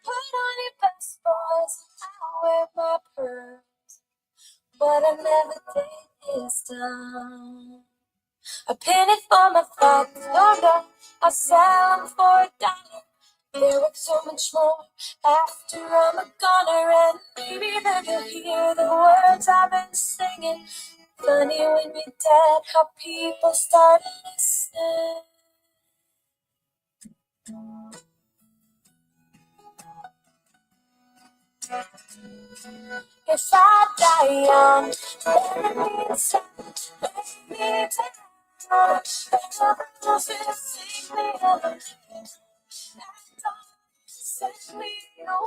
Put on your best voice, I wear my pearls. What I never did is done. A penny for my thoughts, no, no, I'll sell them for $1. There was so much more after I'm a goner, and maybe then you'll hear the words I've been singing. Funny when you're dead, how people start listening. If I die young, bury me in sand, lay me down, the will sing me over, and don't send me away.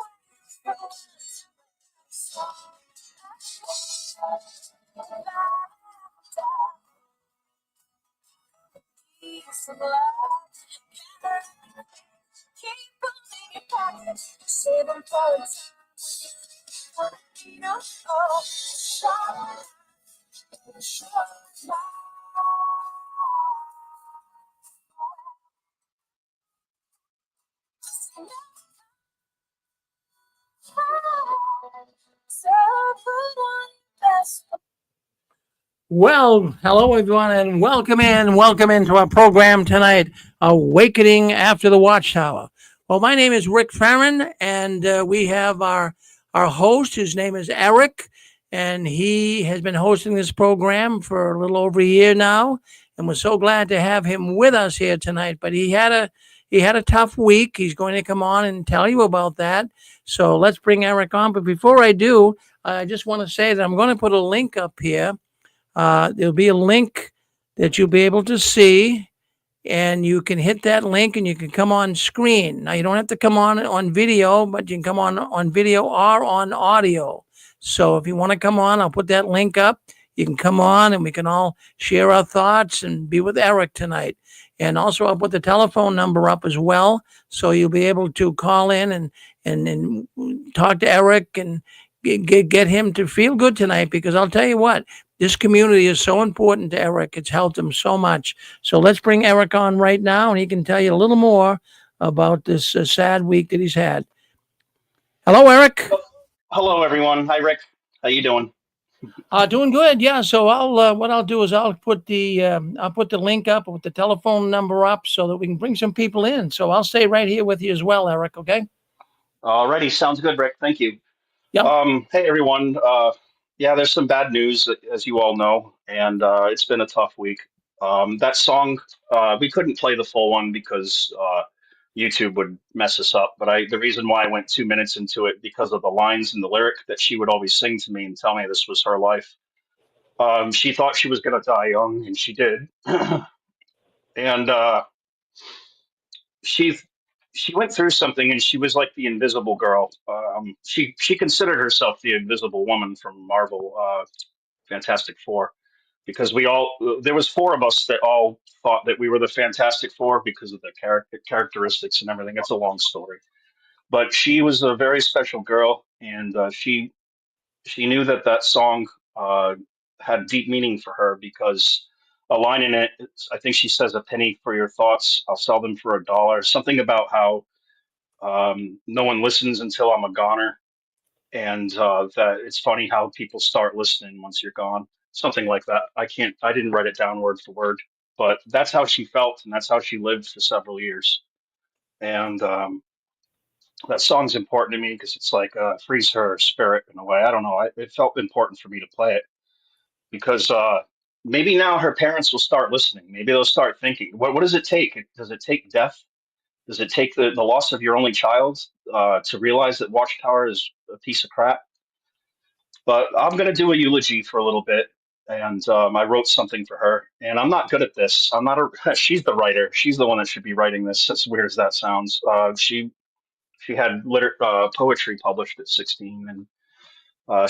Peace of love, keep them in your pocket, save them for a time. You know, oh, show, so put on your best. Well, hello everyone, and welcome into our program tonight, Awakening After the Watchtower. Well, my name is Rick Farron, and we have our host. His name is Eric, and he has been hosting this program for a little over a year now, and we're so glad to have him with us here tonight. But he had a tough week. He's going to come on and tell you about that. So let's bring Eric on. But before I do, I just want to say that I'm going to put a link up here. There'll be a link that you'll be able to see, and you can hit that link and you can come on screen. Now, you don't have to come on video, but you can come on video or on audio. So if you want to come on, I'll put that link up. You can come on and we can all share our thoughts and be with Eric tonight. And also, I'll put the telephone number up as well, so you'll be able to call in and talk to Eric and get him to feel good tonight. Because I'll tell you what, this community is so important to Eric. It's helped him so much. So let's bring Eric on right now, and he can tell you a little more about this sad week that he's had. Hello, Eric. Hello, everyone. Hi, Rick. How you doing? Doing good. Yeah. So what I'll do is I'll put the link up with the telephone number up so that we can bring some people in. So I'll stay right here with you as well, Eric. Okay. Alrighty, sounds good, Rick. Thank you. Yep. Hey, everyone. Yeah, there's some bad news, as you all know, and it's been a tough week. That song, we couldn't play the full one because YouTube would mess us up. But the reason why I went 2 minutes into it because of the lines in the lyric that she would always sing to me and tell me this was her life. She thought she was gonna die young, and she did. And she she went through something, and she was like the invisible girl. She considered herself the invisible woman from Marvel, Fantastic Four, because we all there was four of us that all thought that we were the Fantastic Four because of the characteristics and everything. It's a long story, but she was a very special girl, and she knew that that song had deep meaning for her because a line in it, I think she says, "A penny for your thoughts, I'll sell them for $1." Something about how no one listens until I'm a goner, and that it's funny how people start listening once you're gone. Something like that. I didn't write it down word for word, but that's how she felt, and that's how she lived for several years. And that song's important to me because it's like frees her spirit in a way. I don't know. It felt important for me to play it because maybe now her parents will start listening. Maybe they'll start thinking, what does it take? Does it take death? Does it take the loss of your only child to realize that Watchtower is a piece of crap? But I'm going to do a eulogy for a little bit. And I wrote something for her. And I'm not good at this. I'm not she's the writer. She's the one that should be writing this. As weird as that sounds. She had poetry published at 16. And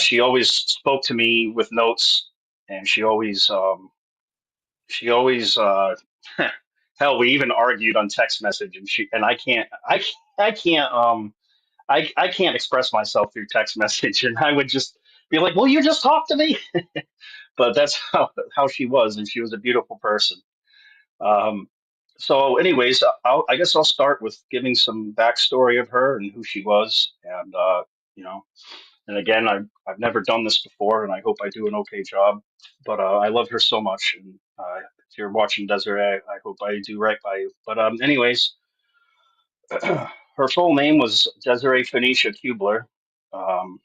she always spoke to me with notes. And she always hell, we even argued on text message, and I can't I can't express myself through text message, and I would just be like, "Will you just talk to me?" But that's how she was, and she was a beautiful person. Um, So, anyways, I guess I'll start with giving some backstory of her and who she was, and you know, and again, I've never done this before, and I hope I do an okay job. But I love her so much, and if you're watching Desiree, I hope I do right by you. But anyways, her full name was Desiree Phoenicia Kubler. Um,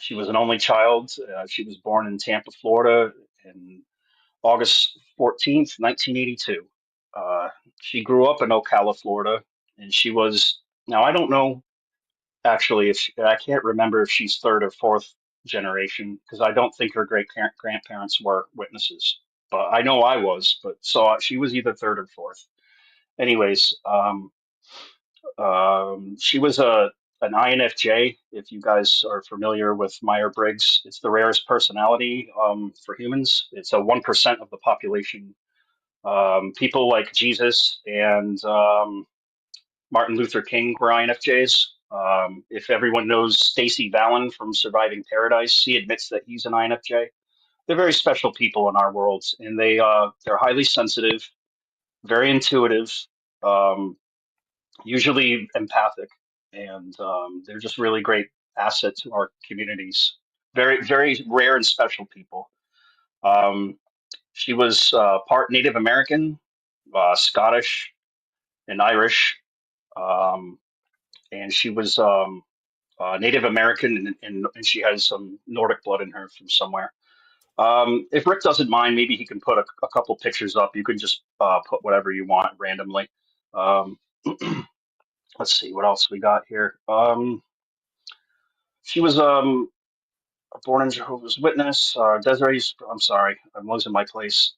she was an only child. She was born in Tampa, Florida, in August 14th, 1982. Uh, she grew up in Ocala, Florida, and she was, now I don't know actually if I can't remember if she's third or fourth generation because I don't think her great grandparents were witnesses, but I know I was, but so she was either third or fourth. Anyways, she was an INFJ. If you guys are familiar with Myers-Briggs, it's the rarest personality for humans. It's a 1% of the population. People like Jesus and Martin Luther King were INFJs. If everyone knows Stacey Vallon from Surviving Paradise, he admits that he's an INFJ. They're very special people in our world, and they're highly sensitive, very intuitive, um, usually empathic, and they're just really great asset to our communities. Very rare and special people. Um, she was part Native American, Scottish, and Irish, um, and she was Native American, and she has some Nordic blood in her from somewhere. If Rick doesn't mind, maybe he can put a couple pictures up. You can just put whatever you want randomly. Um, let's see what else we got here. She was born in Jehovah's Witness. Desiree's. I'm sorry, I'm losing my place.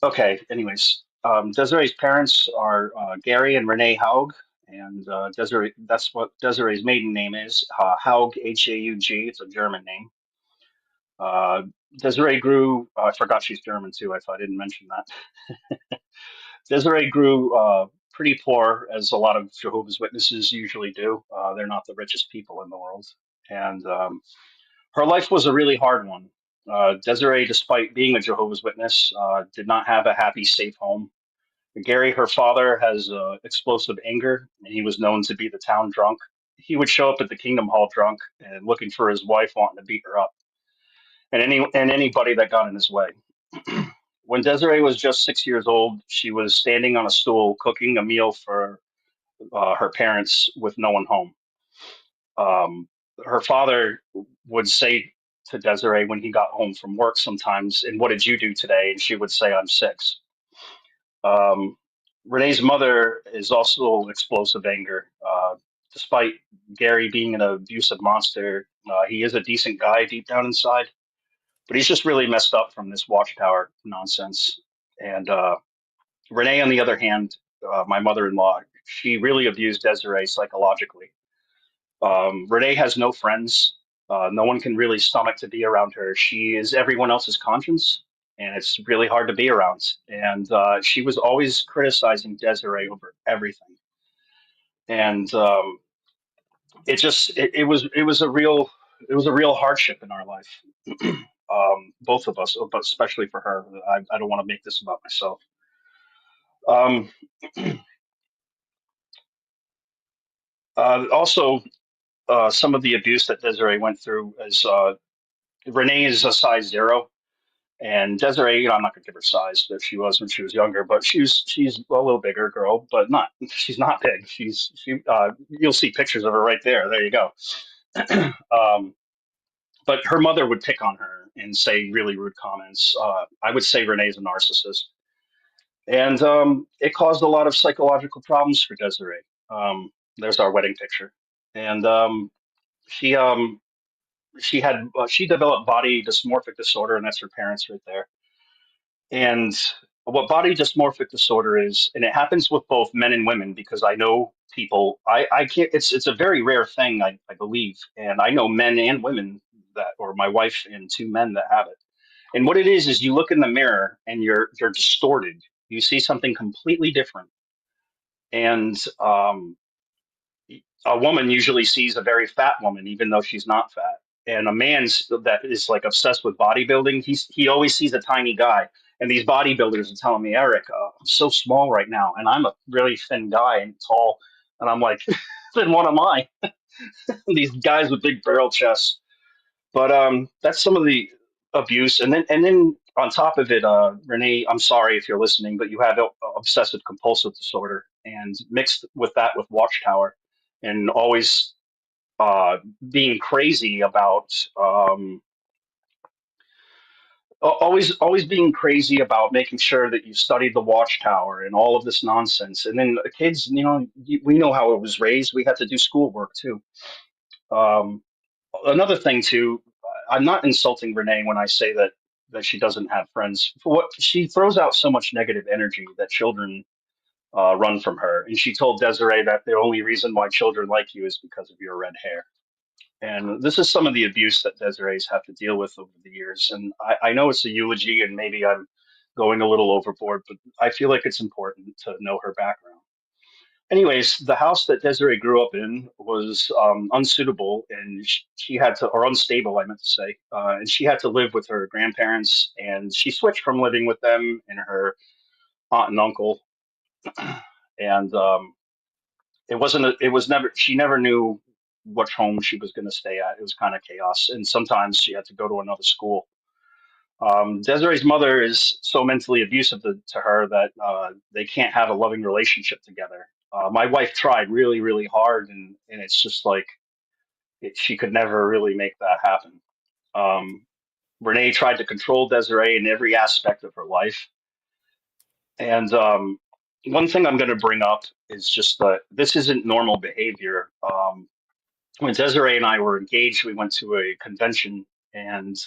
Okay. Anyways, Desiree's parents are Gary and Renee Haug, and Desiree. That's what Desiree's maiden name is. Haug, Haug. It's a German name. Uh, Desiree grew. I forgot she's German too. If I didn't mention that, Desiree grew pretty poor, as a lot of Jehovah's Witnesses usually do. They're not the richest people in the world, and her life was a really hard one. Desiree, despite being a Jehovah's Witness, did not have a happy, safe home. Gary, her father, has explosive anger, and he was known to be the town drunk. He would show up at the Kingdom Hall drunk and looking for his wife, wanting to beat her up, and anybody that got in his way. When Desiree was just 6 years old, she was standing on a stool cooking a meal for her parents with no one home. Um, Her father would say to Desiree when he got home from work sometimes, "And what did you do today?" And she would say, "I'm six." Um, Renee's mother is also explosive anger. Despite Gary being an abusive monster, he is a decent guy deep down inside, but he's just really messed up from this Watchtower nonsense. And Renee, on the other hand, my mother-in-law, she really abused Desiree psychologically. Renee has no friends. No one can really stomach to be around her. She is everyone else's conscience, and it's really hard to be around. And she was always criticizing Desiree over everything. And it was a real hardship in our life, both of us, but especially for her. I don't want to make this about myself. Um, Also, some of the abuse that Desiree went through is Renee is a size zero, and Desiree, I'm not gonna give her size that she was when she was younger, but she's a little bigger girl, but not she's not big. You'll see pictures of her right there. There you go. um, but her mother would pick on her and say really rude comments. I would say Renee's a narcissist, and it caused a lot of psychological problems for Desiree. There's our wedding picture, and she she developed body dysmorphic disorder, and that's her parents right there. And what body dysmorphic disorder is, and it happens with both men and women because I know people. I can't. It's a very rare thing, I believe, and I know men and women that, or my wife and two men that have it. And what it is you look in the mirror and you're distorted. You see something completely different, and a woman usually sees a very fat woman, even though she's not fat. And a man that is like obsessed with bodybuilding, he always sees a tiny guy. And these bodybuilders are telling me, Eric, I'm so small right now, and I'm a really thin guy and tall. And I'm like, then what am I? These guys with big barrel chests. But that's some of the abuse, and then on top of it, Renee, I'm sorry if you're listening, but you have obsessive compulsive disorder, and mixed with that with Watchtower, and always uh, being crazy about always being crazy about making sure that you studied the Watchtower and all of this nonsense. And then the kids, we know how it was raised. We had to do schoolwork too. Um, Another thing too, I'm not insulting Renee when I say that she doesn't have friends. For what she throws out so much negative energy that children run from her. And she told Desiree that the only reason why children like you is because of your red hair. And this is some of the abuse that Desiree's have to deal with over the years. And I know it's a eulogy, and maybe I'm going a little overboard, but I feel like it's important to know her background. Anyways, the house that Desiree grew up in was unsuitable, and she had to, or unstable, I meant to say, and she had to live with her grandparents, and she switched from living with them and her aunt and uncle, and it was never, she never knew which home she was going to stay at. It was kind of chaos, and sometimes she had to go to another school. Desiree's mother is so mentally abusive to her that they can't have a loving relationship together. My wife tried really, really hard, and it's just like she could never really make that happen. Um, Renee tried to control Desiree in every aspect of her life. And one thing I'm going to bring up is just that this isn't normal behavior. When Desiree and I were engaged, we went to a convention, and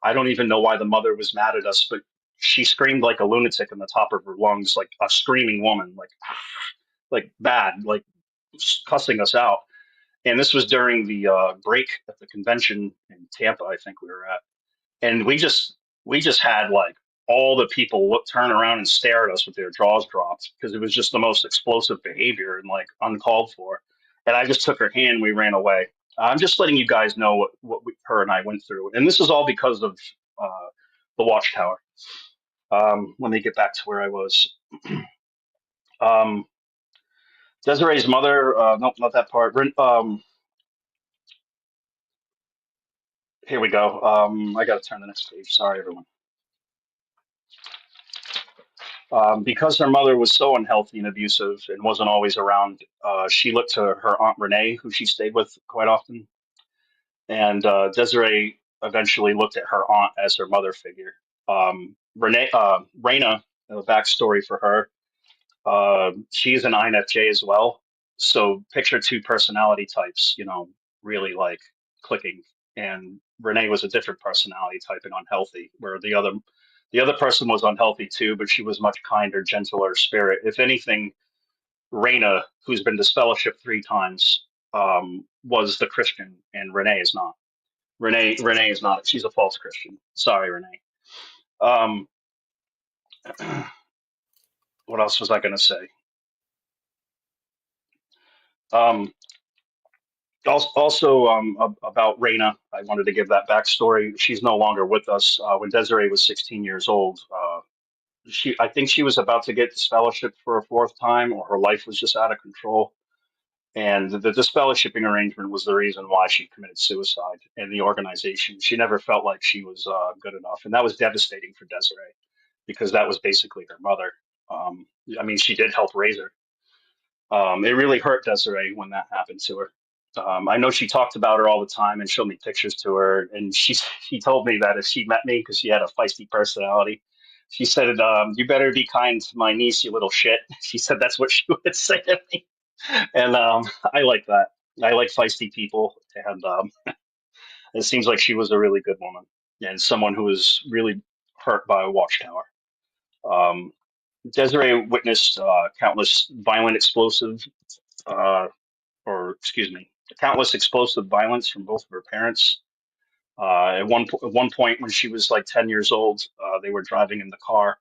I don't even know why the mother was mad at us, but she screamed like a lunatic in the top of her lungs, like a screaming woman, like bad, like cussing us out. And this was during the break at the convention in Tampa, I think we were at, and we just had like all the people turn around and stare at us with their jaws dropped because it was just the most explosive behavior and like uncalled for. And I just took her hand, and we ran away. I'm just letting you guys know her and I went through, and this is all because of uh, the Watchtower. Let me get back to where I was. Um, Desiree's mother, nope, not that part. Here we go. I got to turn the next page. Sorry, everyone. Because her mother was so unhealthy and abusive and wasn't always around, she looked to her aunt Renee, who she stayed with quite often. And Desiree eventually looked at her aunt as her mother figure. Raina, a backstory for her, she's an INFJ as well. So picture two personality types, really like clicking. And Renee was a different personality type and unhealthy, where the other person was unhealthy too, but she was much kinder, gentler spirit. If anything, Raina, who's been disfellowshipped 3 times, was the Christian, and Renee is not. Renee is not. She's a false Christian. Sorry, Renee. Um, what else was I going to say? Um, Also, about Raina, I wanted to give that backstory. She's no longer with us. When Desiree was 16 years old, I think she was about to get disfellowshipped for a fourth time, or her life was just out of control. And the disfellowshipping arrangement was the reason why she committed suicide. And the organization, she never felt like she was good enough, and that was devastating for Desiree because that was basically her mother. I mean, she did help raise her. It really hurt Desiree when that happened to her. I know she talked about her all the time and showed me pictures to her, and she told me that if she met me, because she had a feisty personality, she said, "You better be kind to my niece, you little shit." She said that's what she would say to me, and I like that. I like feisty people, and it seems like she was a really good woman and someone who was really hurt by a Watchtower. Um, Desiree witnessed countless violent, explosive uh, or excuse me, countless explosive violence from both of her parents. At one point, when she was like 10 years old, they were driving in the car,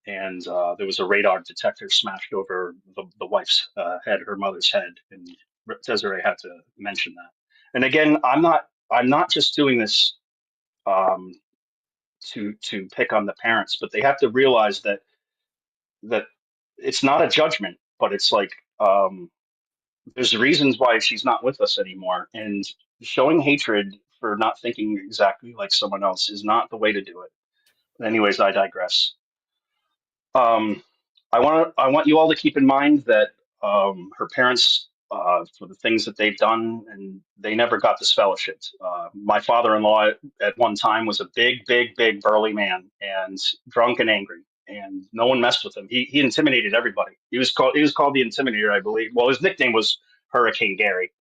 and there was a radar detector smashed over the wife's head, her mother's head, and Desiree had to mention that. And again, I'm not just doing this um, to pick on the parents, but they have to realize that it's not a judgment, but it's like there's reasons why she's not with us anymore, and showing hatred for not thinking exactly like someone else is not the way to do it. But anyways, I digress. Um, I want you all to keep in mind that her parents, for the things that they've done, and they never got disfellowshipped. My father-in-law at one time was a big burly man and drunk and angry, and no one messed with him. He intimidated everybody. He was called the Intimidator, I believe. Well, his nickname was Hurricane Gary,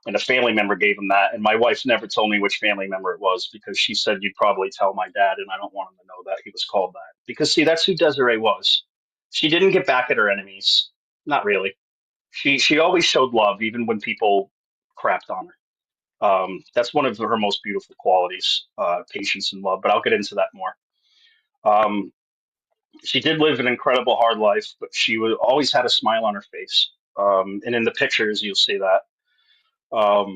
and a family member gave him that. And my wife never told me which family member it was because she said you'd probably tell my dad, and I don't want him to know that he was called that. Because see, that's who Desiree was. She didn't get back at her enemies. Not really. She always showed love, even when people crapped on her. That's one of her most beautiful qualities, patience and love. But I'll get into that more. Um, she did live an incredible hard life, but she always had a smile on her face. And in the pictures, you'll see that. Um,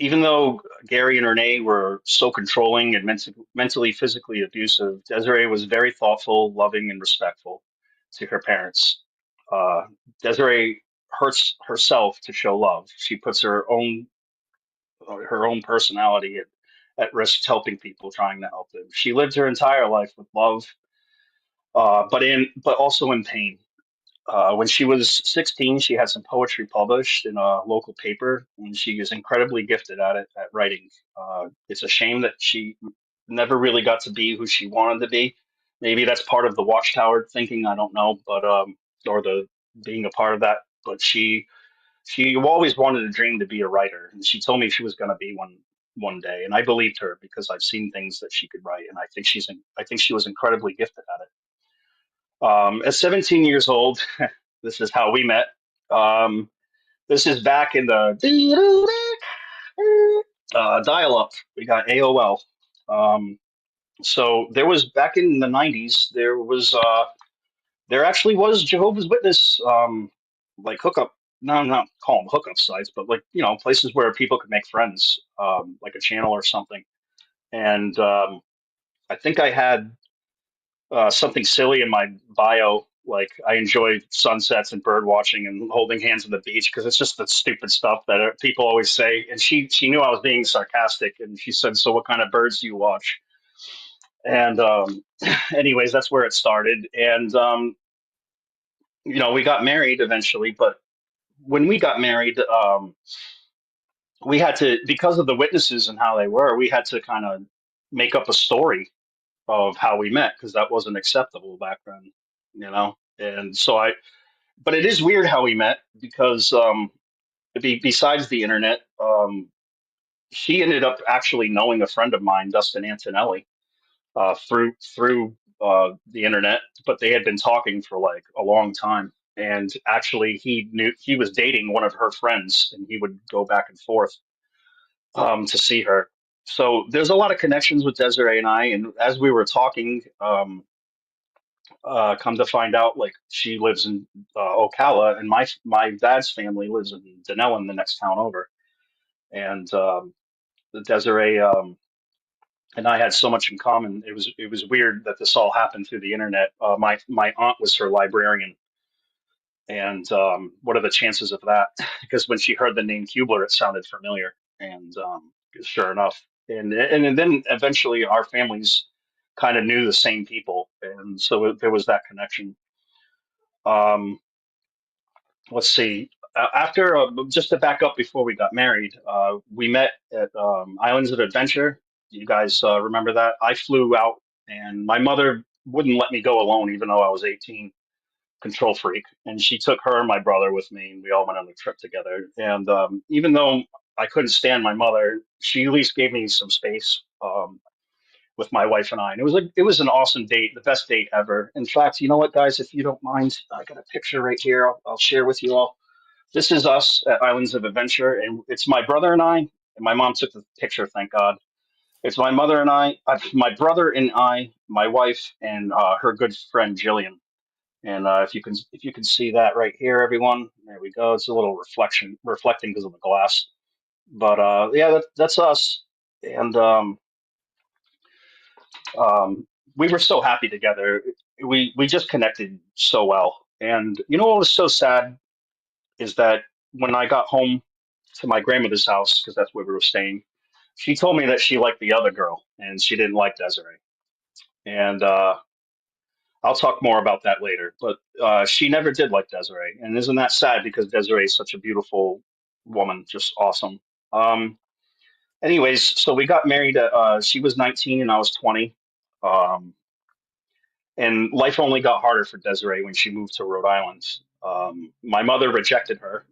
Even though Gary and Renee were so controlling and mentally, physically abusive, Desiree was very thoughtful, loving, and respectful to her parents. Uh, Desiree hurts herself to show love. She puts her own personality at risk, helping people, trying to help them. She lived her entire life with love, but also in pain. When she was 16, she had some poetry published in a local paper, and she is incredibly gifted at it, at writing. It's a shame that she never really got to be who she wanted to be. Maybe that's part of the Watchtower thinking. I don't know, but or the being a part of that. But she always wanted a dream to be a writer, and she told me she was going to be one day, and I believed her because I've seen things that she could write, and I think she was incredibly gifted at it. At 17 years old, this is how we met. Um, this is back in the dial-up. We got AOL. So there was back in the 90s. There actually was Jehovah's Witness like hookup. No, I'm not call them hookup sites, but like places where people could make friends, like a channel or something. And I think I had something silly in my bio, like I enjoy sunsets and bird watching and holding hands on the beach because it's just the stupid stuff that people always say. And she knew I was being sarcastic, and she said, "So what kind of birds do you watch?" And anyways, that's where it started. And we got married eventually, but when we got married, we had to, because of the witnesses and how they were, we had to kind of make up a story of how we met because that wasn't acceptable back then. And so but it is weird how we met because besides the internet, she ended up actually knowing a friend of mine, Dustin Antonelli, through the internet, but they had been talking for like a long time. And actually, he knew he was dating one of her friends, and he would go back and forth to see her. So there's a lot of connections with Desiree and I. And as we were talking, come to find out, like she lives in Ocala, and my dad's family lives in Denellen, the next town over. And the Desiree and I had so much in common. It was weird that this all happened through the internet. My aunt was her librarian, and what are the chances of that? Because when she heard the name Kubler, it sounded familiar, and sure enough, and then eventually our families kind of knew the same people, and so there was that connection. Um, let's see. After just to back up before we got married, we met at Islands of Adventure. You guys remember that? I flew out, and my mother wouldn't let me go alone, even though I was 18, control freak, and she took her and my brother with me, and we all went on the trip together. And even though I couldn't stand my mother, she at least gave me some space with my wife and I, and it was an awesome date, the best date ever. In fact, you know what, guys, if you don't mind, I got a picture right here. I'll share with you all. This is us at Islands of Adventure, and it's my brother and I. And my mom took the picture, thank God. It's my mother and I, my brother and I, my wife, and her good friend Jillian. And if you can see that right here, everyone, there we go. It's a little reflecting because of the glass. But yeah, that's us. And We were so happy together. We just connected so well. And you know what was so sad is that when I got home to my grandmother's house, because that's where we were staying, she told me that she liked the other girl and she didn't like Desiree. And I'll talk more about that later. But she never did like Desiree. And isn't that sad because Desiree is such a beautiful woman, just awesome. Um, Anyways, so we got married. She was 19 and I was 20. Um, and life only got harder for Desiree when she moved to Rhode Island. My mother rejected her,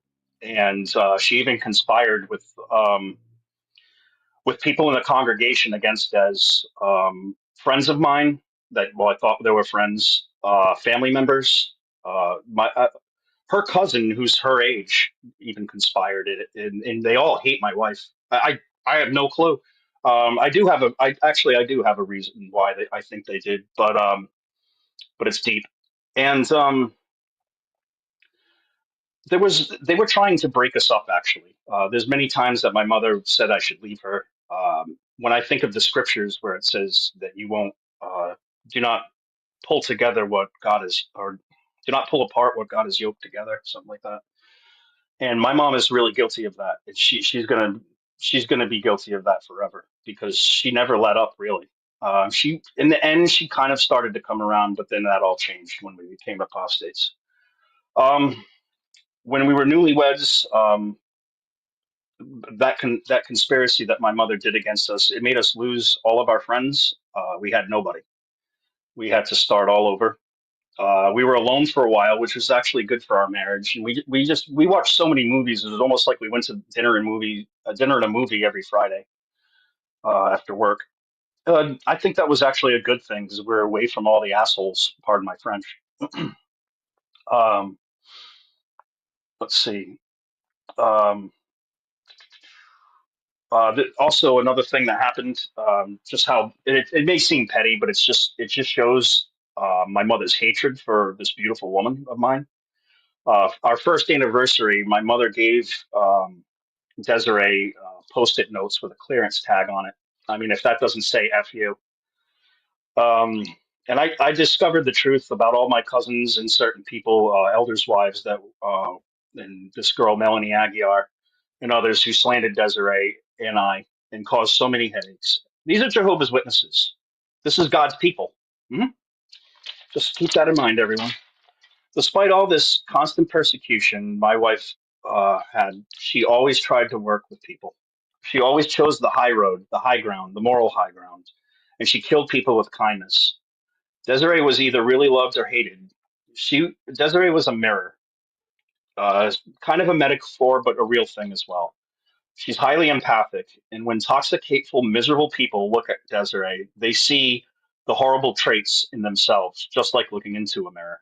and she even conspired with people in the congregation against Des. Friends of mine that, well, I thought they were friends, family members. My Her cousin, who's her age, even conspired it, and they all hate my wife. I have no clue. I do have a reason why I think they did, but it's deep. And they were trying to break us up. Actually, there's many times that my mother said I should leave her. When I think of the scriptures where it says that you won't do not pull together what God is, or do not pull apart what God has yoked together, something like that. And my mom is really guilty of that. And she's gonna be guilty of that forever because she never let up really. She In the end she kind of started to come around, but then that all changed when we became apostates. Um, when we were newlyweds, that conspiracy that my mother did against us, it made us lose all of our friends. We had nobody. We had to start all over. We were alone for a while, which was actually good for our marriage. And we watched so many movies. It was almost like we went to dinner and a movie every Friday after work. I think that was actually a good thing because we were away from all the assholes. Pardon my French. Um, let's see. Um, Also, another thing that happened, just how it may seem petty, but it just shows my mother's hatred for this beautiful woman of mine. Our first anniversary, my mother gave Desiree post-it notes with a clearance tag on it. I mean, if that doesn't say "F you," um, and I discovered the truth about all my cousins and certain people, elders' wives, and this girl Melanie Aguiar and others who slandered Desiree and I and caused so many headaches. These are Jehovah's Witnesses. This is God's people. Mhm. Just keep that in mind, everyone. Despite all this constant persecution my wife she always tried to work with people. She always chose the high road, the high ground, the moral high ground, and she killed people with kindness. Desiree was either really loved or hated. Desiree was a mirror, kind of a metaphor, but a real thing as well. She's highly empathic, and when toxic, hateful, miserable people look at Desiree, they see the horrible traits in themselves, just like looking into a mirror,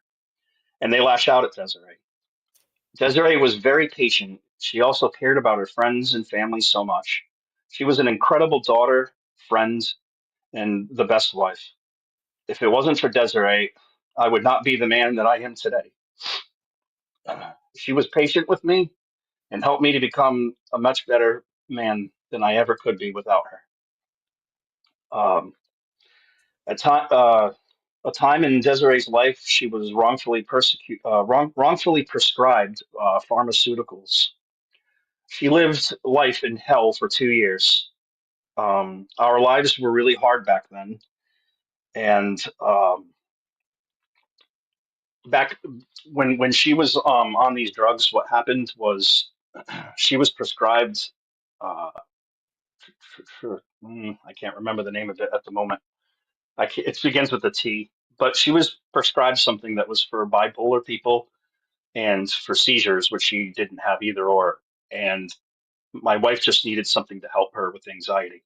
and they lash out at Desiree. Desiree was very patient. She also cared about her friends and family so much. She was an incredible daughter, friend, and the best wife. If it wasn't for Desiree, I would not be the man that I am today. She was patient with me and helped me to become a much better man than I ever could be without her. Um, a time, a time in Desiree's life, she was wrongfully prescribed pharmaceuticals. She lived life in hell for 2 years. Our lives were really hard back then, and back when she was on these drugs, what happened was she was prescribed. Uh, I can't remember the name of it at the moment. It begins with a T, but she was prescribed something that was for bipolar people and for seizures, which she didn't have either or. And my wife just needed something to help her with anxiety.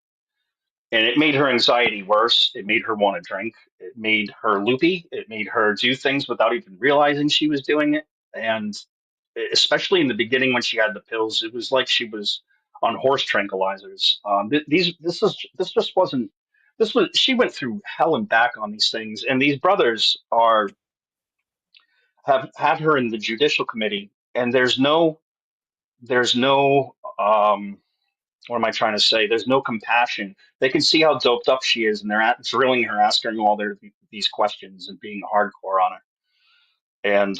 And it made her anxiety worse. It made her want to drink. It made her loopy. It made her do things without even realizing she was doing it. And especially in the beginning when she had the pills, it was like she was on horse tranquilizers. This just wasn't. This was She went through hell and back on these things, and these brothers are have her in the judicial committee, and there's no what am I trying to say? There's no compassion. They can see how doped up she is, and they're drilling her, asking her all these questions and being hardcore on her. And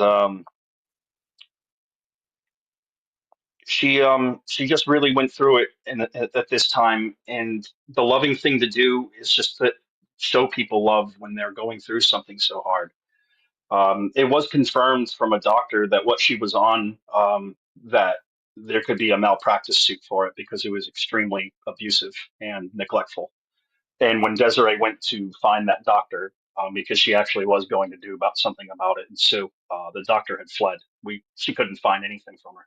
she just really went through it at this time. And the loving thing to do is just to show people love when they're going through something so hard. It was confirmed from a doctor that what she was on, that there could be a malpractice suit for it because it was extremely abusive and neglectful. And when Desiree went to find that doctor, because she actually was going to do about something about it and sue, the doctor had fled. She couldn't find anything from her,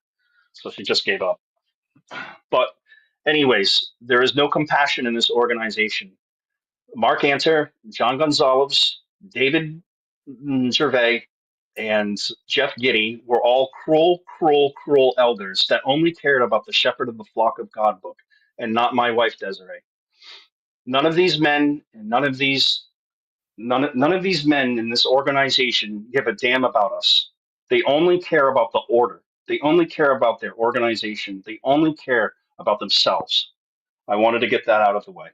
so she just gave up. But, anyways, there is no compassion in this organization. Mark Anter, John Gonzalez, David Gervais, and Jeff Giddy were all cruel, cruel, cruel elders that only cared about the shepherd of the flock of God book and not my wife Desiree. None of these men and none of these men in this organization give a damn about us. They only care about the order. They only care about their organization. They only care about themselves. I wanted to get that out of the way.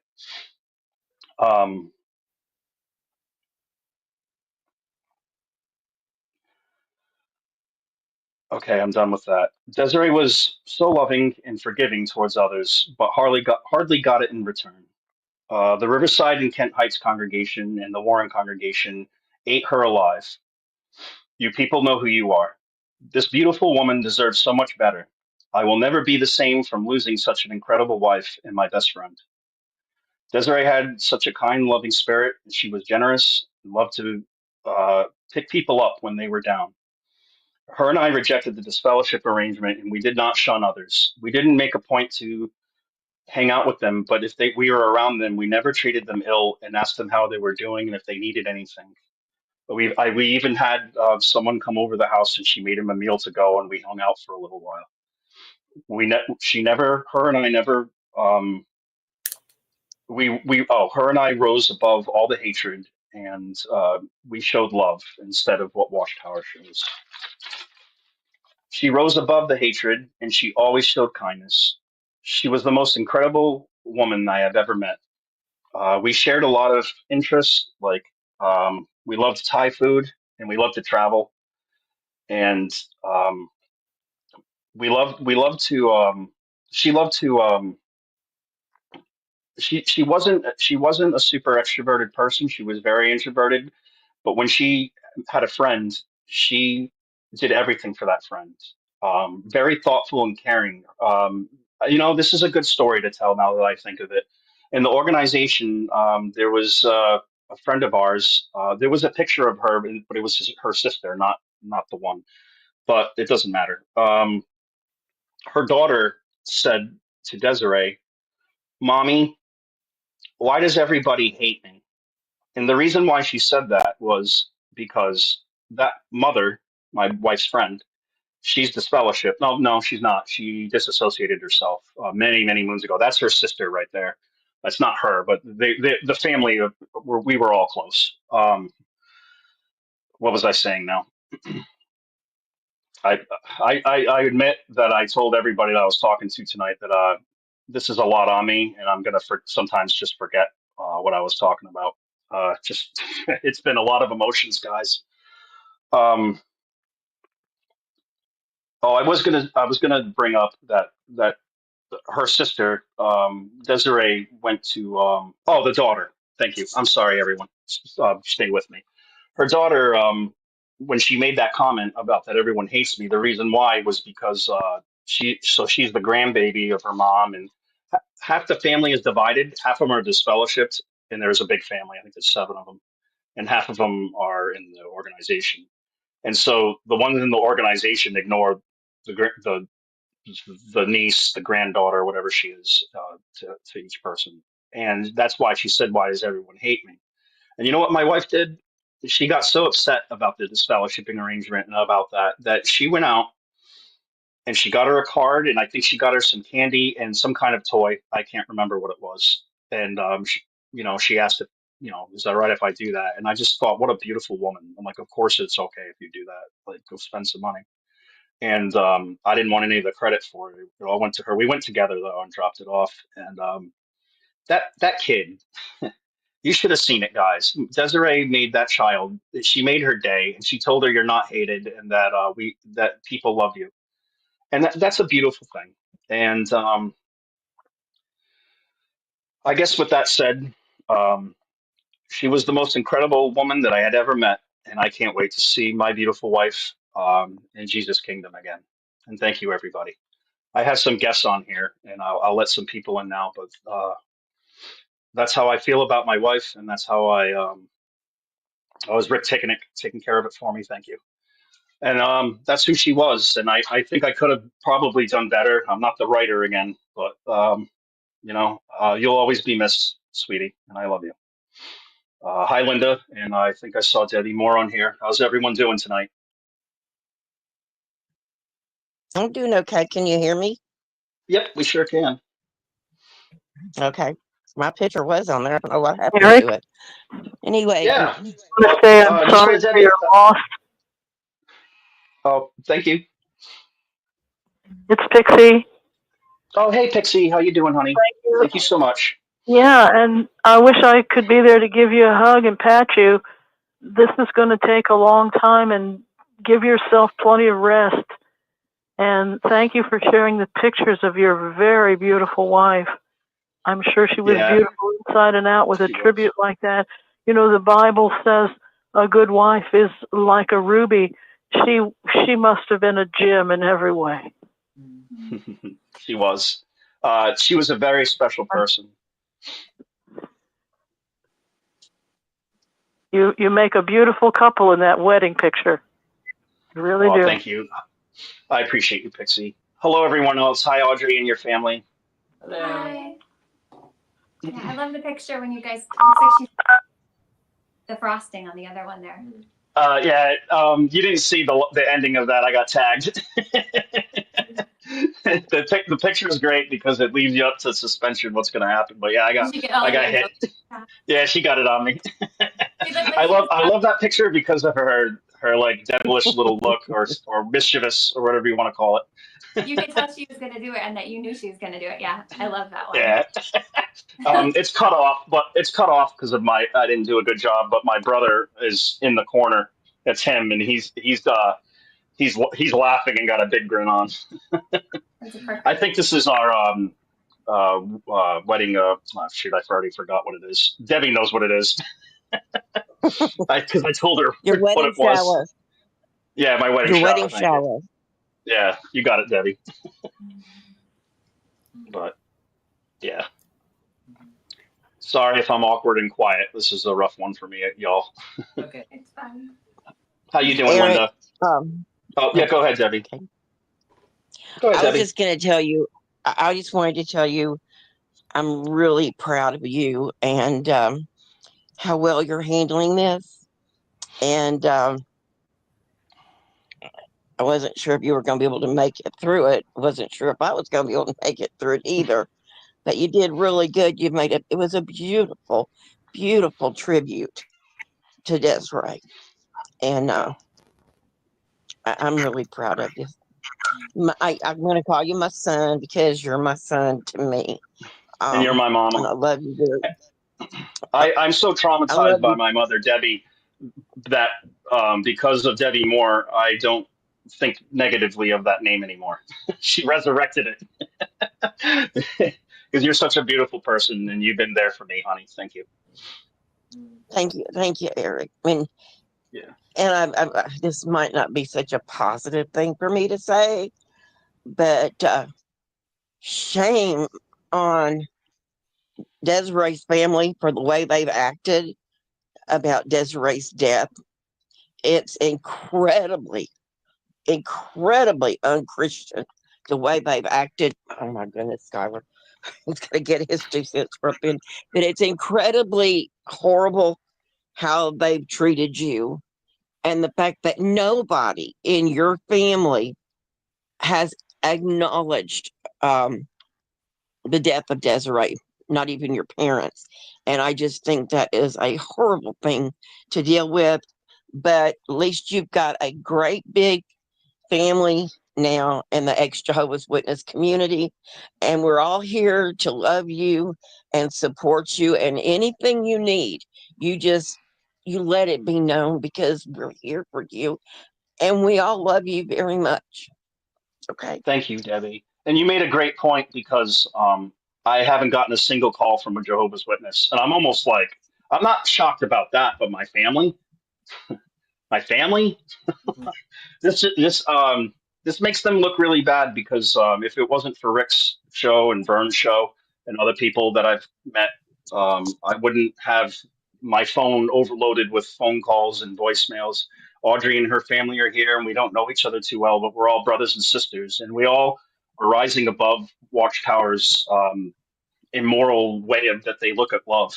Um, okay, I'm done with that. Desiree was so loving and forgiving towards others, but hardly got it in return. The Riverside and Kent Heights congregation and the Warren congregation ate her alive. You people know who you are. This beautiful woman deserves so much better. I will never be the same from losing such an incredible wife and my best friend. Desiree had such a kind, loving spirit. She was generous and loved to pick people up when they were down. Her and I rejected the disfellowship arrangement, and we did not shun others. We didn't make a point to hang out with them, but if we were around them, we never treated them ill and asked them how they were doing and if they needed anything. But we even had someone come over the house and she made him a meal to go, and we hung out for a little while. She never, her and I never, her and I rose above all the hatred, and we showed love instead of what Watchtower shows. She rose above the hatred, and she always showed kindness. She was the most incredible woman I have ever met. We shared a lot of interests, like we loved Thai food, and we loved to travel, and um, we loved to. She loved to. She wasn't a super extroverted person. She was very introverted. But when she had a friend, she did everything for that friend. Very thoughtful and caring. This is a good story to tell now that I think of it. In the organization, there was a friend of ours. There was a picture of her, but it was her sister, not the one. But it doesn't matter. Her daughter said to Desiree, "Mommy, why does everybody hate me?" And the reason why she said that was because that mother, my wife's friend, she's disfellowship. No, no, she's not. She disassociated herself many, many moons ago. That's her sister right there. That's not her, but the family, we were all close. What was I saying now? I, I admit that I told everybody that I was talking to tonight that this is a lot on me, and I'm gonna sometimes just forget what I was talking about. Just it's been a lot of emotions, guys. Um, I was gonna bring up that her sister, Desiree, went to, the daughter. Thank you. I'm sorry, everyone. Stay with me. Her daughter, when she made that comment about that everyone hates me, the reason why was because she's the grandbaby of her mom, and half the family is divided. Half of them are disfellowshipped, and there's a big family. I think there's seven of them, and half of them are in the organization. And so the ones in the organization ignore the the niece, the granddaughter, whatever she is, to each person. And that's why she said, "Why does everyone hate me?" And you know what my wife did? She got so upset about the disfellowshipping arrangement and about that she went out and she got her a card, and I think she got her some candy and some kind of toy. I can't remember what it was. And she asked if, is that right if I do that? And I just thought, what a beautiful woman. I'm like, of course it's okay if you do that. Like, go spend some money. And I didn't want any of the credit for it. It all went to her. We went together though and dropped it off. And that kid, you should have seen it, guys. Desiree made that child. She made her day, and she told her you're not hated, and that that people love you, and that's a beautiful thing. And I guess with that said, um, she was the most incredible woman that I had ever met, and I can't wait to see my beautiful wife in Jesus' kingdom again. And thank you, everybody. I have some guests on here, and I'll let some people in now, but that's how I feel about my wife, and that's how I was Rick taking care of it for me. Thank you. And that's who she was. And I think I could have probably done better. I'm not the writer again, but you'll always be missed, sweetie, and I love you. Hi, Linda, and I think I saw Debbie Moore on here. How's everyone doing tonight? I'm doing okay. Can you hear me? Yep, we sure can. Okay. My picture was on there. I don't know what happened Eric, to it. Anyway, Yeah. I want to say I'm Just sorry let for Debbie. your loss. Oh, thank you. It's Pixie. Oh, hey, Pixie, how you doing, honey? Thank you so much. Yeah, and I wish I could be there to give you a hug and pat you. This is going to take a long time, and give yourself plenty of rest. And thank you for sharing the pictures of your very beautiful wife. I'm sure she was Yeah, beautiful inside and out with a she was. tribute like that. You know, the Bible says a good wife is like a ruby. She must have been a gem in every way. She was. She was a very special person. You make a beautiful couple in that wedding picture. You really Oh, do. thank you. I appreciate you, Pixie. Hello, everyone else. Hi, Audrey and your family. Hi. Yeah, I love the picture when you guys. It looks like she's the frosting on the other one there. Yeah, you didn't see the ending of that. I got tagged. The picture is great because it leaves you up to suspension what's going to happen. But yeah, Did you get all I of got your hit. jokes? Yeah. Yeah, she got it on me. She looked like she was. I love that picture because of her like devilish little look or mischievous or whatever you want to call it. You could tell she was gonna do it, and that you knew she was gonna do it. Yeah, I love that one. Yeah. It's cut off, but it's cut off because of I didn't do a good job. But my brother is in the corner. That's him, and he's laughing and got a big grin on. That's a perfect. I think this is our wedding. Shoot, I already forgot what it is. Debbie knows what it is because I told her your what wedding it was. shower. Yeah, my wedding Your shower. wedding Thank you. shower. Yeah, you got it, Debbie. But yeah, sorry if I'm awkward and quiet. This is a rough one for me, y'all. Okay, it's fun. How you doing, Eric, Linda? um, Oh yeah, go ahead, Debbie. okay. Go ahead, I was Debbie. just going to tell you, I just wanted to tell you, I'm really proud of you and how well you're handling this. And I wasn't sure if you were going to be able to make it through it. Wasn't sure if I was going to be able to make it through it either. But you did really good. You made it. It was a beautiful, beautiful tribute to Desiree. And I'm really proud of you. I'm going to call you my son because you're my son to me. And you're my And I mama. love you very. I'm so I traumatized love by you. my mother, Debbie, that because of Debbie Moore, I don't think negatively of that name anymore. She resurrected it. Because you're such a beautiful person and you've been there for me, honey. Thank you. Thank you, Eric. I mean, Yeah. and this might not be such a positive thing for me to say, but shame on Desiree's family for the way they've acted about Desiree's death. It's incredibly unchristian the way they've acted. Oh my goodness, Skylar. He's going to get his 2 cents for a pin. But it's incredibly horrible how they've treated you. And the fact that nobody in your family has acknowledged the death of Desiree, not even your parents. And I just think that is a horrible thing to deal with. But at least you've got a great big family now in the ex-Jehovah's Witness community. And we're all here to love you and support you. And anything you need, you let it be known, because we're here for you. And we all love you very much. Okay. Thank you, Debbie. And you made a great point, because I haven't gotten a single call from a Jehovah's Witness, and I'm almost like, I'm not shocked about that, but my family, this makes them look really bad, because if it wasn't for Rick's show and Vern's show and other people that I've met, I wouldn't have my phone overloaded with phone calls and voicemails. Audrey and her family are here, and we don't know each other too well, but we're all brothers and sisters, and we all are rising above Watchtower's immoral way of that they look at love,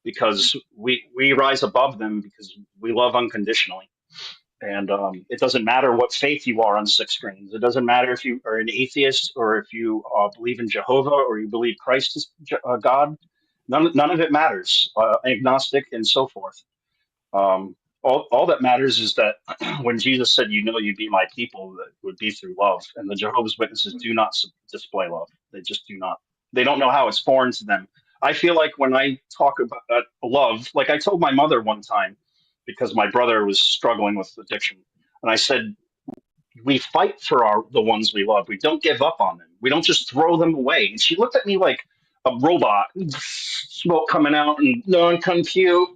because we rise above them because we love unconditionally. And it doesn't matter what faith you are on six screens. It doesn't matter if you are an atheist, or if you believe in Jehovah, or you believe Christ is God. None of it matters. Agnostic and so forth. All that matters is that when Jesus said, you'd be my people, that would be through love. And the Jehovah's Witnesses do not display love. They just do not. They don't know how it's foreign to them. I feel like when I talk about love, like I told my mother one time, because my brother was struggling with addiction, and I said, we fight for the ones we love. We don't give up on them. We don't just throw them away. And she looked at me like a robot, smoke coming out and non-compute.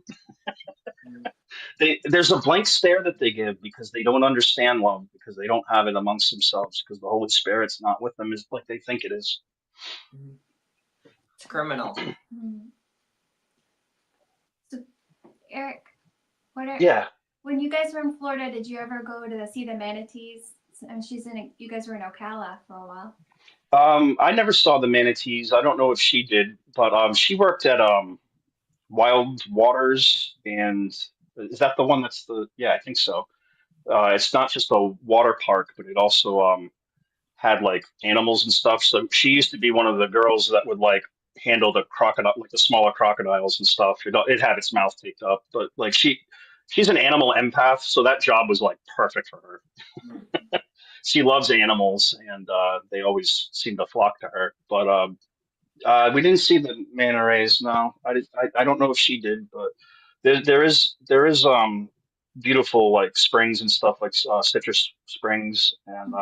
There's a blank stare that they give, because they don't understand love, because they don't have it amongst themselves, because the Holy Spirit's not with them as like they think it is. It's criminal. So, Eric, Yeah. when you guys were in Florida, did you ever go to see the manatees? And you guys were in Ocala for a while. I never saw the manatees. I don't know if she did, but she worked at Wild Waters, and is that the one that's yeah, I think so. It's not just a water park, but it also had like animals and stuff. So she used to be one of the girls that would like handle the crocodile, like the smaller crocodiles and stuff. It had its mouth taped up, but like she's an animal empath, so that job was like perfect for her. She loves animals, and they always seem to flock to her. But we didn't see the manta rays. No, I don't know if she did, but there is beautiful like springs and stuff, like citrus springs, and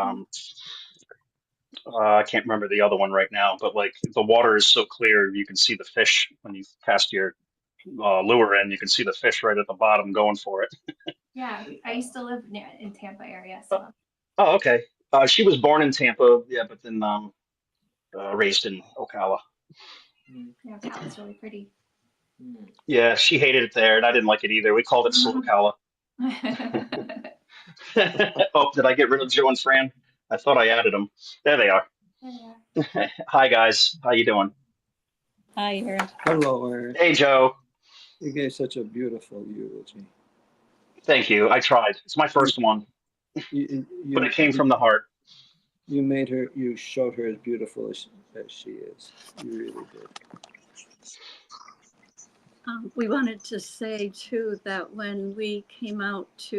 I can't remember the other one right now. But like the water is so clear, you can see the fish when you cast your lure in. You can see the fish right at the bottom going for it. Yeah, I used to live in Tampa area. So. Oh, okay. She was born in Tampa, yeah, but then raised in Ocala. Yeah, Ocala's really pretty. Yeah, she hated it there, and I didn't like it either. We called it Ocala. Oh, did I get rid of Joe and Fran? I thought I added them. There they are. Hi, guys. How you doing? Hi, Eric. Hello, Eric. Hey, Joe. You gave such a beautiful eulogy. Thank you. I tried. It's my first one, but it came from the heart. You showed her as beautiful as she is. You really did. We wanted to say, too, that when we came out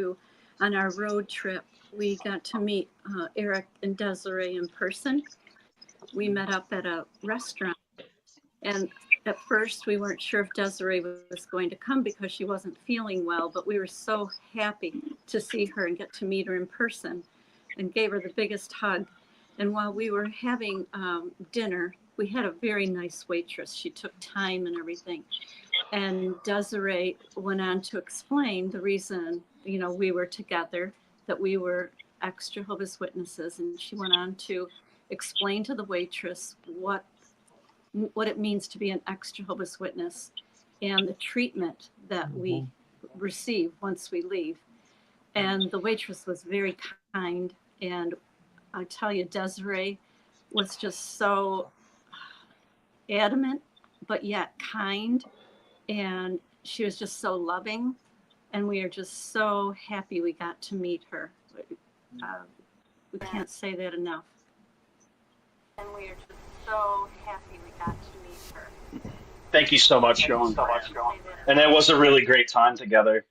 on our road trip, we got to meet Eric and Desiree in person. We met up at a restaurant, and at first we weren't sure if Desiree was going to come because she wasn't feeling well, but we were so happy to see her and get to meet her in person, and gave her the biggest hug. And while we were having dinner, we had a very nice waitress. She took time and everything. And Desiree went on to explain the reason, we were together, that we were ex-Jehovah's Witnesses. And she went on to explain to the waitress what it means to be an ex-Jehovah's Witness and the treatment that we receive once we leave. And the waitress was very kind. And I tell you, Desiree was just so adamant, but yet kind. And she was just so loving. And we are just so happy we got to meet her. We can't say that enough. And we are just so happy we got to meet her. Thank you so much, Joan. And it was a really great time together.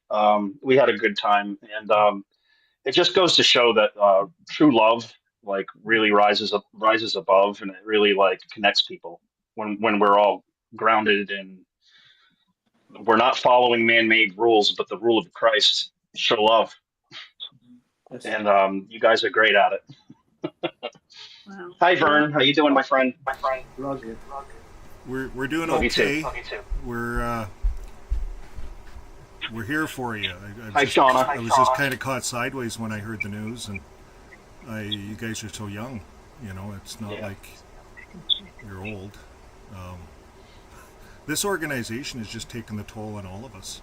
We had a good time. And it just goes to show that true love like really rises above, and it really like connects people when we're all grounded and we're not following man-made rules, but the rule of Christ, show love. Yes. And you guys are great at it. Wow. Hi, Vern. How you doing, my friend? Love you. We're doing Love you too. okay. Love you too. We're here for you. Hi, Shauna. I was just kind of caught sideways when I heard the news, and you guys are so young. You know, it's not like you're old. This organization has just taken the toll on all of us.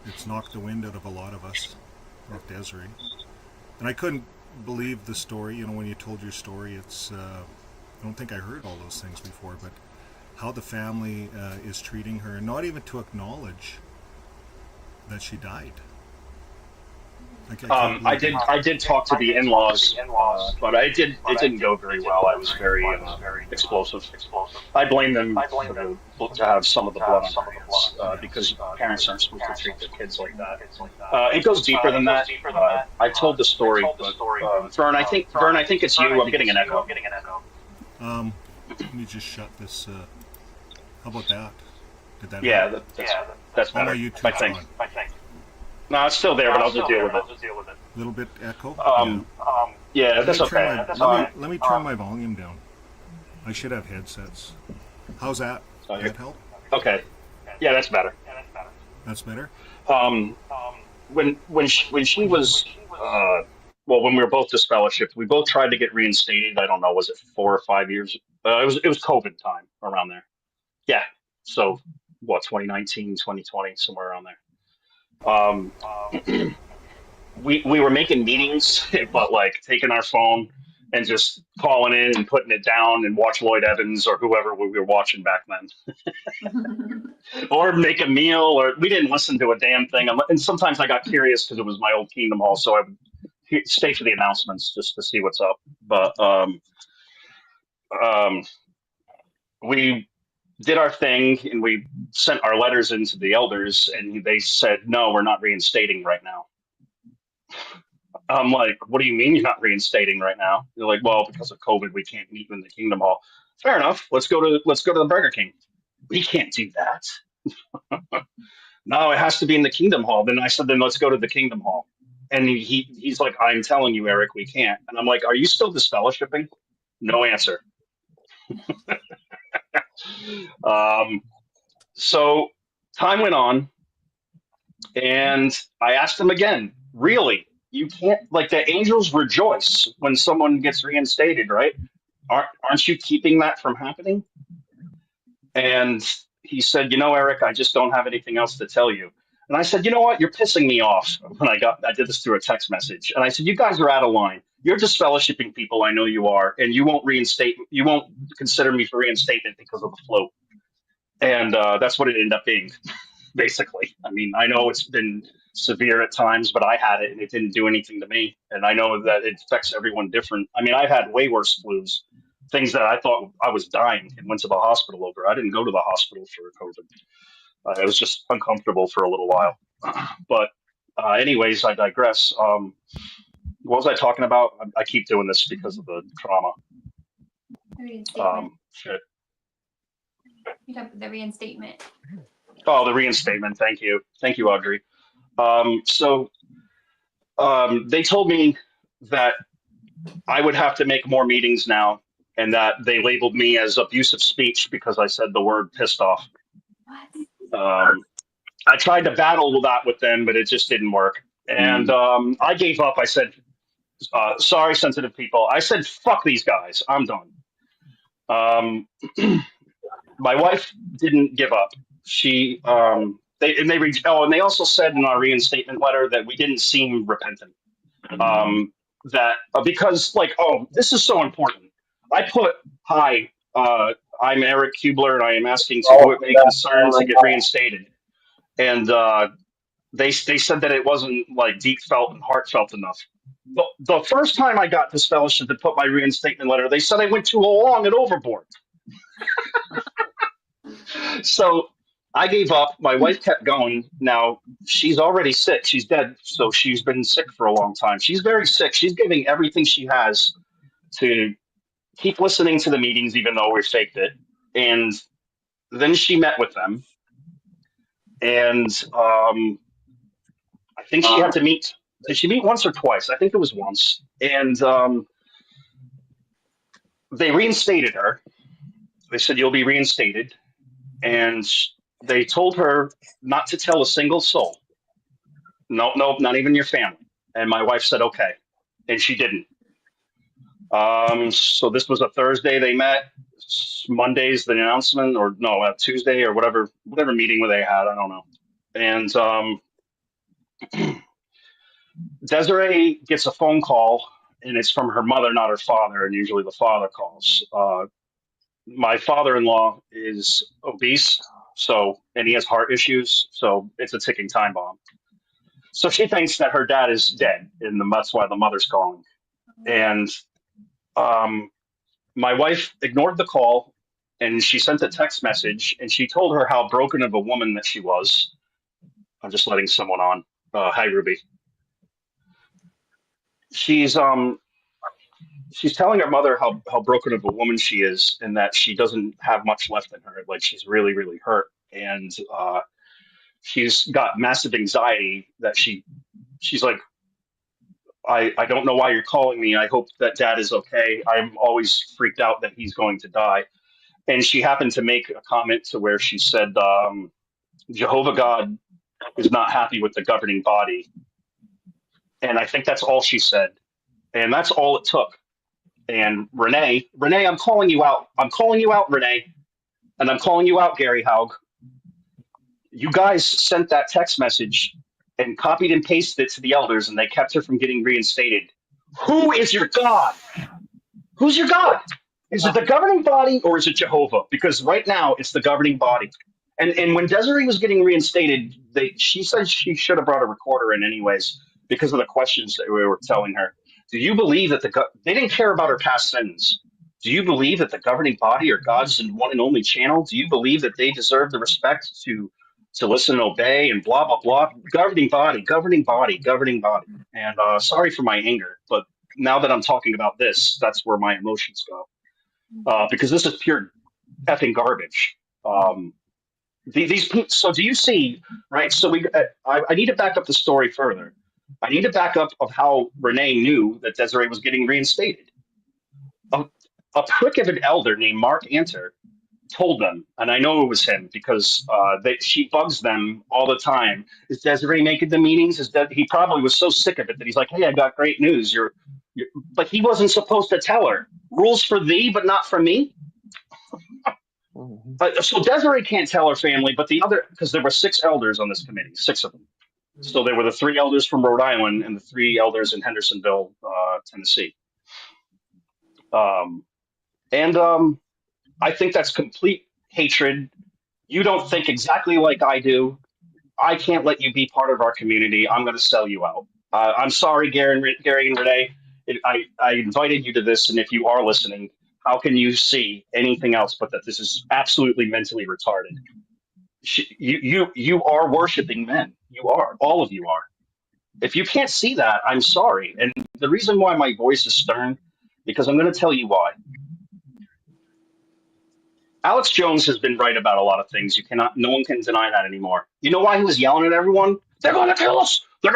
It's knocked the wind out of a lot of us, like Desiree. And I couldn't believe the story. You know, when you told your story, it's. I don't think I heard all those things before, but how the family is treating her, and not even to acknowledge that she died. I did talk to the in-laws, but it didn't go very well. I was very explosive. I blame them to have some of the blood on their hands because parents aren't supposed to treat their kids like that. It goes deeper than that. I told the story, but Vern, I think it's you. I'm getting an echo. Let me just shut this. How about that? Did that? Yeah, that's better. I think. No, it's still there, but I'll just deal with it. A little bit echo. Yeah, that's okay. Let me turn my volume down. I should have headsets. How's that? Does that help? Okay. Yeah, that's better. That's better. When she was when we were both disfellowshipped, we both tried to get reinstated. I don't know, was it 4 or 5 years? It was COVID time around there. Yeah. So what, 2019, 2020, somewhere around there. We were making meetings, but like taking our phone and just calling in and putting it down and watch Lloyd Evans or whoever we were watching back then. Or make a meal, or we didn't listen to a damn thing. And sometimes I got curious because it was my old Kingdom Hall, so I would stay for the announcements just to see what's up. But we did our thing and we sent our letters into the elders, and they said, no, we're not reinstating right now. I'm like, what do you mean you're not reinstating right now? They're like, well, because of COVID, we can't meet in the Kingdom Hall. Fair enough. Let's go to the Burger King. We can't do that. No, it has to be in the Kingdom Hall. Then I said, then let's go to the Kingdom Hall. And he's like, I'm telling you, Eric, we can't. And I'm like, are you still disfellowshipping? No answer. So time went on, and I asked him again, really, you can't, like, the angels rejoice when someone gets reinstated, right? Aren't you keeping that from happening? And he said, Eric, I just don't have anything else to tell you. And I said, you know what? You're pissing me off. When I did this through a text message. And I said, you guys are out of line. You're disfellowshipping people. I know you are. And you won't consider me for reinstatement because of the float. And that's what it ended up being, basically. I mean, I know it's been severe at times, but I had it and it didn't do anything to me. And I know that it affects everyone different. I mean, I've had way worse flus, things that I thought I was dying and went to the hospital over. I didn't go to the hospital for COVID. It was just uncomfortable for a little while. But anyways, I digress. What was I talking about? I keep doing this because of the trauma. Reinstatement. Shit. You talked about the reinstatement. Oh, the reinstatement. Thank you, Audrey. So they told me that I would have to make more meetings now, and that they labeled me as abusive speech because I said the word pissed off. What? I tried to battle that with them, but it just didn't work. And I gave up. I said, sorry, sensitive people. I said, fuck these guys. I'm done. My wife didn't give up. She, they also said in our reinstatement letter that we didn't seem repentant. Because this is so important. I put, hi, I'm Eric Kubler, and I am asking to who it may concern to get reinstated. And they said that it wasn't like deep felt and heartfelt enough. The first time I got this fellowship to put my reinstatement letter, they said I went too long and overboard. So I gave up. My wife kept going. Now she's already sick. She's dead. So she's been sick for a long time. She's very sick. She's giving everything she has to keep listening to the meetings, even though we faked it. And then she met with them. And I think she had to meet. Did she meet once or twice? I think it was once. And they reinstated her. They said, you'll be reinstated. And they told her not to tell a single soul. Nope, not even your family. And my wife said, okay. And she didn't. So this was a Thursday they met. Monday's the announcement, or no, Tuesday or whatever meeting where they had. I don't know. And Desiree gets a phone call, and it's from her mother, not her father, and usually the father calls. My father-in-law is obese, and he has heart issues, so it's a ticking time bomb. So she thinks that her dad is dead, and that's why the mother's calling. And my wife ignored the call, and she sent a text message, and she told her how broken of a woman that she was. I'm just letting someone on. Hi, Ruby. She's telling her mother how broken of a woman she is, and that she doesn't have much left in her. Like, she's really, really hurt, and she's got massive anxiety that she's like, I don't know why you're calling me. I hope that dad is okay. I'm always freaked out that he's going to die. And she happened to make a comment to where she said, Jehovah God is not happy with the governing body. And I think that's all she said. And that's all it took. And Renee, I'm calling you out. I'm calling you out, Renee. And I'm calling you out, Gary Haug. You guys sent that text message and copied and pasted it to the elders, and they kept her from getting reinstated. Who is your God? Who's your God? Is it the governing body or is it Jehovah? Because right now it's the governing body. And when Desiree was getting reinstated, she said she should have brought a recorder in anyways because of the questions that we were telling her. Do you believe that they didn't care about her past sins? Do you believe that the governing body are God's one and only channel? Do you believe that they deserve the respect to listen and obey and blah, blah, blah? Governing body, governing body, governing body. And sorry for my anger, but now that I'm talking about this, that's where my emotions go. Because this is pure effing garbage. So do you see, right? So I need to back up the story further. I need to back up of how Renee knew that Desiree was getting reinstated. A prick of an elder named Mark Anter told them, and I know it was him because she bugs them all the time. Is Desiree making the meetings? He probably was so sick of it that he's like, hey, I got great news. But he wasn't supposed to tell her. Rules for thee, but not for me. So Desiree can't tell her family, but the other, because there were 6 elders on this committee, 6 of them. So there were the 3 elders from Rhode Island and the 3 elders in Hendersonville, Tennessee. I think that's complete hatred. You don't think exactly like I do. I can't let you be part of our community. I'm going to sell you out. I'm sorry, Gary and Renee. I invited you to this, and if you are listening, how can you see anything else but that this is absolutely mentally retarded? You are worshiping men. You are. All of you are. If you can't see that, I'm sorry. And the reason why my voice is stern, because I'm going to tell you why. Alex Jones has been right about a lot of things. No one can deny that anymore. You know why he was yelling at everyone? They're going to kill us. The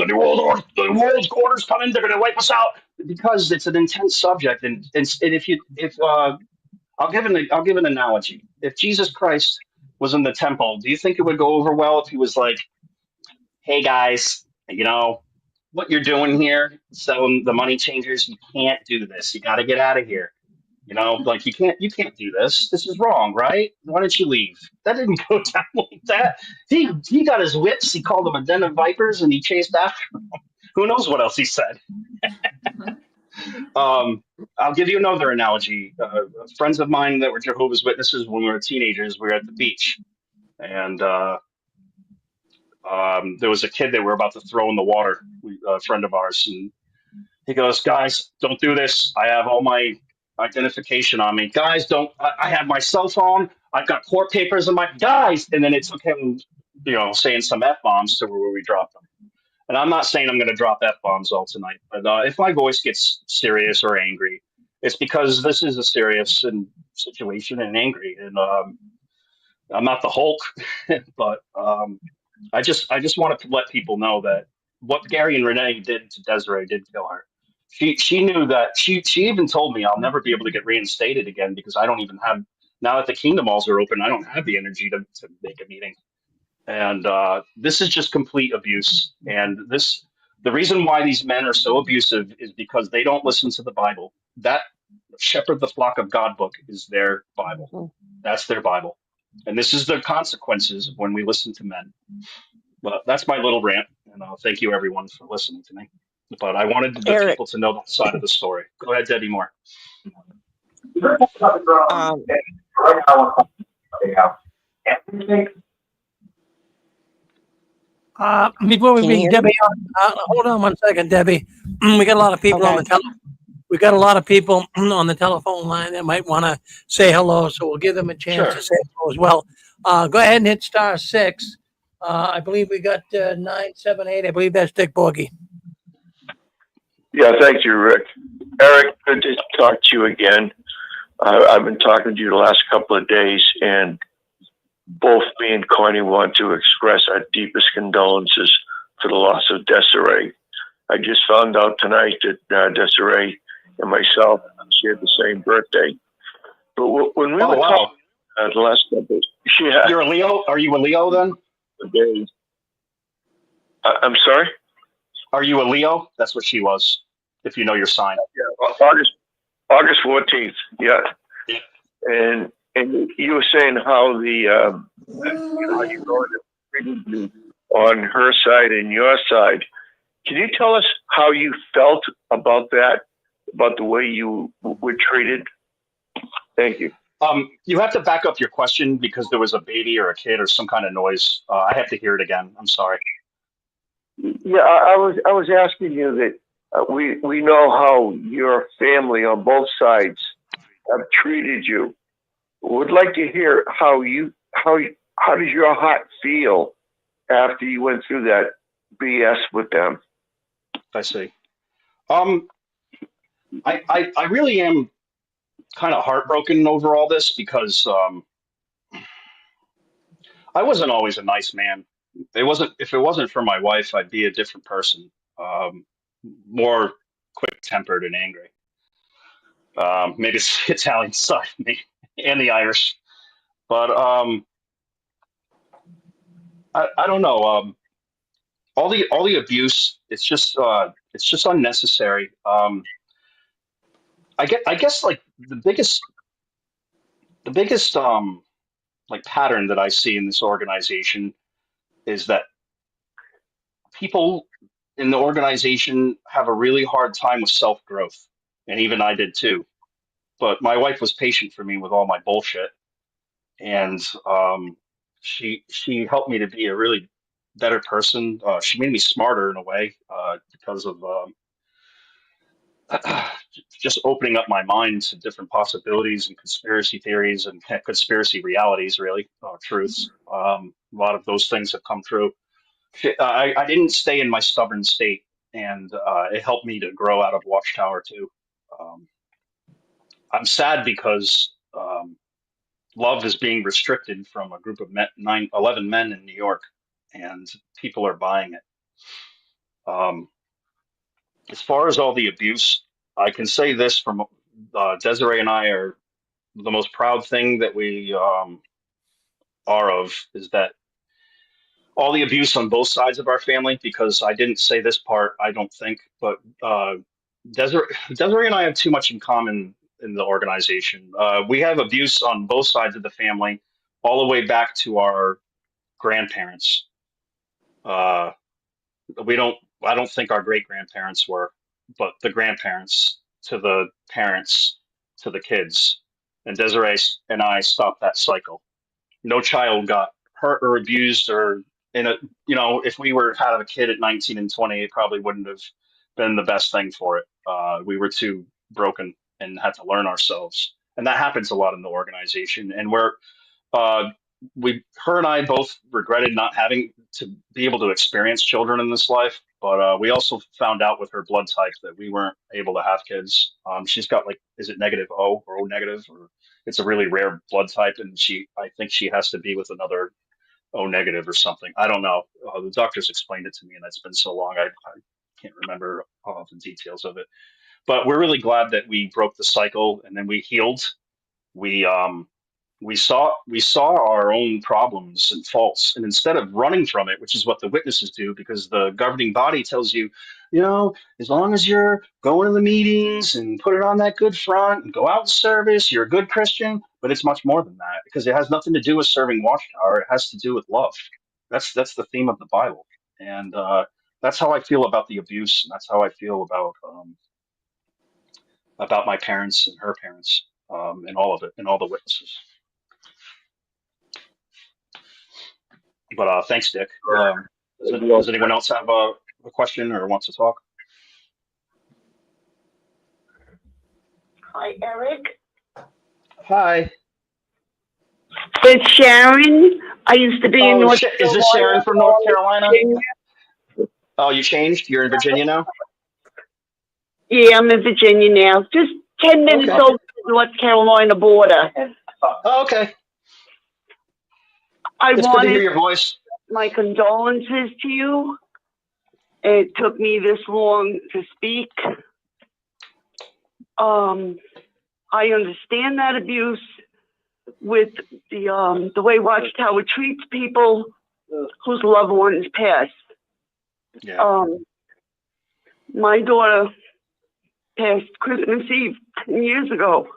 new world order's coming. They're going to wipe us out. Because it's an intense subject. And I'll give an analogy. If Jesus Christ was in the temple, do you think it would go over well if he was like, hey guys, what you're doing here, selling the money changers, you can't do this. You got to get out of here. Like you can't do this. This is wrong, right? Why don't you leave? That didn't go down like that. He got his whips. He called them a den of vipers, and he chased after them. Who knows what else he said? I'll give you another analogy. Friends of mine that were Jehovah's Witnesses when we were teenagers, we were at the beach, and there was a kid that we were about to throw in the water. A friend of ours, and he goes, "Guys, don't do this. I have all my identification on me. Guys, don't. I have my cell phone. I've got court papers in my guys." And then it took him, saying some F-bombs to where we dropped them. And I'm not saying I'm going to drop F-bombs all tonight, but if my voice gets serious or angry, it's because this is a serious situation and angry, and I'm not the Hulk, but I just want to let people know that what Gary and Renee did to Desiree did kill her. She knew that she even told me I'll never be able to get reinstated again because I don't even have, now that the kingdom halls are open, I don't have the energy to make a meeting. And this is just complete abuse. And the reason why these men are so abusive is because they don't listen to the Bible. That Shepherd the Flock of God book is their Bible. That's their Bible. And this is the consequences of when we listen to men. But that's my little rant, and thank you everyone for listening to me. But I wanted the Eric, people to know that side of the story. Go ahead, Debbie Moore. um, Before we can you bring hear Debbie me? on, hold on one second, Debbie. We got a lot of people on Okay. we got a lot of people on the telephone line that might want to say hello, so we'll give them a chance Sure. to say hello as well. Go ahead and hit *6. I believe we got 978. I believe that's Dick Borgie. Yeah, thank you, Rick. Eric, good to talk to you again. I've been talking to you the last couple of days, and both me and Connie want to express our deepest condolences for the loss of Desiree. I just found out tonight that Desiree and myself shared the same birthday. But when we were talking the last couple, You're a Leo? Are you a Leo then? days, I'm sorry? Are you a Leo? That's what she was, if you know your sign. Yeah, August 14th. Yeah. Yeah. And you were saying how how you treated you on her side and your side. Can you tell us how you felt about that, about the way you were treated? Thank you. You have to back up your question because there was a baby or a kid or some kind of noise. I have to hear it again. I'm sorry. Yeah, I was asking you that we know how your family on both sides have treated you. Would like to hear how does your heart feel after you went through that BS with them? I see. I really am kind of heartbroken over all this because I wasn't always a nice man. If it wasn't for my wife, I'd be a different person. More quick tempered and angry. Maybe it's the Italian side of me and the Irish, but I don't know. All the abuse, it's just unnecessary. I guess like the biggest like pattern that I see in this organization is that people in the organization have a really hard time with self growth, and even I did too. But my wife was patient for me with all my bullshit, and she helped me to be a really better person. She made me smarter in a way because of just opening up my mind to different possibilities and conspiracy theories and conspiracy realities, really, truths. A lot of those things have come true. I didn't stay in my stubborn state, and it helped me to grow out of Watchtower too. Um, I'm sad because love is being restricted from a group of 11 men in New York, and people are buying it. As far as all the abuse, I can say this from Desiree and I are the most proud thing that we are of is that all the abuse on both sides of our family, because I didn't say this part, I don't think, but Desiree and I have too much in common in the organization. We have abuse on both sides of the family, all the way back to our grandparents. We don't. I don't think our great grandparents were, but the grandparents to the parents to the kids, and Desiree and I stopped that cycle. No child got hurt or abused or in a, if we were had a kid at 19 and 20, it probably wouldn't have been the best thing for it. We were too broken and had to learn ourselves, and that happens a lot in the organization. And uh, her and I both regretted not having to be able to experience children in this life. But we also found out with her blood type that we weren't able to have kids. She's got like, is it negative O or O negative, or it's a really rare blood type, and I think she has to be with another O negative or something. I don't know. The doctors explained it to me, and it's been so long, I can't remember all the details of it. But we're really glad that we broke the cycle and then we healed. We saw our own problems and faults, and instead of running from it, which is what the witnesses do, because the governing body tells you, as long as you're going to the meetings and put it on that good front and go out in service, you're a good Christian. But it's much more than that, because it has nothing to do with serving Watchtower. It has to do with love. That's the theme of the Bible, and that's how I feel about the abuse, and that's how I feel about my parents and her parents, and all of it, and all the witnesses. But thanks, Dick. Does anyone else have a question or wants to talk? Hi, Eric. Hi. It's Sharon. I used to be in North Carolina. Is this Sharon from North Carolina? Oh, you changed? You're in Virginia now? Yeah, I'm in Virginia now. Just 10 minutes over the North Carolina border. Oh, okay. It's good to hear your voice. My condolences to you. It took me this long to speak. I understand that abuse with the way Watchtower treats people whose loved ones passed. Yeah. My daughter passed Christmas Eve 10 years ago.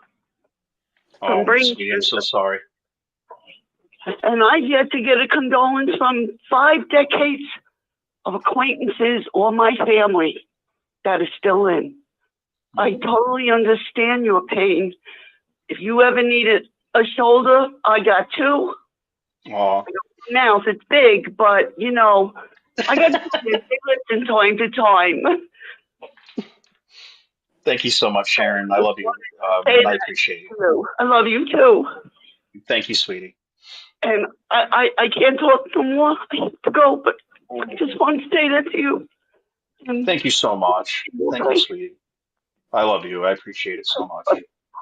Oh, sweetie, I'm so sorry. And I've yet to get a condolence from 5 decades of acquaintances or my family that is still in. I totally understand your pain. If you ever needed a shoulder, I got 2. Aw. Mouth, it's big, but I got to listen time to time. Thank you so much, Sharon. I love you. And I appreciate you. I love you too. Thank you, sweetie. And I can't talk no more. I have to go, but I just want to say that to you. And thank you so much. Thank you, sweetie. I love you. I appreciate it so much.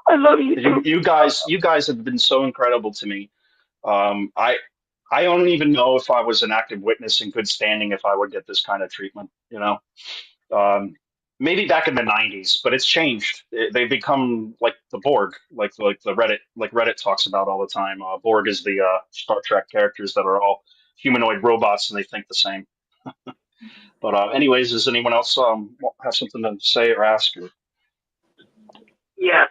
I love you too. You guys have been so incredible to me. I don't even know if I was an active witness in good standing if I would get this kind of treatment. Maybe back in the 90s, but it's changed. They've become like the Borg, like the Reddit talks about all the time. Borg is the Star Trek characters that are all humanoid robots and they think the same. But anyways, does anyone else have something to say or ask? Or? Yeah,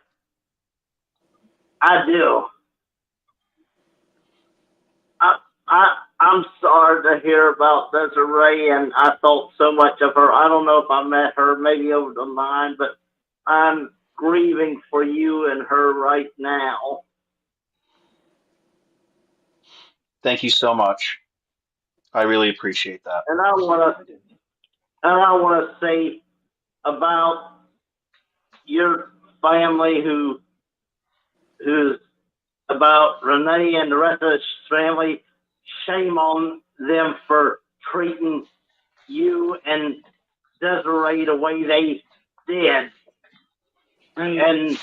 I do. I'm sorry to hear about Desiree, and I thought so much of her. I don't know if I met her, maybe over the line, but I'm grieving for you and her right now. Thank you so much. I really appreciate that. And I want to say about your family, who's about Renee and the rest of his family. Shame on them for treating you and Desiree the way they did. And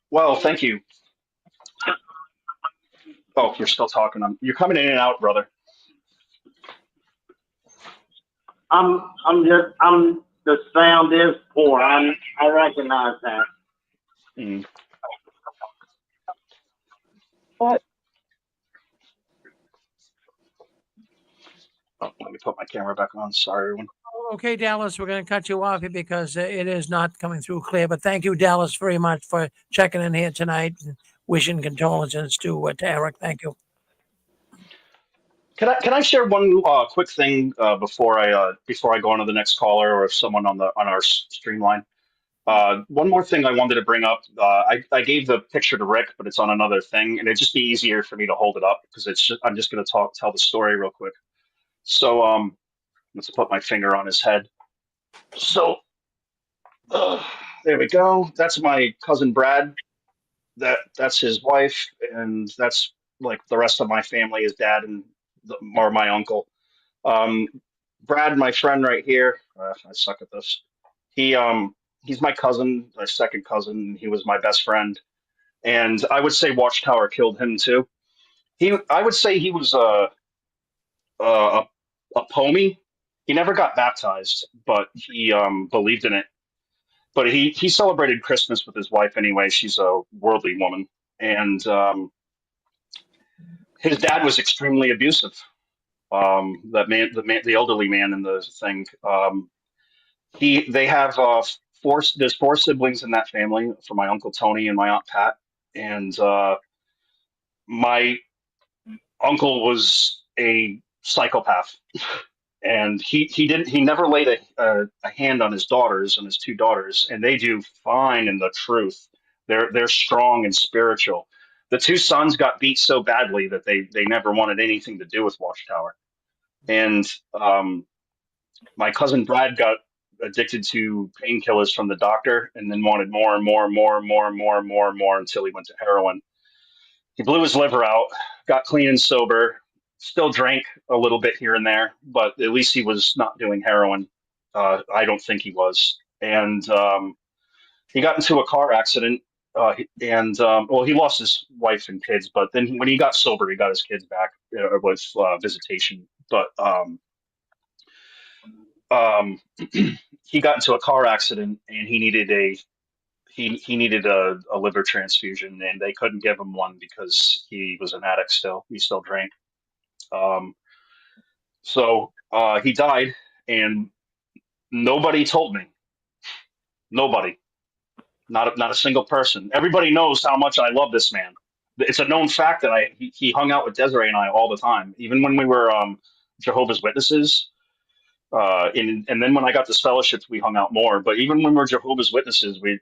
well, thank you. Oh, you're still talking. You're coming in and out, brother. The sound is poor. I recognize that. Mm. But let me put my camera back on. Sorry, everyone. Okay, Dallas, we're going to cut you off here because it is not coming through clear. But thank you, Dallas, very much for checking in here tonight and wishing condolences to Eric. Thank you. Can I share one quick thing before I go on to the next caller, or if someone on our streamline? One more thing I wanted to bring up. I gave the picture to Rick, but it's on another thing, and it'd just be easier for me to hold it up because I'm just going to tell the story real quick. So let's put my finger on his head. So there we go. That's my cousin Brad. That's his wife, and that's like the rest of my family, his dad and or my uncle. Um, Brad, my friend right here, I suck at this. He he's my cousin, my second cousin. He was my best friend, and I would say Watchtower killed him too. I would say he was a, a pomie. He never got baptized, but he believed in it. But he celebrated Christmas with his wife anyway. She's a worldly woman, and his dad was extremely abusive. The elderly man in the thing. They have there's four siblings in that family, for my uncle Tony and my aunt Pat, and my uncle was a psychopath, and he never laid a hand on his daughters, on his two daughters, and they do fine in the truth. They're strong and spiritual. The two sons got beat so badly that they never wanted anything to do with Watchtower, and my cousin Brad got addicted to painkillers from the doctor, and then wanted more and more and more and more and more and more and more until he went to heroin. He blew his liver out, got clean and sober, still drank a little bit here and there, but at least he was not doing heroin. I don't think he was. And he got into a car accident, well, he lost his wife and kids, but then when he got sober, he got his kids back with visitation. But he got into a car accident, and he needed a liver transfusion, and they couldn't give him one because he was an addict still. He still drank. So he died, and nobody told me. Nobody. Not a single person. Everybody knows how much I love this man. It's a known fact that he hung out with Desiree and I all the time, even when we were Jehovah's Witnesses. And then when I got this fellowships, we hung out more. But even when we're Jehovah's Witnesses, we'd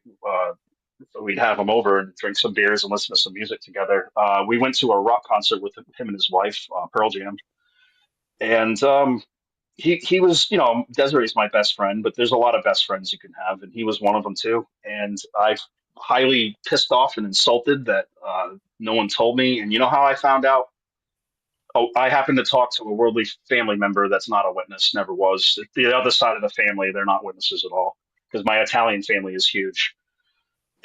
have him over and drink some beers and listen to some music together. We went to a rock concert with him and his wife, Pearl Jam, and he was, Desiree's my best friend, but there's a lot of best friends you can have, and he was one of them too. And I've highly pissed off and insulted that no one told me. And you know how I found out? Oh, I happened to talk to a worldly family member that's not a witness, never was. The other side of the family, they're not witnesses at all, because my Italian family is huge.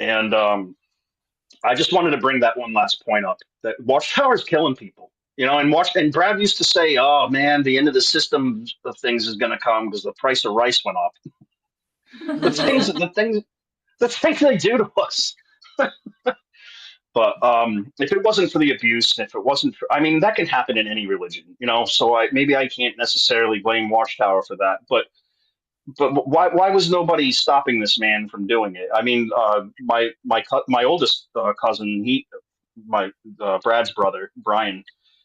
And I just wanted to bring that one last point up, that Watchtower's killing people. And Brad used to say, "Oh man, the end of the system of things is going to come because the price of rice went up." the things they do to us. But if it wasn't for the abuse, if it wasn't for, I mean, that can happen in any religion, So maybe I can't necessarily blame Watchtower for that, but why was nobody stopping this man from doing it? I mean, my oldest cousin, Brad's brother, Brian,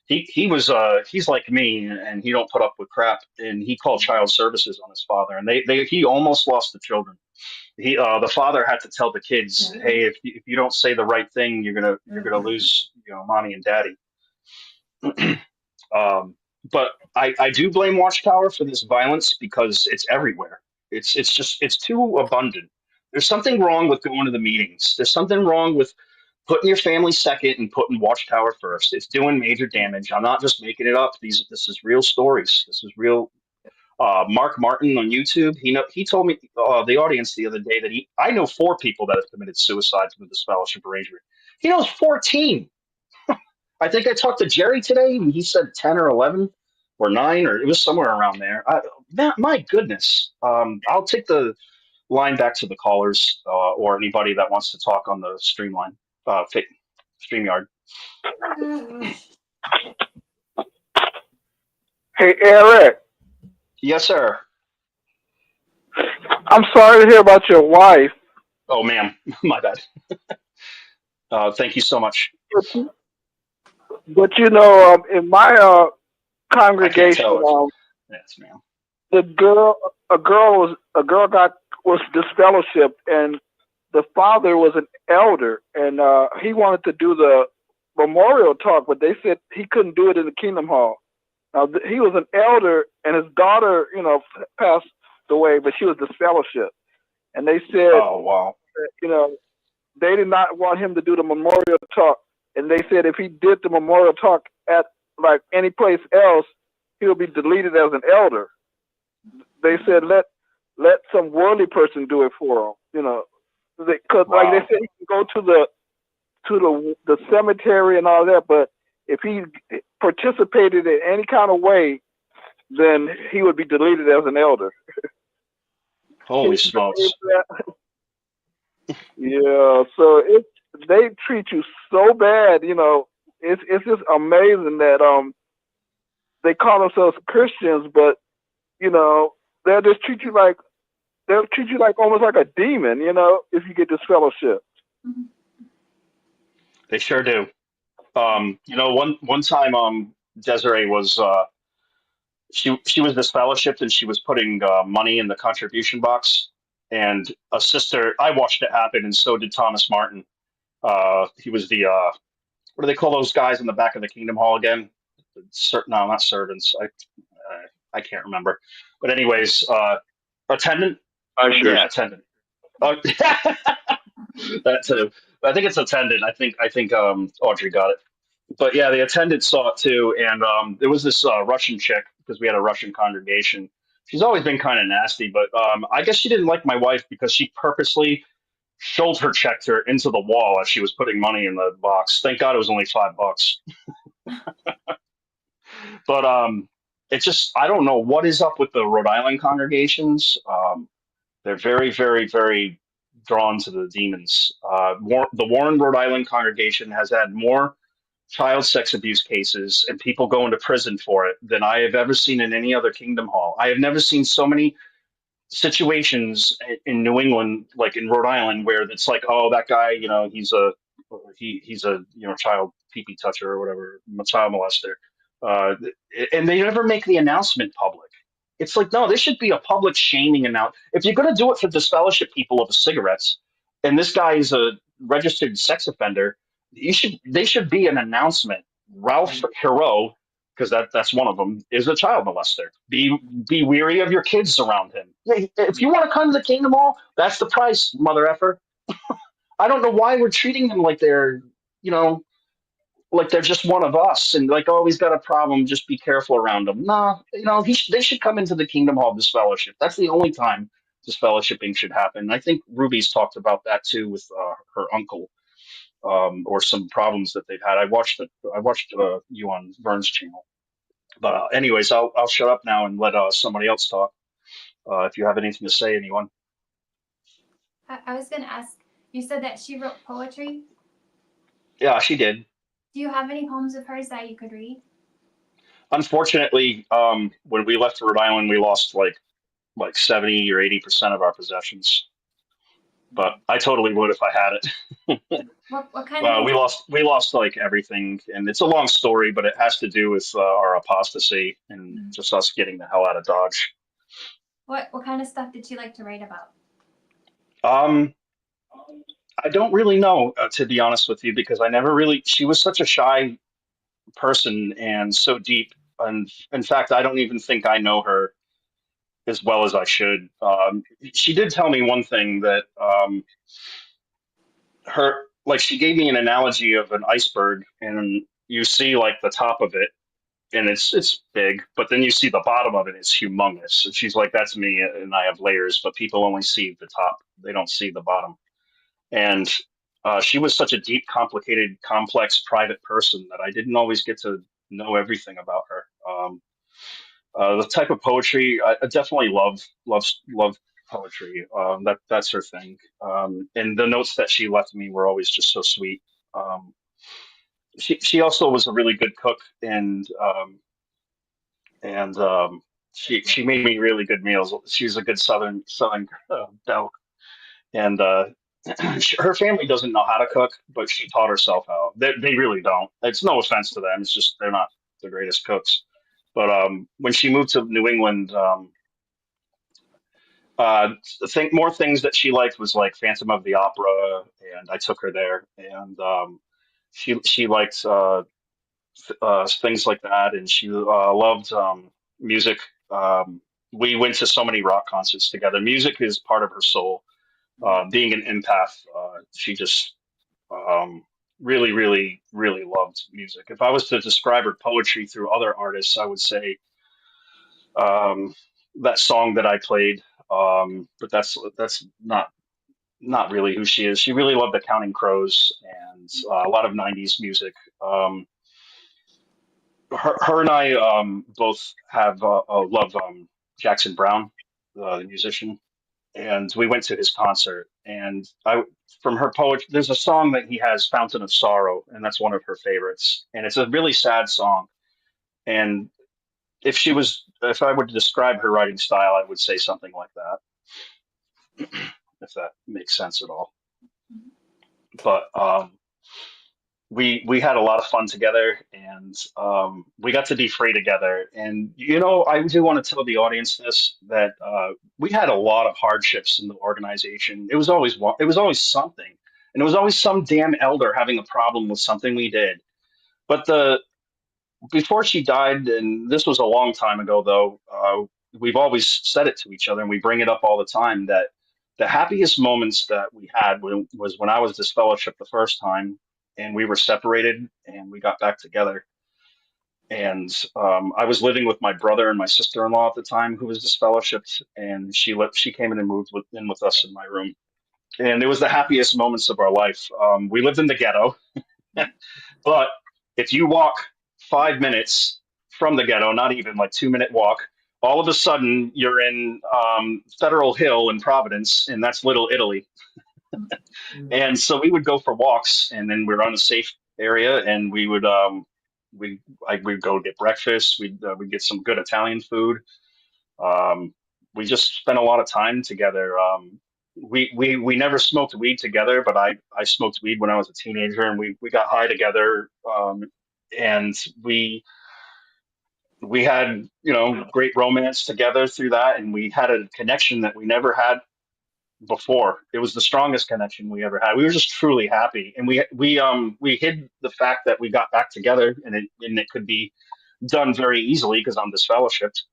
he's like me, and he don't put up with crap, and he called child services on his father, and he almost lost the children. The father had to tell the kids, "Hey, if you don't say the right thing, you're gonna lose, mommy and daddy." But I do blame Watchtower for this violence because it's everywhere. It's too abundant. There's something wrong with going to the meetings. There's something wrong with putting your family second and putting Watchtower first. It's doing major damage. I'm not just making it up. This is real stories. This is real. Mark Martin on YouTube. He told me, the audience, the other day, that I know 4 people that have committed suicide through this fellowship arrangement. He knows 14. I think I talked to Jerry today, and he said 10 or 11 or 9, or it was somewhere around there. My goodness. I'll take the line back to the callers, or anybody that wants to talk on the StreamYard. Hey, Eric. Yes, sir. I'm sorry to hear about your wife. Oh, ma'am. My bad. Thank you so much. But in my congregation, yes, ma'am. a girl was disfellowshipped, and the father was an elder, and he wanted to do the memorial talk, but they said he couldn't do it in the Kingdom Hall. Now he was an elder, and his daughter, passed away, but she was disfellowshipped, and they said, "Oh wow." That, they did not want him to do the memorial talk and they said if he did the memorial talk at like any place else, he'll be deleted as an elder. They said let some worldly person do it for him, you know, because like they said he can go to the cemetery and all that, but if he participated in any kind of way, then he would be deleted as an elder. Holy smokes! Yeah, so they treat you so bad, you know. It's just amazing that they call themselves Christians, but you know they'll treat you like almost like a demon, you know, if you get this fellowship. They sure do. You know, one time, Desiree was she was disfellowshipped and she was putting money in the contribution box, and a sister. I watched it happen, and so did Thomas Martin. He was the what do they call those guys in the back of the Kingdom Hall again? No, not servants. I can't remember. But anyways, attendant. Ushers. Yeah, attendant. That too. I think it's attendant. I think Audrey got it. But yeah, the attendant saw it too, and there was this Russian chick because we had a Russian congregation. She's always been kind of nasty, but I guess she didn't like my wife because she purposely shoulder checked her into the wall as she was putting money in the box. Thank God it was only $5. But it just I don't know what is up with the Rhode Island congregations. They're very, very, very drawn to the demons. The Warren, Rhode Island congregation has had more child sex abuse cases and people going to prison for it than I have ever seen in any other Kingdom Hall. I have never seen so many situations in New England, like in Rhode Island, where it's like, oh, that guy, you know, he's a you know child pee-pee toucher or whatever, child molester, and they never make the announcement public. It's like, no, there should be a public shaming announcement. If you're going to do it for disfellowship people of cigarettes, and this guy is a registered sex offender, they should be an announcement. Ralph Hero, because that's one of them, is a child molester. Be weary of your kids around him. If you want to come to the Kingdom Hall, that's the price, mother effer. I don't know why we're treating them like they're, you know, like they're just one of us, and like, oh, he's got a problem, just be careful around him. Nah, you know, they should come into the Kingdom Hall disfellowship. That's the only time disfellowshipping should happen. I think Ruby's talked about that too with her uncle, or some problems that they've had. I watched you on Vern's channel. But anyways, I'll shut up now and let somebody else talk. If you have anything to say, anyone. I was going to ask, you said that she wrote poetry. Yeah, she did. Do you have any poems of hers that you could read? Unfortunately, when we left Rhode Island, we lost like 70 or 80% of our possessions. But I totally would if I had it. What kind of? We lost like everything, and it's a long story, but it has to do with our apostasy and just us getting the hell out of Dodge. What kind of stuff did she like to write about? I don't really know, to be honest with you, because I never really. She was such a shy person and so deep, and in fact, I don't even think I know her as well as I should. She did tell me one thing that she gave me an analogy of an iceberg, and you see like the top of it, and it's big, but then you see the bottom of it, it's humongous. And she's like, that's me, and I have layers, but people only see the top, they don't see the bottom. And she was such a deep, complicated, complex, private person that I didn't always get to know everything about her. The type of poetry I definitely love poetry. That's her thing. And the notes that she left me were always just so sweet. She also was a really good cook, and she made me really good meals. She's a good Southern belle, and her family doesn't know how to cook, but she taught herself how. They really don't. It's no offense to them. It's just they're not the greatest cooks. But when she moved to New England, more things that she liked was like Phantom of the Opera, and I took her there, and she liked things like that, and she loved music. We went to so many rock concerts together. Music is part of her soul. Being an empath, she just really, really, really loved music. If I was to describe her poetry through other artists, I would say that song that I played. But that's not really who she is. She really loved the Counting Crows and a lot of '90s music. Um, her and I both have love Jackson Brown, the musician, and we went to his concert. And I, from her poetry, there's a song that he has, "Fountain of Sorrow," and that's one of her favorites. And it's a really sad song. And if I were to describe her writing style, I would say something like that, if that makes sense at all. But we had a lot of fun together, and we got to be free together. And I do want to tell the audience this, that we had a lot of hardships in the organization. It was always something, and it was always some damn elder having a problem with something we did. But the before she died, and this was a long time ago, though, we've always said it to each other, and we bring it up all the time, that the happiest moments that we had was when I was disfellowshipped the first time, and we were separated, and we got back together. And I was living with my brother and my sister-in-law at the time, who was disfellowshipped, and she came in and moved in with us in my room, and it was the happiest moments of our life. We lived in the ghetto, but if you walk 5 minutes from the ghetto, not even like 2 minute walk, all of a sudden you're in Federal Hill in Providence, and that's Little Italy. And so we would go for walks, and then we're on a safe area, and we'd go get breakfast. We'd get some good Italian food. We just spent a lot of time together. We never smoked weed together, but I smoked weed when I was a teenager, and we got high together. And we had great romance together through that, and we had a connection that we never had before. It was the strongest connection we ever had. We were just truly happy, and we hid the fact that we got back together, and it could be done very easily because I'm disfellowshipped.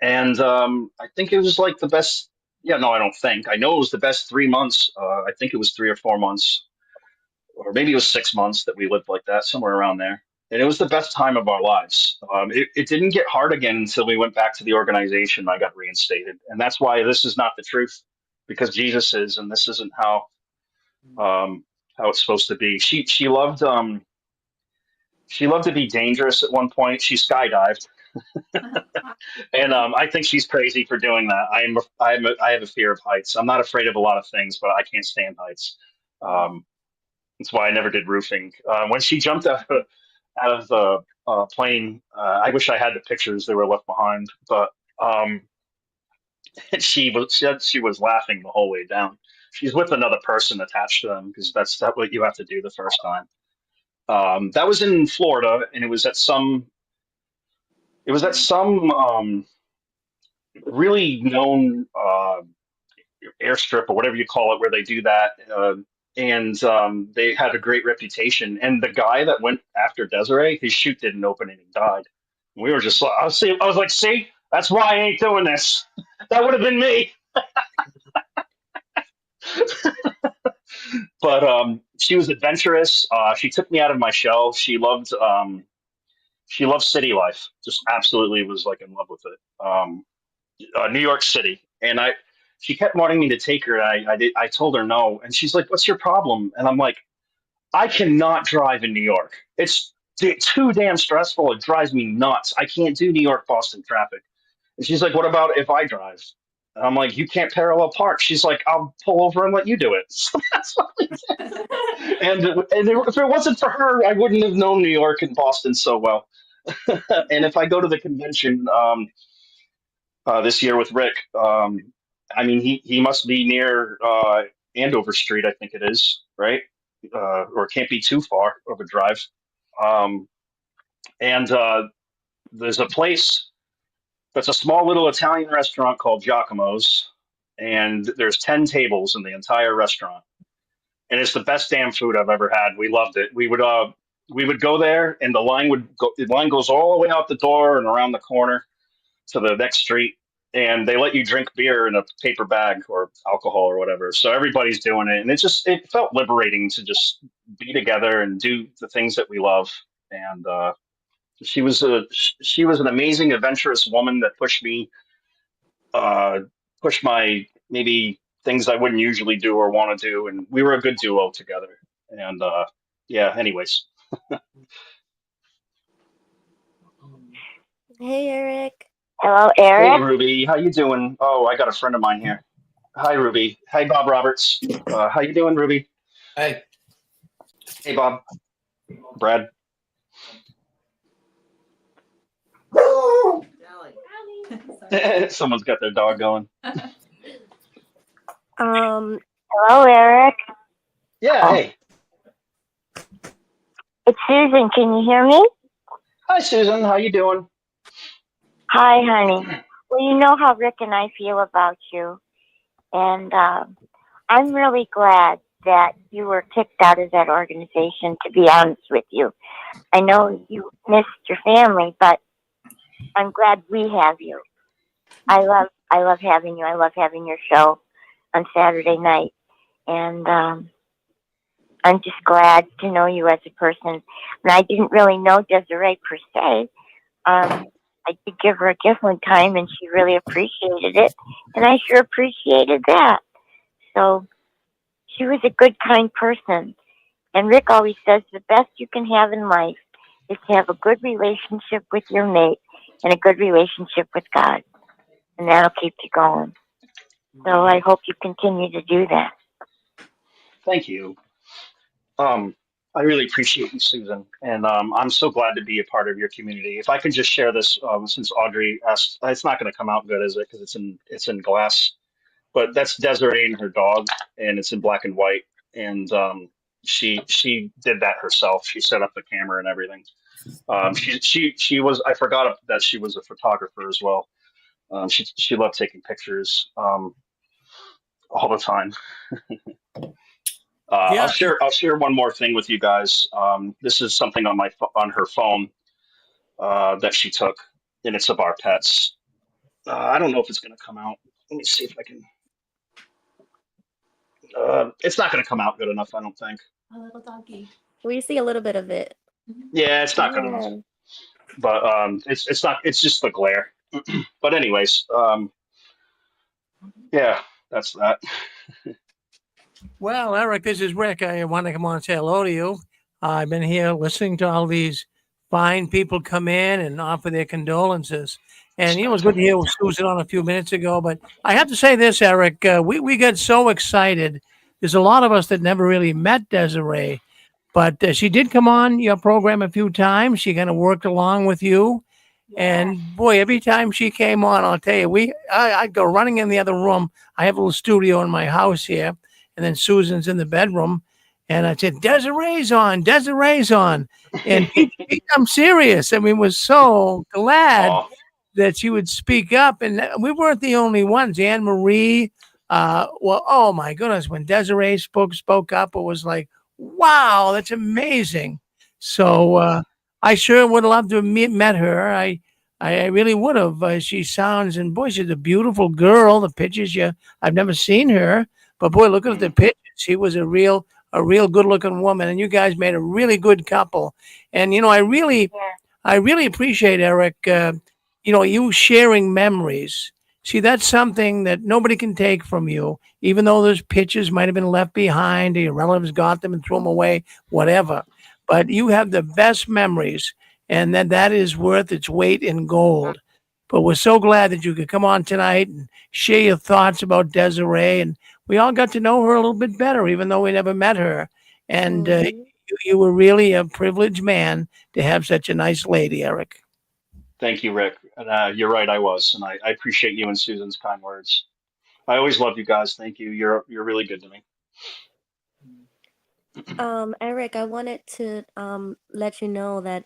And I think it was like the best. Yeah, no, I don't think. I know it was the best 3 months. I think it was 3 or 4 months, or maybe it was 6 months that we lived like that, somewhere around there. And it was the best time of our lives. It didn't get hard again until we went back to the organization. I got reinstated, and that's why this is not the truth, because Jesus is, and this isn't how it's supposed to be. She loved to be dangerous at one point. She skydived, and I think she's crazy for doing that. I have a fear of heights. I'm not afraid of a lot of things, but I can't stand heights. That's why I never did roofing. When she jumped out of the plane, I wish I had the pictures. They were left behind, but she was laughing the whole way down. She's with another person attached to them, because that's what you have to do the first time. That was in Florida, and it was at some really known airstrip, or whatever you call it, where they do that. And they had a great reputation. And the guy that went after Desiree, his chute didn't open, and he died. And we were just, I was like, see, that's why I ain't doing this. That would have been me. But she was adventurous. She took me out of my shell. She loved city life. Just absolutely was like in love with it. New York City, and she kept wanting me to take her. And I told her no, and she's like, "What's your problem?" And I'm like, "I cannot drive in New York. It's too damn stressful. It drives me nuts. I can't do New York Boston traffic." And she's like, "What about if I drive?" And I'm like, "You can't parallel park." She's like, "I'll pull over and let you do it." So that's what we did. And if it wasn't for her, I wouldn't have known New York and Boston so well. And if I go to the convention this year with Rick, I mean, he must be near Andover Street, I think it is, right? Or it can't be too far of a drive. And there's a place that's a small little Italian restaurant called Giacomo's, and there's 10 tables in the entire restaurant. And it's the best damn food I've ever had. We loved it. We would go there, and the line goes all the way out the door and around the corner to the next street, and they let you drink beer in a paper bag or alcohol or whatever. So everybody's doing it, and it felt liberating to just be together and do the things that we love. And she was an amazing, adventurous woman that uh, pushed my maybe things I wouldn't usually do or want to do, and we were a good duo together. And yeah, anyways. Hey, Eric. Hello, Hey, Eric. Ruby, how you doing? Oh, I got a friend of mine here. Hi, Ruby. Hi, Bob Roberts. How you doing, Ruby? Hey. Hey, Bob. Brad. Someone's got their dog going. Hello, Eric. Yeah, hey. It's Susan. Can you hear me? Hi, Susan. How you doing? Hi, honey. Well, you know how Rick and I feel about you. And I'm really glad that you were kicked out of that organization, to be honest with you. I know you missed your family, but I'm glad we have you. I love having you. I love having your show on Saturday night. And I'm just glad to know you as a person. And I didn't really know Desiree per se. I did give her a gift one time, and she really appreciated it. And I sure appreciated that. So she was a good, kind person. And Rick always says the best you can have in life is to have a good relationship with your mate and a good relationship with God. And that'll keep you going. So I hope you continue to do that. Thank you. I really appreciate you, Susan, and I'm so glad to be a part of your community. If I could just share this, since Audrey asked, it's not going to come out good, is it? Because it's in glass. But that's Desiree and her dog, and it's in black and white. And she did that herself. She set up the camera and everything. She was, I forgot that she was a photographer as well. She loved taking pictures all the time. Yeah. I'll share one more thing with you guys. This is something on her phone that she took, and it's of our pets. I don't know if it's going to come out. Let me see if I can. It's not going to come out good enough, I don't think. A little doggy. We see a little bit of it. Yeah, it's not good enough. But it's not. It's just the glare. But anyways, yeah, that's that. Well, Eric, this is Rick. I want to come on and say hello to you. I've been here listening to all these fine people come in and offer their condolences. And it was good to hear Susan on a few minutes ago. But I have to say this, Eric, we got so excited. There's a lot of us that never really met Desiree, but she did come on your program a few times. She kind of worked along with you. And boy, every time she came on, I'll tell you, I'd go running in the other room. I have a little studio in my house here, and then Susan's in the bedroom, and I said, Desiree's on, and I'm serious. I mean, was so glad that she would speak up, and we weren't the only ones. Anne Marie, well, oh my goodness, when Desiree spoke up, it was like, wow, that's amazing. So I sure would love to have met her. I really would have. She sounds, and boy, she's a beautiful girl. The pictures, I've never seen her, but boy, look at the pictures. She was a real good looking woman, and you guys made a really good couple. And I really appreciate, Eric, you sharing memories. See, that's something that nobody can take from you, even though those pictures might have been left behind, or your relatives got them and threw them away, whatever. But you have the best memories, and that is worth its weight in gold. But we're so glad that you could come on tonight and share your thoughts about Desiree. And we all got to know her a little bit better, even though we never met her. And you were really a privileged man to have such a nice lady, Eric. Thank you, Rick. And you're right, I was, and I appreciate you and Susan's kind words. I always love you guys. Thank you. You're really good to me. Eric, I wanted to let you know that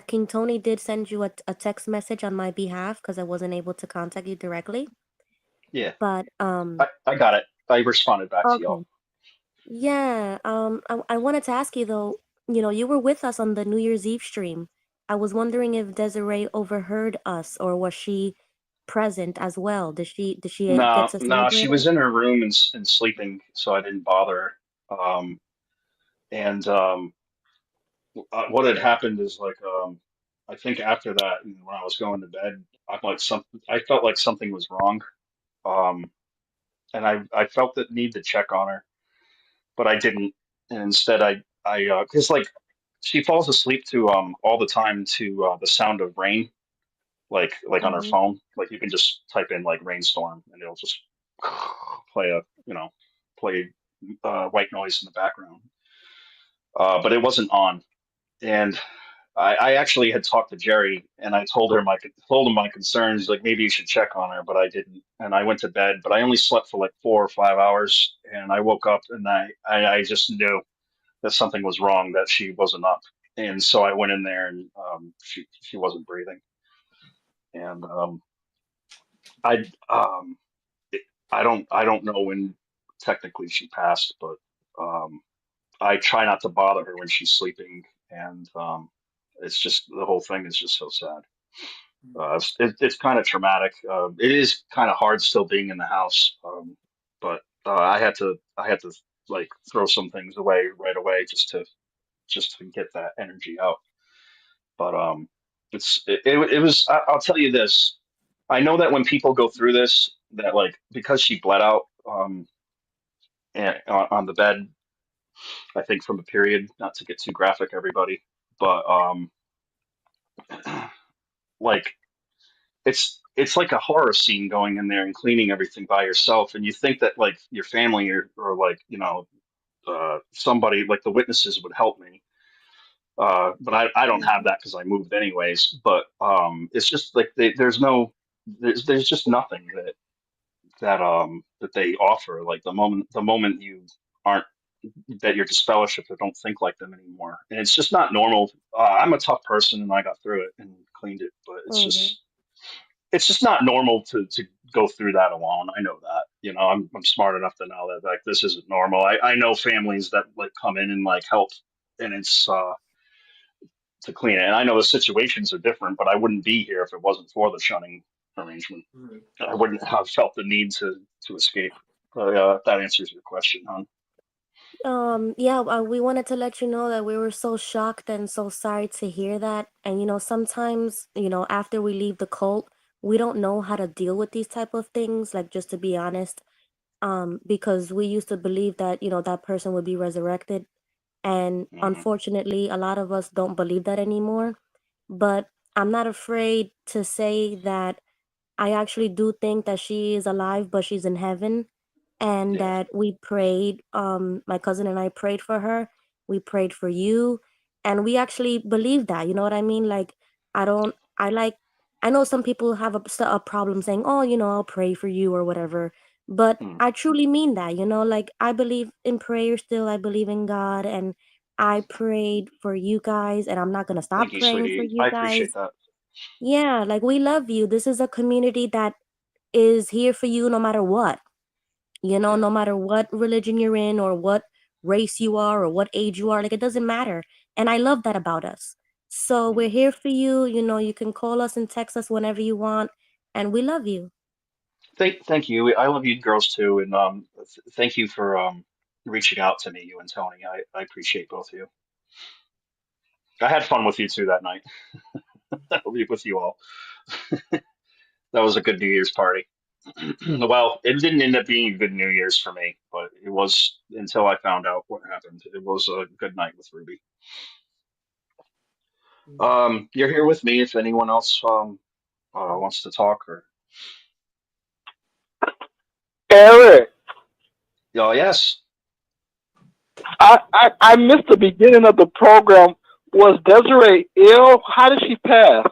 King Tony did send you a text message on my behalf because I wasn't able to contact you directly. Yeah. But I got it. I responded back to y'all. Yeah. I wanted to ask you though, you were with us on the New Year's Eve stream. I was wondering if Desiree overheard us, or was she present as well? Did she get to No, she celebrate? was in her room and sleeping, so I didn't bother her. And what had happened is like I think after that, when I was going to bed, I felt like something was wrong. Um, and I felt the need to check on her, but I didn't. And instead, because like she falls asleep to all the time to the sound of rain, like on her Mm-hmm. phone. Like you can just type in like rainstorm, and it'll just play a play white noise in the background. But it wasn't on, and I actually had talked to Jerry, and I told him my concerns, like maybe you should check on her, but I didn't. And I went to bed, but I only slept for like 4 or 5 hours, and I woke up and I just knew that something was wrong, that she wasn't up. And so I went in there, and she wasn't breathing. And I um, I don't know when technically she passed, but um, I try not to bother her when she's sleeping, and it's just the whole thing is just so sad. It's kind of traumatic. It is kind of hard still being in the house, but I had to like throw some things away right away just to get that energy out. But it was I'll tell you this. I know that when people go through this, that like because she bled out and on the bed, I think from a period, not to get too graphic, everybody, but like it's like a horror scene going in there and cleaning everything by yourself, and you think that like your family or like somebody like the witnesses would help me, but I don't have that because I moved anyways. But it's just like there's just nothing that they offer. Like the moment you aren't that you're disfellowshipped or don't think like them anymore, and it's just not normal. I'm a tough person and I got through it and cleaned it, but Mm-hmm. it's just not normal to go through that alone. I know that. I'm smart enough to know that like this isn't normal. I know families that like come in and like help, and it's to clean it. And I know the situations are different, but I wouldn't be here if it wasn't for the shunning arrangement. I wouldn't have felt the need to escape. But that answers your question, hon. Yeah, we wanted to let you know that we were so shocked and so sorry to hear that. And sometimes, after we leave the cult, we don't know how to deal with these type of things, like just to be honest. Because we used to believe that, that person would be resurrected. And Mhm. unfortunately, a lot of us don't believe that anymore. But I'm not afraid to say that I actually do think that she is alive, but she's in heaven, and Yeah. that we prayed. My cousin and I prayed for her. We prayed for you, and we actually believe that. You know what I mean? Like, I don't. I like. I know some people have a problem saying, "Oh, I'll pray for you" or whatever. But Mm. I truly mean that. Like I believe in prayer still. I believe in God, and I prayed for you guys, and I'm not gonna Thank stop you, praying for sweetie. you I guys. appreciate that. Yeah, like we love you. This is a community that is here for you no matter what. Yeah. No matter what religion you're in or what race you are or what age you are, like it doesn't matter. And I love that about us. So we're Mm. here for you. You can call us and text us whenever you want. And we love you. Thank you. I love you girls too, and thank you for reaching out to me, you and Tony. I appreciate both of you. I had fun with you too that night. With you all. That was a good New Year's party. Well, it didn't end up being a good New Year's for me, but it was until I found out what happened. It was a good night with Ruby. You're here with me if anyone else wants to talk or. Eric, Oh, yes. I missed the beginning of the program. Was Desiree ill? How did she pass?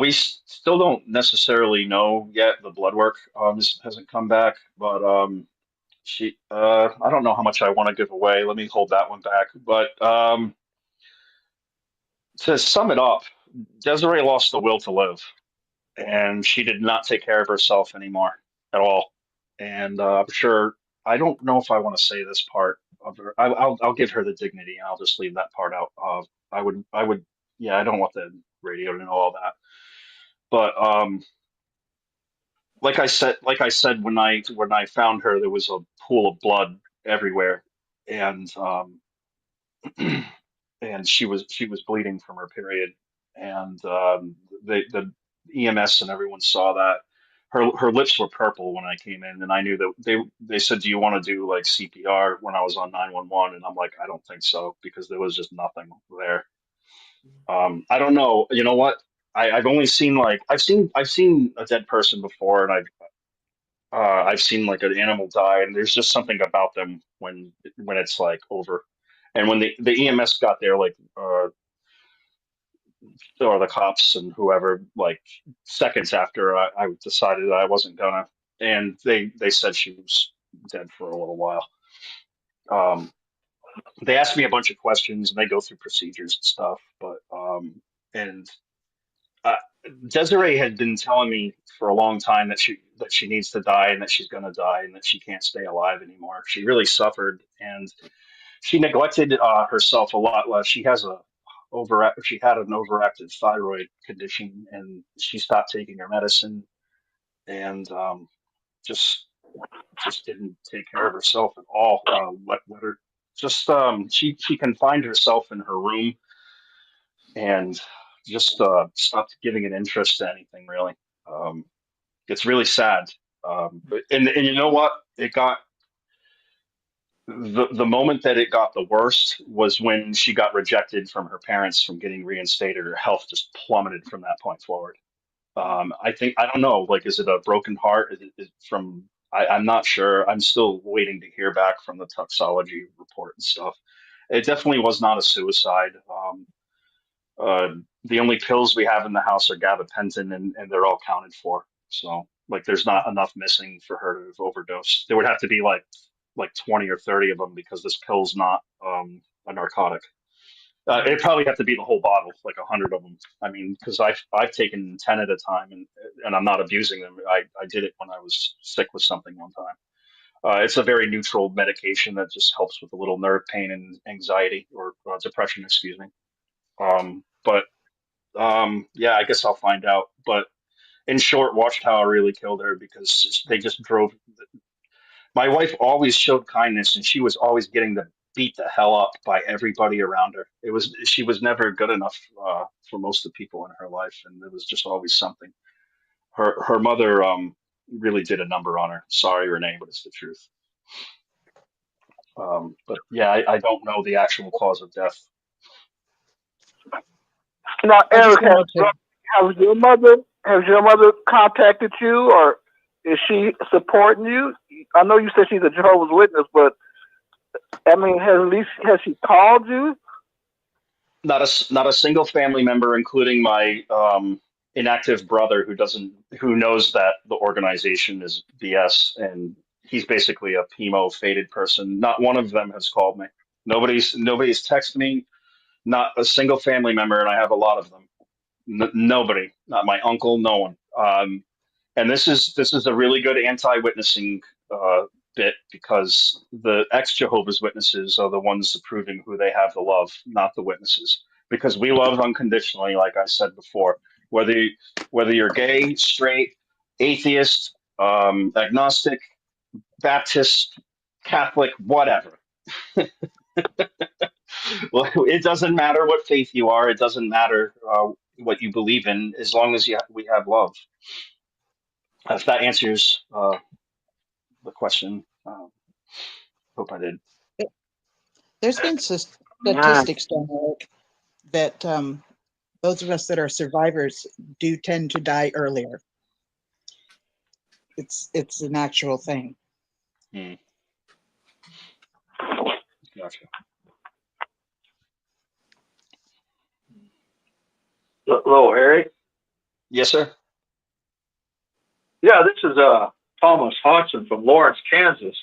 We still don't necessarily know yet. The blood work hasn't come back, but I don't know how much I want to give away. Let me hold that one back. But to sum it up, Desiree lost the will to live, and she did not take care of herself anymore at all. And I'm sure I don't know if I want to say this part of her. I'll give her the dignity, and I'll just leave that part out. I would, yeah, I don't want the radio to know all that. But like I said when I found her, there was a pool of blood everywhere, and and she was bleeding from her period, and the EMS and everyone saw that. Her lips were purple when I came in, and I knew that they said, "Do you want to do like CPR?" when I was on 911, and I'm like, "I don't think so," because there was just nothing there. I don't know. You know what? I've only seen like I've seen a dead person before, and I've seen like an animal die, and there's just something about them when it's like over, and when the EMS got there, like or the cops and whoever, like seconds after I decided that I wasn't gonna, and they said she was dead for a little while. They asked me a bunch of questions and they go through procedures and stuff, but and uh, Desiree had been telling me for a long time that she needs to die and that she's going to die and that she can't stay alive anymore. She really suffered and she neglected herself a lot. She has she had an overactive thyroid condition and she stopped taking her medicine and just didn't take care of herself at all. Let her just she confined herself in her room and just stopped giving an interest to anything really. It's really sad. And you know what? It got the moment that it got the worst was when she got rejected from her parents from getting reinstated. Her health just plummeted from that point forward. I think I don't know. Like, is it a broken heart? Is it from? I'm not sure. I'm still waiting to hear back from the toxology report and stuff. It definitely was not a suicide. The only pills we have in the house are gabapentin, and they're all counted for. So, like, there's not enough missing for her to have overdosed. There would have to be like 20 or 30 of them because this pill's not a narcotic. It'd probably have to be the whole bottle, like 100 of them. I mean, because I've taken 10 at a time, and I'm not abusing them. I did it when I was sick with something one time. It's a very neutral medication that just helps with a little nerve pain and anxiety or depression, excuse me. But yeah, I guess I'll find out. But in short, Watchtower really killed her because they just drove. My wife always showed kindness, and she was always getting the beat the hell up by everybody around her. She was never good enough for most of the people in her life, and there was just always something. Her mother really did a number on her. Sorry, Renee, but it's the truth. But yeah, I don't know the actual cause of death. Now, Eric, has your mother contacted you, or is she supporting you? I know you said she's a Jehovah's Witness, but I mean, has she called you? Not a single family member, including my inactive brother, who knows that the organization is BS, and he's basically a PMO fated person. Not one of them has called me. Nobody's texted me. Not a single family member, and I have a lot of them. Nobody, not my uncle, no one. And this is a really good anti-witnessing bit because the ex-Jehovah's Witnesses are the ones proving who they have to love, not the witnesses. Because we love unconditionally, like I said before, whether you're gay, straight, atheist, agnostic, Baptist, Catholic, whatever. Well, it doesn't matter what faith you are. It doesn't matter what you believe in, as long as we have love. If that answers the question, hope I did. There's been statistics done, Eric, that those of us that are survivors do tend to die earlier. It's an actual thing. Gotcha. Hello, Harry. Yes, sir. Yeah, this is Thomas Hodgson from Lawrence, Kansas.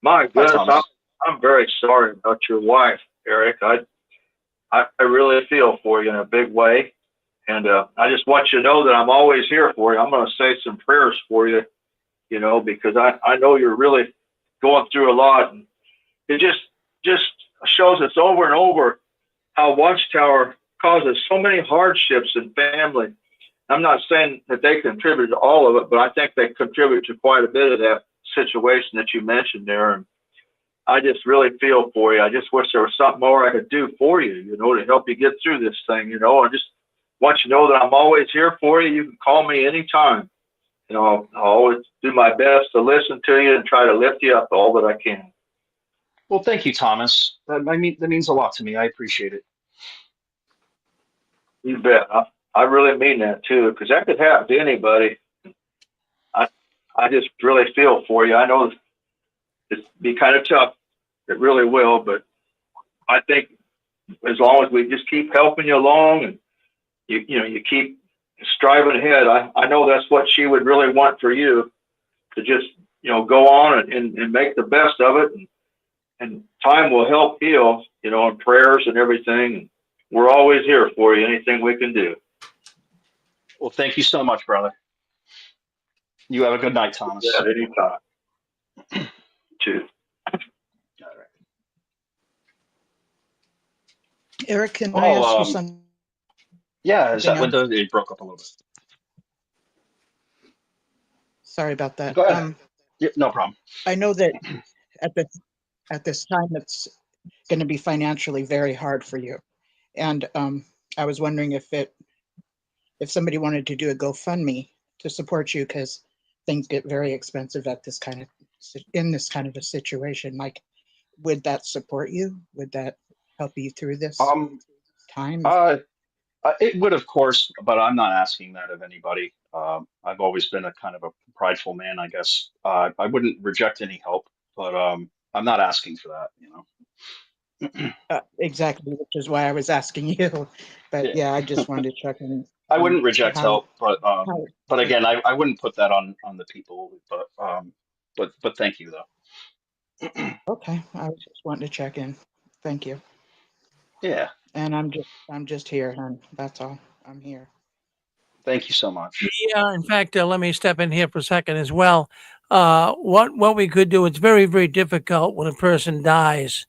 My goodness, I'm very sorry about your wife, Eric. I really feel for you in a big way, and I just want you to know that I'm always here for you. I'm going to say some prayers for you, because I know you're really going through a lot, and it just shows us over and over how Watchtower causes so many hardships in family. I'm not saying that they contribute to all of it, but I think they contribute to quite a bit of that situation that you mentioned there. I just really feel for you. I just wish there was something more I could do for you, you know, to help you get through this thing, you know. I just want you to know that I'm always here for you. You can call me anytime. You know, I'll always do my best to listen to you and try to lift you up all that I can. Well, thank you, Thomas. That means a lot to me. I appreciate it. You bet. I really mean that too, because that could happen to anybody. I just really feel for you. I know it's be kind of tough. It really will, but I think as long as we just keep helping you along and you keep striving ahead, I know that's what she would really want for you, to just, you know, go on and make the best of it. And time will help heal, you know, and prayers and everything. We're always here for you, anything we can do. Well, thank you so much, brother. You have a good night, Thomas. Yeah, anytime. Too. All right. Eric, can I ask you something? Yeah, is that else? window? It broke up a little bit. Sorry about that. Go ahead. Yeah, no problem. I know that at this time it's going to be financially very hard for you, and I was wondering if somebody wanted to do a GoFundMe to support you, because things get very expensive at this kind of a situation. Like, would that support you? Would that help you through this time? It would, of course, but I'm not asking that of anybody. I've always been a kind of a prideful man, I guess. I wouldn't reject any help, but I'm not asking for that, you know. Exactly, which is why I was asking you. But yeah, I just wanted to check in. I wouldn't reject help, but again, I wouldn't put that on the people. But thank you though. Okay, I was just wanting to check in. Thank you. Yeah. And I'm just here, hon. That's all. I'm here. Thank you so much. Yeah, in fact, let me step in here for a second as well. What we could do, it's very, very difficult when a person dies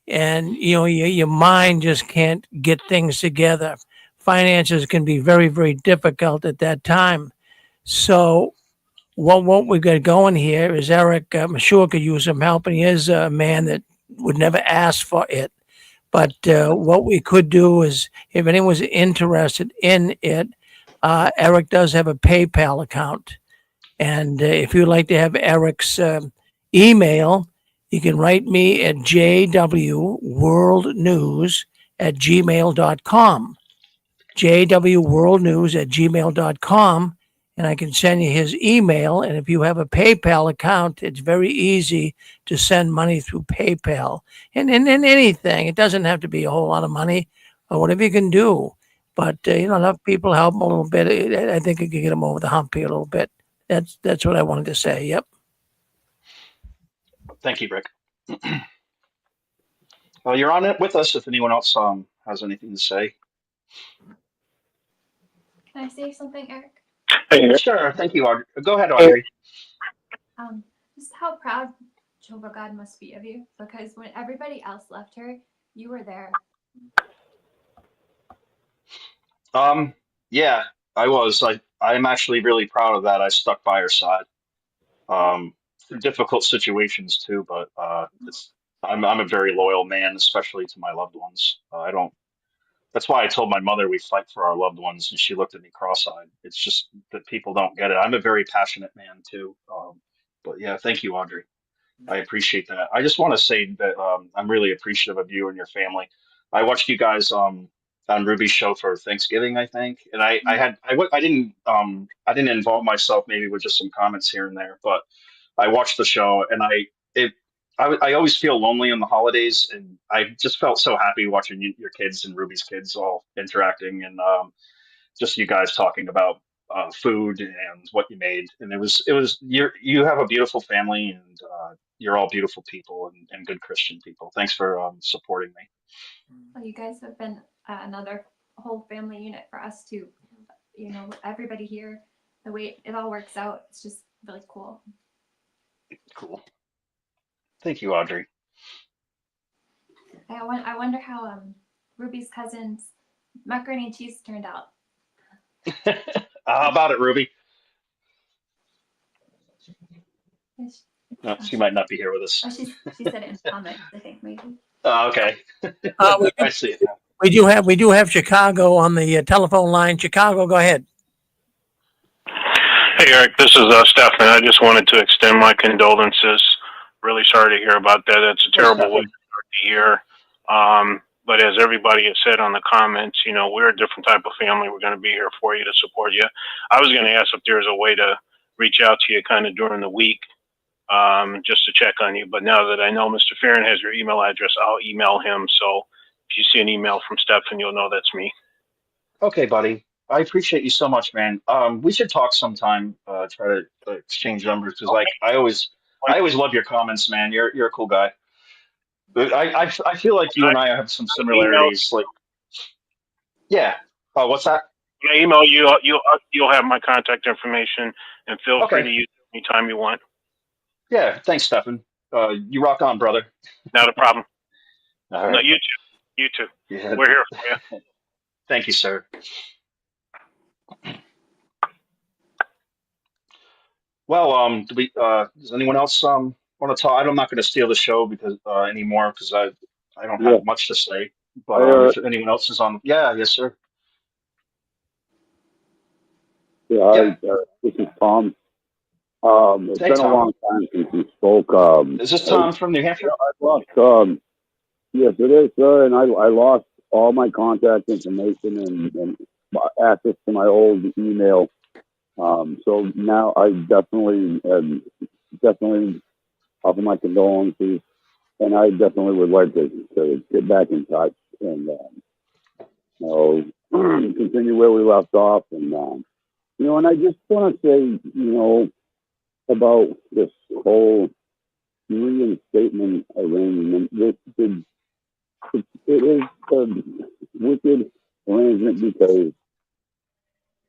and, you know, your mind just can't get things together. Finances can be very, very difficult at that time. So what we got going here is Eric, I'm sure, could use some help, and he is a man that would never ask for it. But what we could do is, if anyone's interested in it, Eric does have a PayPal account. And if you'd like to have Eric's email, you can write me at jwworldnews@gmail.com. jwworldnews@gmail.com. And I can send you his email. And if you have a PayPal account, it's very easy to send money through PayPal. And anything, it doesn't have to be a whole lot of money, or whatever you can do. But, you know, enough people help them a little bit. I think it could get them over the hump here a little bit. That's what I wanted to say. Yep. Thank you, Rick. Well, you're on it with us if anyone else has anything to say. Can I say something, Eric? Sure. Thank you, Audrey. Go ahead, Audrey. Just how proud Jehovah God must be of you, because when everybody else left her, you were there. Yeah, I was. I'm actually really proud of that. I stuck by her side. Through difficult situations too, but I'm a very loyal man, especially to my loved ones. I don't. That's why I told my mother we fight for our loved ones, and she looked at me cross-eyed. It's just that people don't get it. I'm a very passionate man too. But yeah, thank you, Audrey. I appreciate that. I just want to say that I'm really appreciative of you and your family. I watched you guys on Ruby's show for Thanksgiving, I think, and I didn't involve myself maybe with just some comments here and there, but I watched the show and I always feel lonely in the holidays, and I just felt so happy watching your kids and Ruby's kids all interacting, and just you guys talking about food and what you made. And you have a beautiful family, and you're all beautiful people and good Christian people. Thanks for supporting me. Well, you guys have been another whole family unit for us too. You know, everybody here, the way it all works out, it's just really cool. Cool. Thank you, Audrey. I wonder how Ruby's cousin's macaroni and cheese turned out. How about it, Ruby? No, she might not be here with us. Oh, she said it in comments, I think, maybe. Oh, okay. I see it now. We do have Chicago on the telephone line. Chicago, go ahead. Hey, Eric, this is Stefan. I just wanted to extend my condolences. Really sorry to hear about that. That's a terrible way to start the year. But as everybody has said on the comments, you know, we're a different type of family. We're going to be here for you to support you. I was going to ask if there's a way to reach out to you kind of during the week, just to check on you. But now that I know Mr. Farron has your email address, I'll email him. So if you see an email from Stefan, you'll know that's me. Okay, buddy. I appreciate you so much, man. We should talk sometime. Try to exchange numbers because, like, I always love your comments, man. You're a cool guy. But I feel like you and I have some similarities. Like, yeah. Oh, what's that? When I email you, you'll have my contact information, and feel free to use it anytime you want. Yeah. Thanks, Stefan. You rock on, brother. Not a problem. All right. No, you too. You too. Yeah. We're here for you. Thank you, sir. Well, does anyone else want to talk? I'm not going to steal the show because anymore because I don't have much to say. But if anyone else is on, yes, sir. Yeah, this is Tom. It's Hey, been Tom. a long time since we spoke. Is this Tom from New Hampshire? I lost. Yes, it is, sir. And I lost all my contact information and access to my old email. So now I definitely offer my condolences, and I definitely would like to get back in touch and continue where we left off. And and I just want to say, about this whole reinstatement arrangement. It is a wicked arrangement because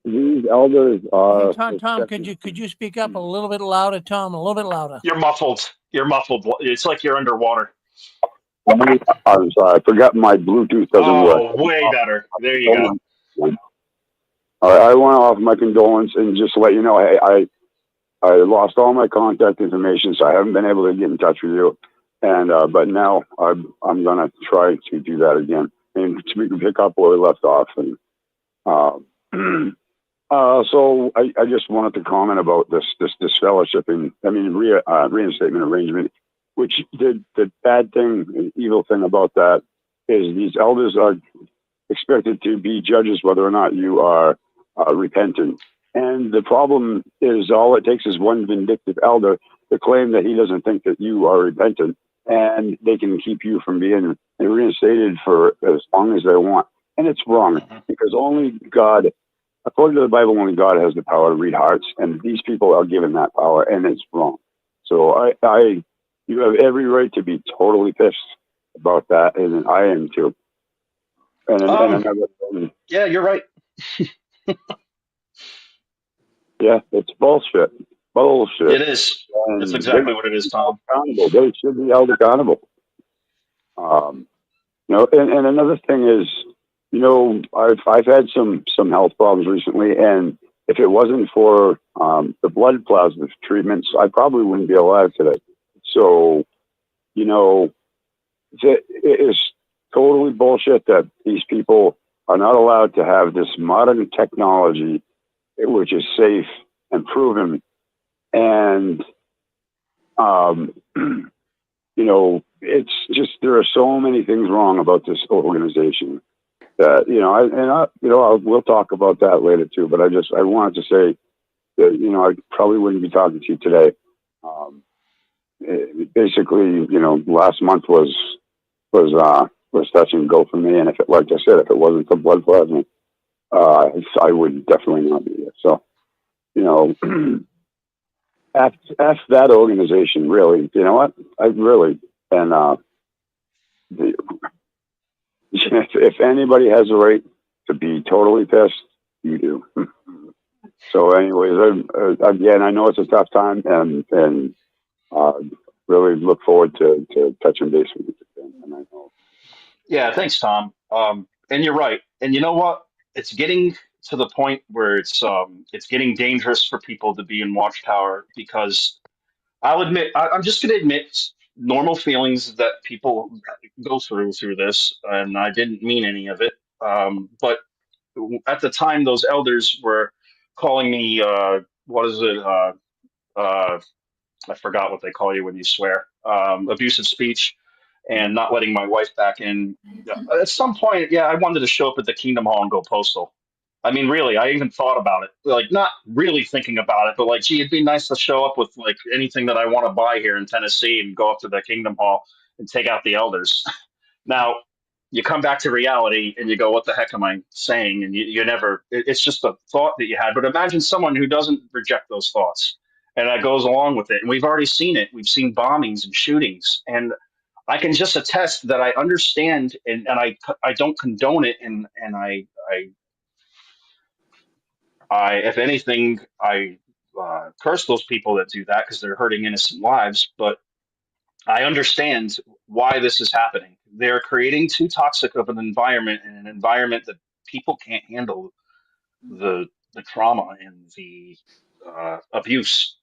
these elders are. Hey, Tom, could you speak up a little bit louder, Tom? A little bit louder. You're muffled. It's like you're underwater. I'm sorry, I forgot my Bluetooth doesn't work. Oh, way better. There you go. All right, I want to offer my condolence and just let you know, hey, I lost all my contact information, so I haven't been able to get in touch with you. And but now I'm gonna try to do that again, and we can pick up where we left off. And so I just wanted to comment about this fellowshipping. I mean, reinstatement arrangement. Which the bad thing, the evil thing about that is these elders are expected to be judges whether or not you are repentant. And the problem is all it takes is one vindictive elder to claim that he doesn't think that you are repentant, and they can keep you from being reinstated for as long as they want. And it's wrong because only God, according to the Bible, only God has the power to read hearts, and these people are given that power, and it's wrong. So you have every right to be totally pissed about that, and I am too. And another thing, yeah, you're right. Yeah, it's bullshit. Bullshit. It is. That's exactly what it is, Tom. Accountable. They should be held accountable. And another thing is, I've had some health problems recently, and if it wasn't for the blood plasma treatments, I probably wouldn't be alive today. So, it is totally bullshit that these people are not allowed to have this modern technology, which is safe and proven. And, it's just, there are so many things wrong about this organization that, we'll talk about that later too, but I wanted to say that, I probably wouldn't be talking to you today. Basically, last month was touch and go for me. And if it, like I said, if it wasn't for blood plasma, I would definitely not be here. So, F that organization, really. You know what? I really, and if anybody has a right to be totally pissed, you do. So, anyways, again, I know it's a tough time, and really look forward to touching base with you again. And I know. Yeah, thanks, Tom. And you're right. And you know what? It's getting to the point where it's getting dangerous for people to be in Watchtower because I'll admit, I'm just going to admit normal feelings that people go through this, and I didn't mean any of it. But at the time, those elders were calling me, what is it? Uh, I forgot what they call you when you swear. Abusive speech, and not letting my wife back in. At some point, yeah, I wanted to show up at the Kingdom Hall and go postal. I mean, really, I even thought about it. Like, not really thinking about it, but like, gee, it'd be nice to show up with like anything that I want to buy here in Tennessee and go up to the Kingdom Hall and take out the elders. Now, you come back to reality and you go, what the heck am I saying? And you never, it's just a thought that you had. But imagine someone who doesn't reject those thoughts and that goes along with it. And we've already seen it. We've seen bombings and shootings. And I can just attest that I understand and I don't condone it. And if anything, I curse those people that do that because they're hurting innocent lives. But I understand why this is happening. They're creating too toxic of an environment, and an environment that people can't handle the trauma and the abuse.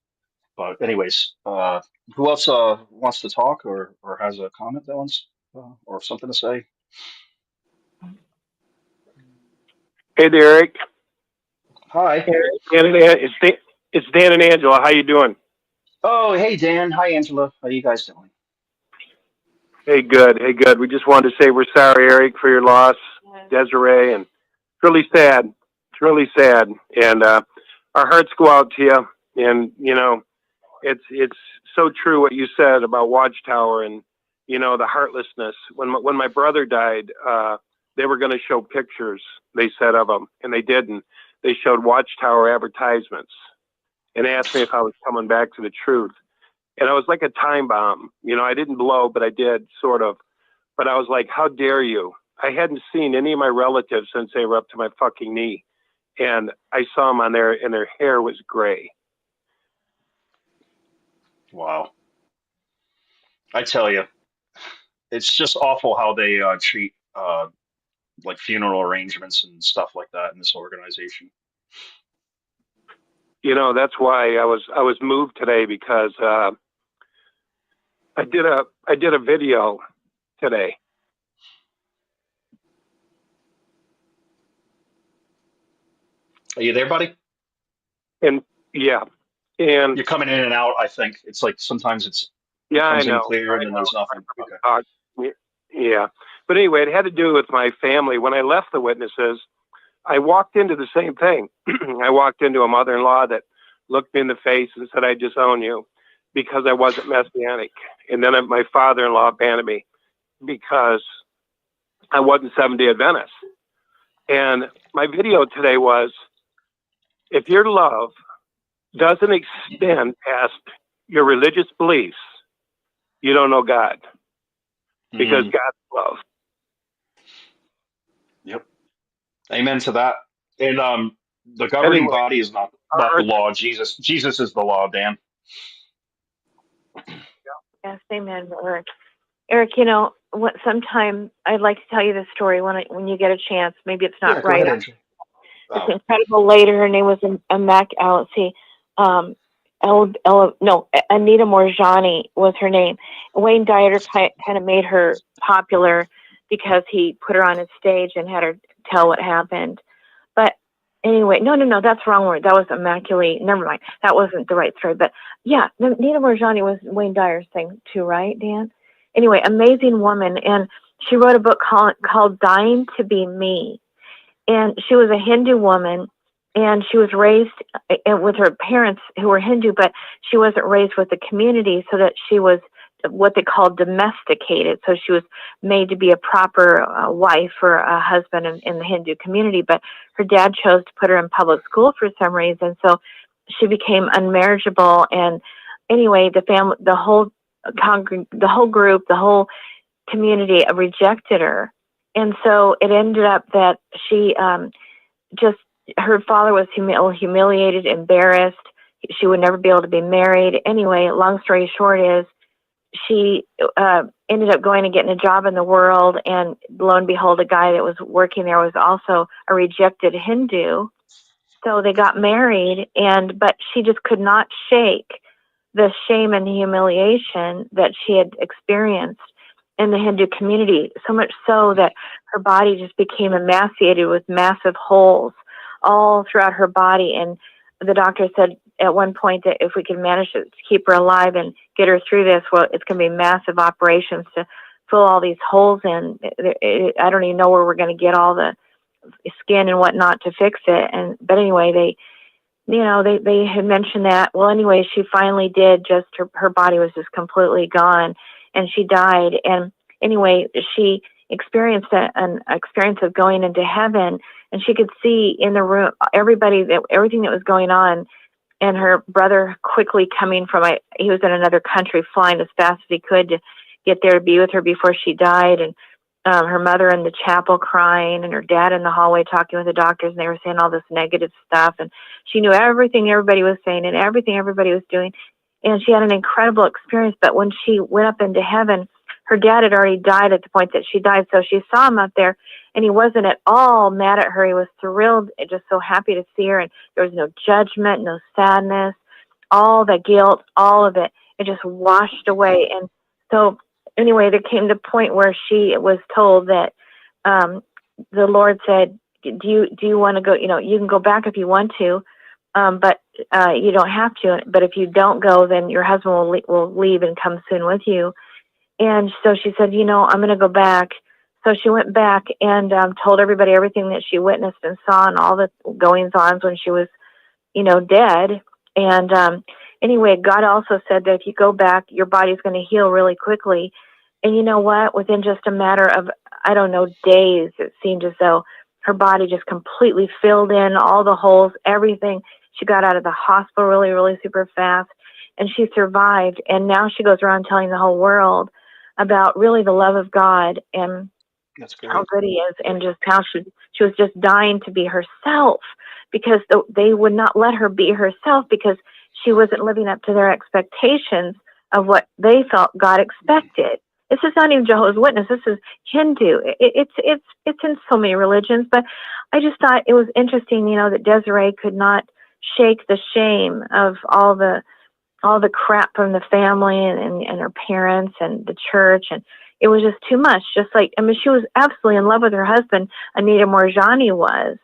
But anyways, who else wants to talk or has a comment that wants or something to say? Hey there, Eric. Hi. It's Dan and Angela. How you doing? Oh, hey Dan. Hi Angela. How you guys doing? Hey, good. Hey, good. We just wanted to say we're sorry, Eric, for your loss, Desiree, and it's really sad. It's really sad, and our hearts go out to you. And you know, it's so true what you said about Watchtower and you know the heartlessness. When my brother died, they were going to show pictures. They said of him, and they didn't. They showed Watchtower advertisements and asked me if I was coming back to the truth. And I was like a time bomb. You know, I didn't blow, but I did sort of. But I was like, how dare you? I hadn't seen any of my relatives since they were up to my fucking knee. And I saw them on there and their hair was gray. Wow. I tell you, it's just awful how they treat like funeral arrangements and stuff like that in this organization. You know, that's why I was moved today because I did a video today. Are you there, buddy? And yeah, and you're coming in and out. I think it's like sometimes it yeah, comes I know. in clear and then there's nothing. Okay. Yeah, but anyway, it had to do with my family. When I left the witnesses, I walked into the same thing. I walked into a mother-in-law that looked me in the face and said, "I disown you," because I wasn't Messianic. And then my father-in-law abandoned me because I wasn't Seventh-day Adventist. And my video today was, if your love doesn't extend past your religious beliefs, you don't know God. Because God's love. Yep. Amen to that. And the governing body is not the law. Jesus is the law, Dan. Yes, amen, Eric. Eric, you know, sometime I'd like to tell you this story when you get a chance. Maybe it's not right. Ahead, it's incredible. Later, her name was Anita Morjani was her name. Wayne Dyer kind of made her popular because he put her on his stage and had her tell what happened. But anyway, no, that's the wrong word. That was Immaculate. Never mind. That wasn't the right story. But yeah, Anita Morjani was Wayne Dyer's thing too, right, Dan? Anyway, amazing woman. And she wrote a book called Dying to Be Me. And she was a Hindu woman. And she was raised with her parents who were Hindu, but she wasn't raised with the community, so that she was what they call domesticated. So she was made to be a proper wife for a husband in the Hindu community. But her dad chose to put her in public school for some reason, so she became unmarriageable. And anyway, the family, the whole group, the whole community rejected her, and so it ended up that she her father was humiliated, embarrassed. She would never be able to be married. Anyway, long story short is she ended up going and getting a job in the world, and lo and behold, a guy that was working there was also a rejected Hindu. So they got married, but she just could not shake the shame and humiliation that she had experienced in the Hindu community, so much so that her body just became emaciated with massive holes all throughout her body. And the doctor said at one point that if we could manage to keep her alive and get her through this, well, it's going to be massive operations to fill all these holes in. I don't even know where we're going to get all the skin and whatnot to fix it. But anyway, they had mentioned that. Well, anyway, she finally did. Just her body was just completely gone, and she died. And anyway, she experienced an experience of going into heaven, and she could see in the room everything that was going on. And her brother quickly coming he was in another country, flying as fast as he could to get there to be with her before she died. And her mother in the chapel crying, and her dad in the hallway talking with the doctors, and they were saying all this negative stuff. And she knew everything everybody was saying and everything everybody was doing. And she had an incredible experience. But when she went up into heaven, her dad had already died at the point that she died. So she saw him up there, and he wasn't at all mad at her. He was thrilled and just so happy to see her. And there was no judgment, no sadness, all the guilt, all of it. It just washed away. And so anyway, there came the point where she was told that the Lord said, do you want to go? You can go back if you want to, but you don't have to. But if you don't go, then your husband will leave and come soon with you. And so she said, I'm going to go back. So she went back and told everybody everything that she witnessed and saw and all the goings-ons when she was, dead. And anyway, God also said that if you go back, your body's going to heal really quickly. And you know what? Within just a matter of, days, it seemed as though her body just completely filled in all the holes, everything. She got out of the hospital really, really super fast, and she survived. And now she goes around telling the whole world about really the love of God and how good he is, and just how she was just dying to be herself, because they would not let her be herself because she wasn't living up to their expectations of what they felt God expected. This is not even Jehovah's Witness. This is Hindu. It's in so many religions, but I just thought it was interesting, that Desiree could not shake the shame of all the crap from the family and her parents and the church, and it was just too much. Just like, she was absolutely in love with her husband, Anita Morjani was,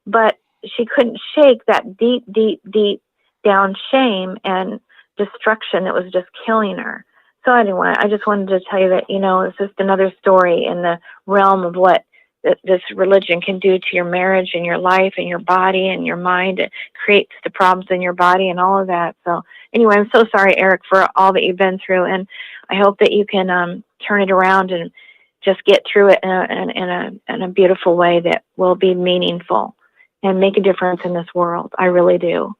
but she couldn't shake that deep, deep, deep down shame and destruction that was just killing her. So anyway, I just wanted to tell you that, it's just another story in the realm of what this religion can do to your marriage and your life and your body and your mind. It creates the problems in your body and all of that. So anyway, I'm so sorry, Eric, for all that you've been through, and I hope that you can turn it around and just get through it in a beautiful way that will be meaningful and make a difference in this world. I really do.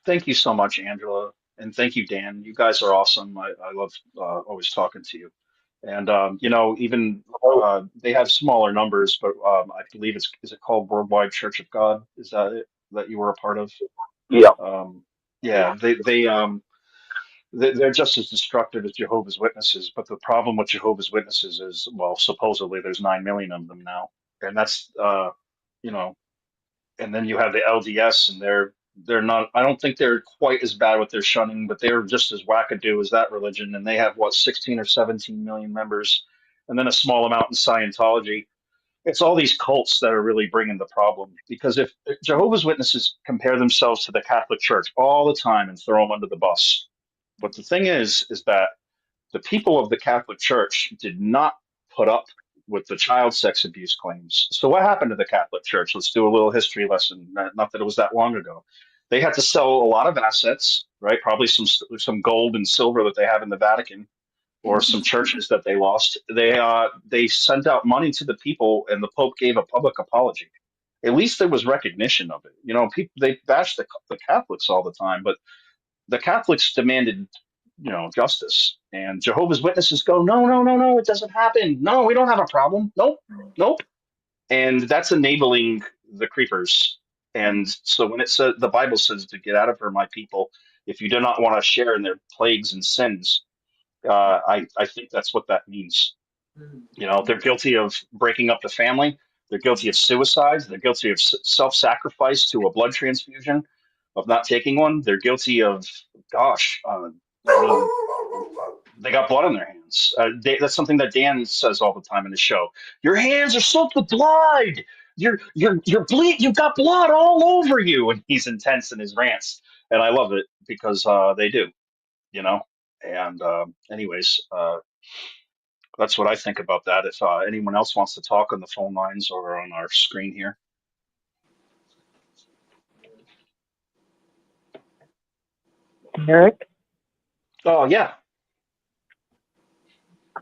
Thank you so much, Angela. And thank you, Dan. You guys are awesome. I love always talking to you. And, even they have smaller numbers, but I believe is it called Worldwide Church of God? Is that it that you were a part of? Yeah. Yeah, they're just as destructive as Jehovah's Witnesses. But the problem with Jehovah's Witnesses is, well, supposedly there's 9 million of them now. And that's, you know, and then you have the LDS, and they're not. I don't think they're quite as bad with their shunning, but they're just as wackadoo as that religion. And they have 16 or 17 million members, and then a small amount in Scientology. It's all these cults that are really bringing the problem. Because if Jehovah's Witnesses compare themselves to the Catholic Church all the time and throw them under the bus, but the thing is that the people of the Catholic Church did not put up with the child sex abuse claims. So what happened to the Catholic Church? Let's do a little history lesson. Not that it was that long ago. They had to sell a lot of assets, right? Probably some gold and silver that they have in the Vatican, or some churches that they lost. They sent out money to the people, and the Pope gave a public apology. At least there was recognition of it. People, they bash the Catholics all the time, but the Catholics demanded, justice. And Jehovah's Witnesses go, no, no, no, no, it doesn't happen. No, we don't have a problem. Nope, nope. And that's enabling the creepers. And so when it says, the Bible says to get out of her, my people, if you do not want to share in their plagues and sins, I think that's what that means. They're guilty of breaking up the family. They're guilty of suicides. They're guilty of self-sacrifice to a blood transfusion, of not taking one. They're guilty of gosh, I mean, they got blood on their hands. That's something that Dan says all the time in the show. Your hands are soaked with blood. You're bleed. You've got blood all over you, and he's intense in his rants, and I love it because they do, you know. And anyways, that's what I think about that. If anyone else wants to talk on the phone lines or on our screen here. Eric? Oh yeah.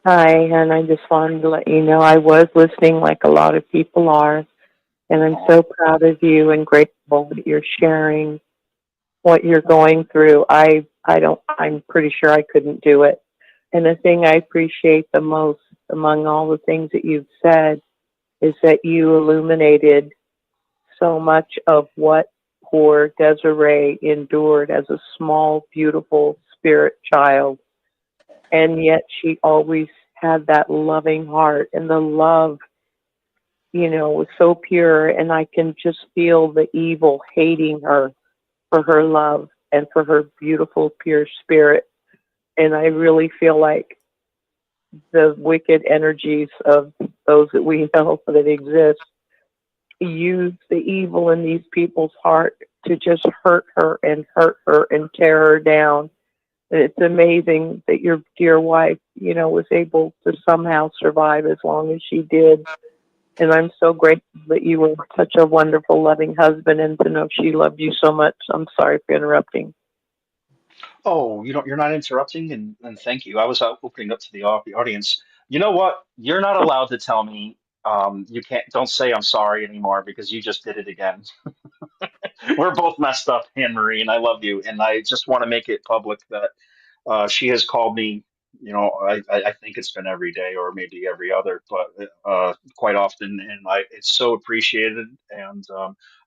Hi, and I just wanted to let you know I was listening like a lot of people are, and I'm so proud of you and grateful that you're sharing what you're going through. I'm pretty sure I couldn't do it. And the thing I appreciate the most among all the things that you've said is that you illuminated so much of what poor Desiree endured as a small, beautiful spirit child. And yet she always had that loving heart, and the love, was so pure. And I can just feel the evil hating her for her love and for her beautiful, pure spirit. And I really feel like the wicked energies of those that we know that exist use the evil in these people's heart to just hurt her and tear her down. And it's amazing that your dear wife, was able to somehow survive as long as she did. And I'm so grateful that you were such a wonderful, loving husband, and to know she loved you so much. I'm sorry for interrupting. Oh, you're not interrupting, and thank you. I was opening up to the audience. You know what? You're not allowed to tell me you can't. Don't say I'm sorry anymore because you just did it again. We're both messed up, Anne Marie, and I love you. And I just want to make it public that she has called me. I think it's been every day or maybe every other, but quite often, and it's so appreciated. And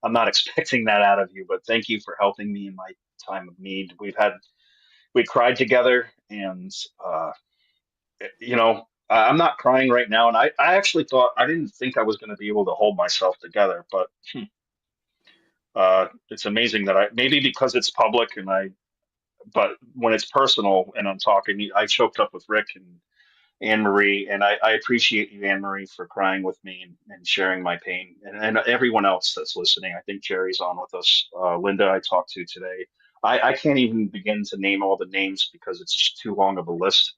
I'm not expecting that out of you, but thank you for helping me in my time of need. We cried together, and I'm not crying right now. And I actually I didn't think I was going to be able to hold myself together, but it's amazing that maybe because it's public but when it's personal and I'm talking, I choked up with Rick and Anne Marie, and I appreciate you, Anne Marie, for crying with me and sharing my pain, and everyone else that's listening. I think Jerry's on with us. Linda, I talked to today. I can't even begin to name all the names because it's just too long of a list,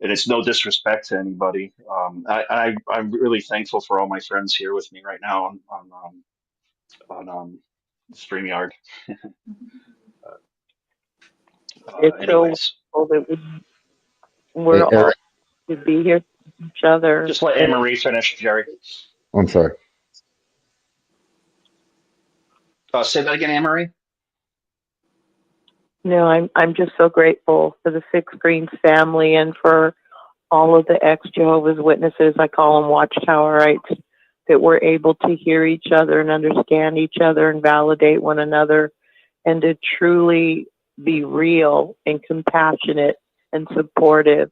and it's no disrespect to anybody. I'm really thankful for all my friends here with me right now on StreamYard. It's Anyways, so wonderful that we're all Eric, to be here for each other. just let Anne Marie finish, Jerry. I'm sorry. Say that again, Anne Marie. No, I'm just so grateful for the Six Greens family and for all of the ex-Jehovah's Witnesses. I call them Watchtowerites, that we're able to hear each other and understand each other and validate one another, and to truly be real and compassionate and supportive.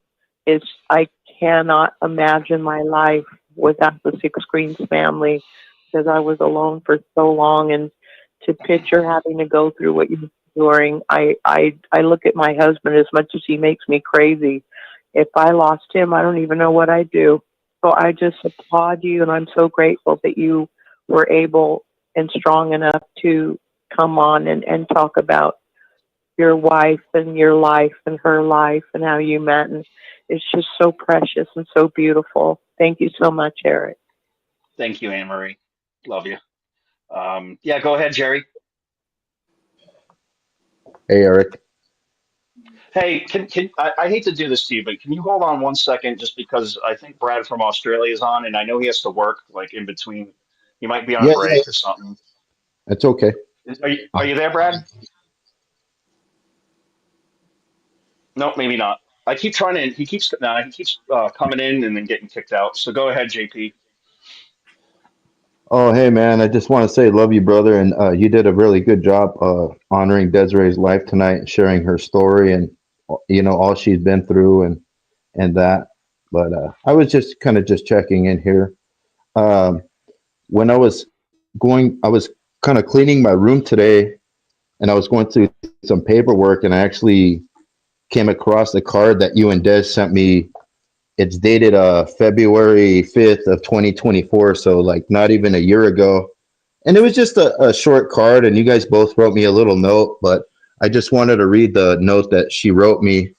I cannot imagine my life without the Six Greens family, because I was alone for so long. And to picture having to go through what you're doing, I look at my husband, as much as he makes me crazy. If I lost him, I don't even know what I'd do. So I just applaud you, and I'm so grateful that you were able and strong enough to come on and talk about your wife and your life and her life and how you met. And it's just so precious and so beautiful. Thank you so much, Eric. Thank you, Anne Marie. Love you. Yeah, go ahead, Jerry. Hey, Eric. Hey, I hate to do this to you, but can you hold on 1 second, just because I think Brad from Australia is on, and I know he has to work like in between. He might be on a Yeah, break or something. that's okay. Are you there, Brad? No, maybe not. I keep trying to. He keeps coming in and then getting kicked out. So go ahead, JP. Oh, hey, man. I just want to say, love you, brother. And you did a really good job honoring Desiree's life tonight and sharing her story and, all she's been through and that. But I was just kind of just checking in here. When I was kind of cleaning my room today, and I was going through some paperwork, and I actually came across the card that you and Des sent me. It's dated February 5th of 2024, so like not even a year ago. And it was just a short card, and you guys both wrote me a little note, but I just wanted to read the note that she wrote me,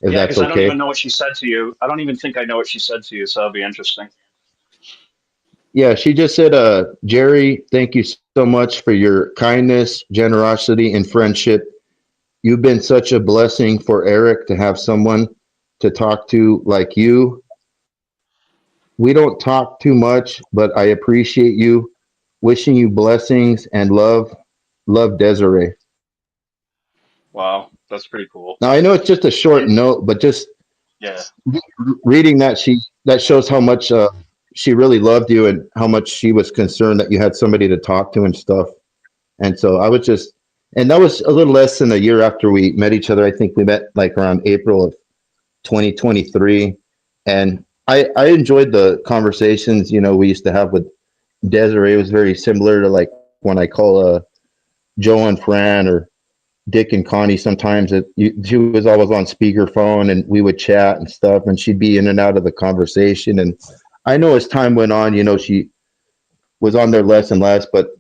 if Yeah, that's because I don't okay. even know what she said to you. I don't even think I know what she said to you, so that'll be interesting. Yeah, she just said, Jerry, thank you so much for your kindness, generosity, and friendship. You've been such a blessing for Eric to have someone to talk to like you. We don't talk too much, but I appreciate you. Wishing you blessings and love. Love, Desiree. Wow, that's pretty cool. Now I know it's just a short note, but just Yeah. reading that, that shows how much she really loved you and how much she was concerned that you had somebody to talk to and stuff. And so I was just, and that was a little less than a year after we met each other. I think we met like around April of 2023. And I enjoyed the conversations, we used to have with Desiree. It was very similar to like when I call Joe and Fran or Dick and Connie. Sometimes she was always on speakerphone and we would chat and stuff, and she'd be in and out of the conversation. And I know as time went on, she was on there less and less, but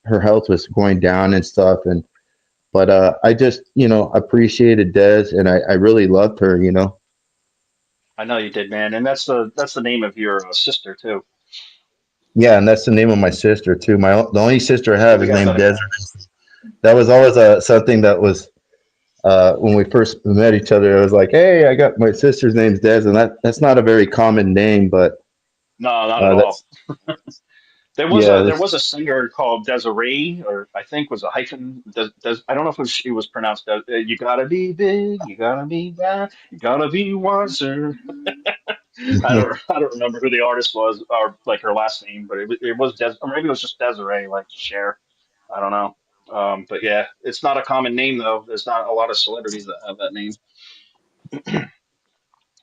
her health was going down and stuff. But I just, appreciated Des, and I really loved her. I know you did, man, and that's the name of your sister too. Yeah, and that's the name of my sister too. The only sister I So have we is got named that. Desiree. That was always something that was when we first met each other. I was like, "Hey, I got my sister's name's Des," and that's not a very common name, but No, not at all. that's There was yeah, a singer called Desiree, or I think was a hyphen. I don't know if she was pronounced. You gotta be big, you gotta be bad, you gotta be wiser. I don't remember who the artist was or like her last name, but it was or maybe it was just Desiree, like Cher. I don't know. But yeah, it's not a common name though. There's not a lot of celebrities that have that name.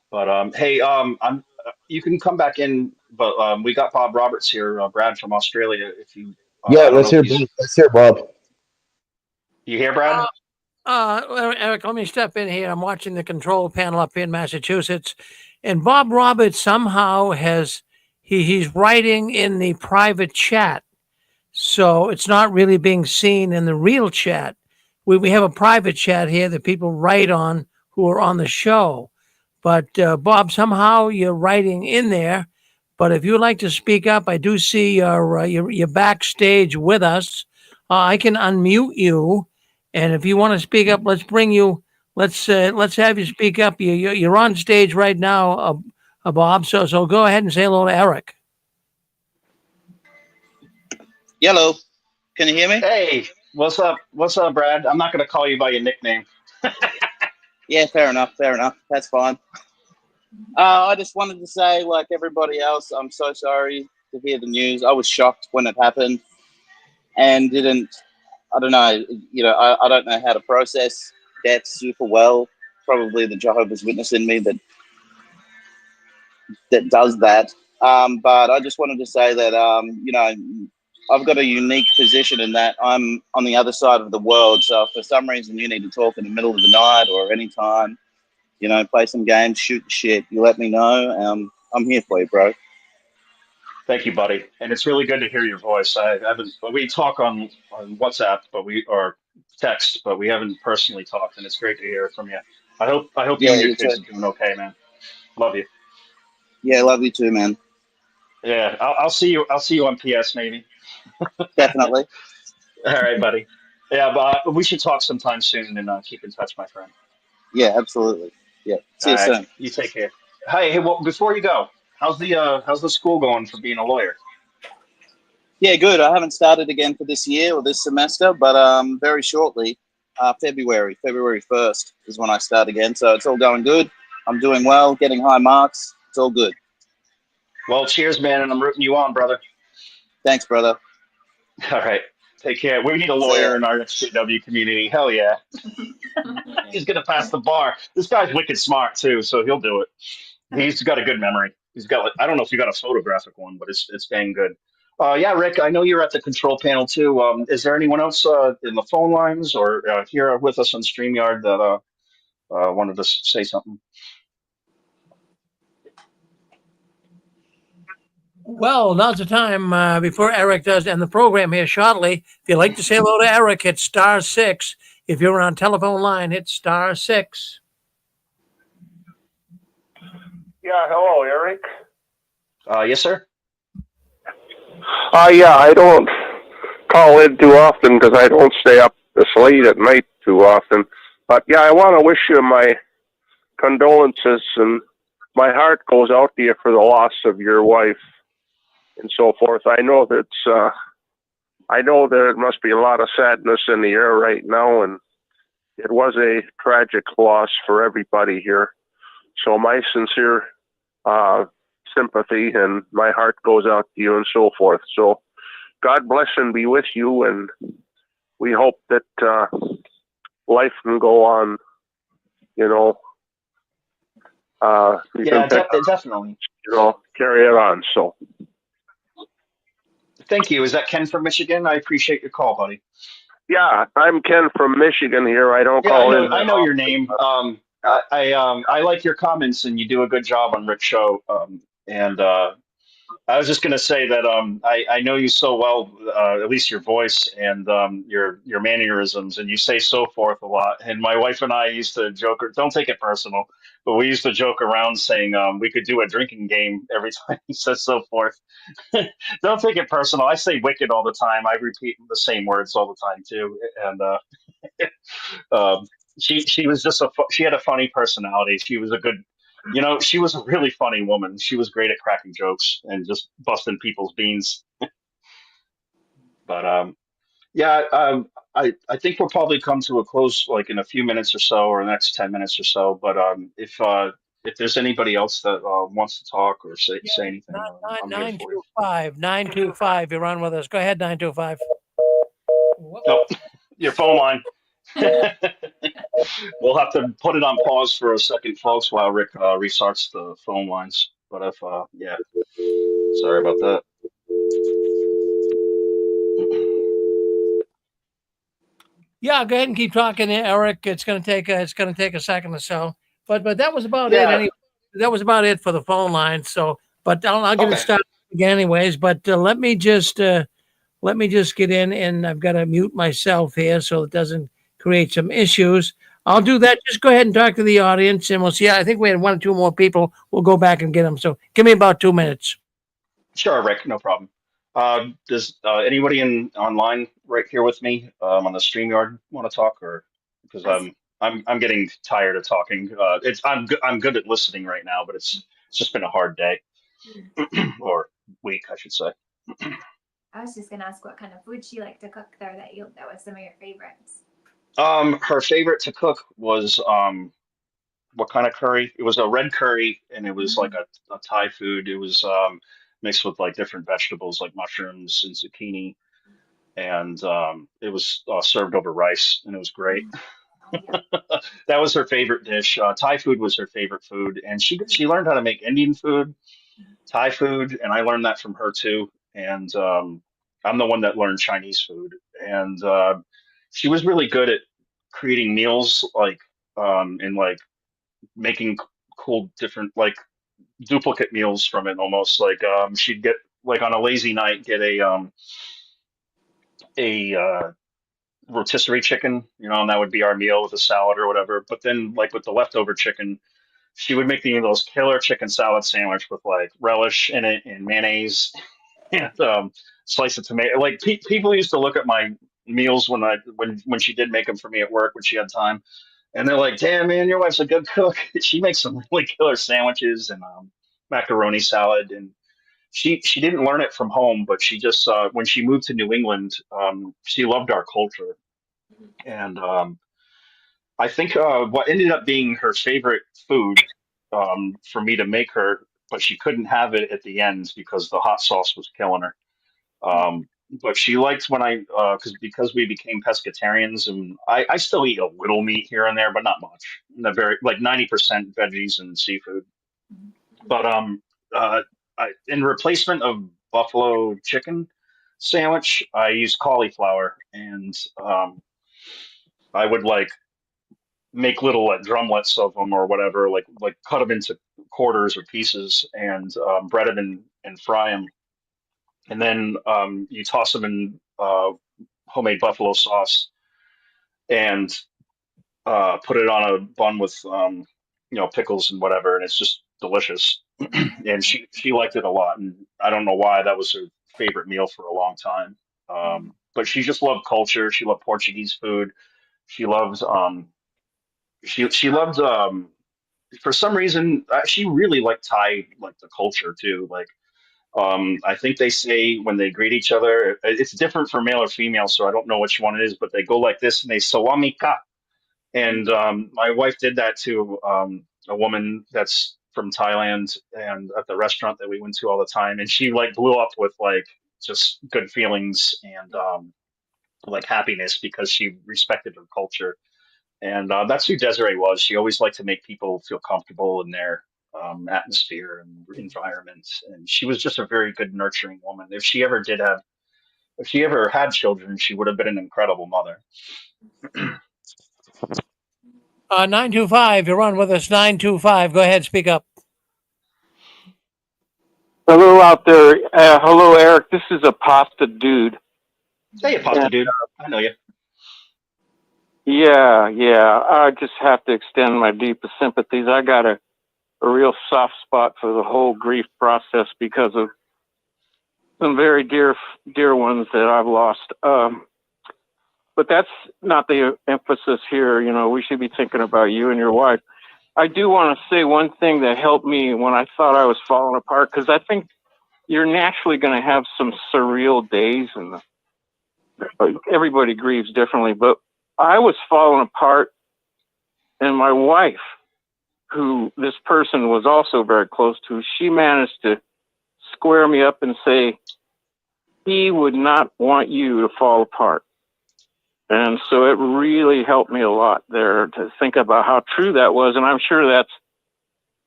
But hey, you can come back in, but we got Bob Roberts here, Brad from Australia. If you, yeah. I don't know if he's. Let's hear Bob. You here, Brad? Eric, let me step in here. I'm watching the control panel up in Massachusetts, and Bob Roberts somehow he's writing in the private chat, so it's not really being seen in the real chat. We have a private chat here that people write on who are on the show, but Bob, somehow you're writing in there. But if you would like to speak up, I do see you're backstage with us. I can unmute you. And if you want to speak up, let's bring you. Let's have you speak up. You're on stage right now, Bob. So go ahead and say hello to Eric. Hello, can you hear me? Hey, what's up? What's up, Brad? I'm not going to call you by your nickname. Yeah, fair enough. That's fine. I just wanted to say, like everybody else, I'm so sorry to hear the news. I was shocked when it happened and I don't know, I don't know how to process death super well. Probably the Jehovah's Witness in me that does that. But I just wanted to say that, I've got a unique position in that I'm on the other side of the world. So if for some reason you need to talk in the middle of the night or any time, play some games, shoot the shit, you let me know. I'm here for you, bro. Thank you, buddy. And it's really good to hear your voice. We talk on WhatsApp, or text, but we haven't personally talked, and it's great to hear from you. I hope you Yeah, and your you too. kids are doing okay, man. Love you. Yeah, love you too, man. Yeah, I'll see you. I'll see you on PS maybe. Definitely. All right, buddy. Yeah, but we should talk sometime soon and keep in touch, my friend. Yeah, absolutely. Yeah. See All you right, soon. you take care. Hey, well, before you go, how's the school going for being a lawyer? Yeah, good. I haven't started again for this year or this semester, but very shortly, February 1st is when I start again. So it's all going good. I'm doing well, getting high marks. It's all good. Well, cheers, man, and I'm rooting you on, brother. Thanks, brother. All right, take care. We need a See ya. lawyer in our EXJW community. Hell yeah. He's gonna pass the bar. This guy's wicked smart too, so he'll do it. He's got a good memory. He's got I don't know if you got a photographic one, but it's dang good. Yeah, Rick, I know you're at the control panel too. Is there anyone else in the phone lines or here with us on StreamYard that wanted to say something? Well, now's the time before Eric does end the program here shortly. If you'd like to say hello to Eric, hit *6. If you're on telephone line, hit *6. Yeah, hello, Eric. Yes, sir. Yeah, I don't call in too often because I don't stay up this late at night too often. But yeah, I want to wish you my condolences, and my heart goes out to you for the loss of your wife and so forth. I know that it must be a lot of sadness in the air right now, and it was a tragic loss for everybody here. So my sincere sympathy and my heart goes out to you and so forth. So God bless and be with you, and we hope that life can go on, you know. Definitely. You know, carry it on. So thank you. Is that Ken from Michigan? I appreciate your call, buddy. yeah, I'm Ken from Michigan here. I don't Yeah, call in. I know your name. I like your comments, and you do a good job on Rick's show. And I was just going to say that I know you so well, at least your voice and your mannerisms, and you say so forth a lot. And my wife and I used to joke, don't take it personal, but we used to joke around saying we could do a drinking game every time he says so forth. Don't take it personal. I say wicked all the time. I repeat the same words all the time too. And she was just she had a funny personality. She was a good, she was a really funny woman. She was great at cracking jokes and just busting people's beans. But yeah, I think we'll probably come to a close like in a few minutes or so, or the next 10 minutes or so. But if there's anybody else that wants to talk or say anything, I'm here for you. 925. You're on with us. Go ahead, 925. Nope, your phone line. We'll have to put it on pause for a second, folks, while Rick restarts the phone lines. But if yeah, sorry about that. Yeah, go ahead and keep talking, Eric. It's going to take a second or so. But that was about it. Yeah. Anyway, that was about it for the phone line. So, but I'll get it started again, anyways. But let me just get in, and I've got to mute myself here so it doesn't create some issues. I'll do that. Just go ahead and talk to the audience, and we'll see. I think we had 1 or 2 more people. We'll go back and get them. So give me about 2 minutes. Sure, Rick, no problem. Does anybody online right here with me on the StreamYard want to talk, or because I'm getting tired of talking. I'm good at listening right now, but it's just been a hard day or week, I should say. I was just gonna ask what kind of food she liked to cook there that was some of your favorites. Her favorite to cook was what kind of curry? It was a red curry, and it was like a Thai food. It was mixed with like different vegetables like mushrooms and zucchini, and it was served over rice, and it was great. That was her favorite dish. Thai food was her favorite food, and she learned how to make Indian food, Thai food, and I learned that from her too. And I'm the one that learned Chinese food, and she was really good at creating meals and like making cool different like duplicate meals from it almost like she'd get like on a lazy night get a rotisserie chicken, and that would be our meal with a salad or whatever. But then like with the leftover chicken, she would make those killer chicken salad sandwich with like relish in it and mayonnaise and slice of tomato. Like people used to look at my meals when she did make them for me at work when she had time, and they're like, "Damn, man, your wife's a good cook. She makes some really killer sandwiches and macaroni salad." And she didn't learn it from home, but she just when she moved to New England, she loved our culture, and I think what ended up being her favorite food for me to make her, but she couldn't have it at the end because the hot sauce was killing her. But she liked when because we became pescatarians, and I still eat a little meat here and there, but not much. Very like 90% veggies and seafood. But in replacement of buffalo chicken sandwich, I use cauliflower, and I would like make little like drumlets of them or whatever, like cut them into quarters or pieces and bread them and fry them, and then you toss them in homemade buffalo sauce and put it on a bun with pickles and whatever, and it's just delicious. And she liked it a lot, and I don't know why that was her favorite meal for a long time. But she just loved culture. She loved Portuguese food. She loved she loved for some reason she really liked Thai, like the culture too. Like I think they say when they greet each other, it's different for male or female, so I don't know which one it is, but they go like this and they sawami ka. And my wife did that to a woman that's from Thailand, and at the restaurant that we went to all the time, and she like blew up with like just good feelings and like happiness because she respected her culture. And that's who Desiree was. She always liked to make people feel comfortable in their atmosphere and environment. And she was just a very good, nurturing woman. If she ever had children, she would have been an incredible mother. 925, you're on with us. 925, go ahead, speak up. Hello out there. Hello, Eric. This is a pasta dude. Hey, pasta dude. I know you. Yeah, yeah. I just have to extend my deepest sympathies. I got a real soft spot for the whole grief process because of some very dear ones that I've lost. But that's not the emphasis here. You know, we should be thinking about you and your wife. I do want to say one thing that helped me when I thought I was falling apart, because I think you're naturally going to have some surreal days, and everybody grieves differently. But I was falling apart, and my wife, who this person was also very close to, she managed to square me up and say, he would not want you to fall apart. And so it really helped me a lot there to think about how true that was. And I'm sure that's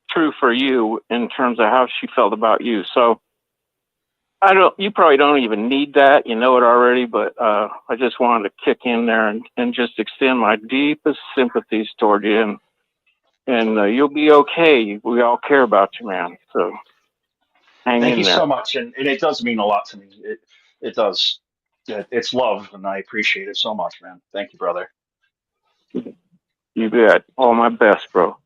true for you in terms of how she felt about you. So you probably don't even need that. You know it already, but I just wanted to kick in there and just extend my deepest sympathies toward you. And you'll be okay. We all care about you, man. So hang Thank in you there. so much, and it does mean a lot to me. It does. It's love, and I appreciate it so much, man. Thank you, brother. You bet. All my best, bro.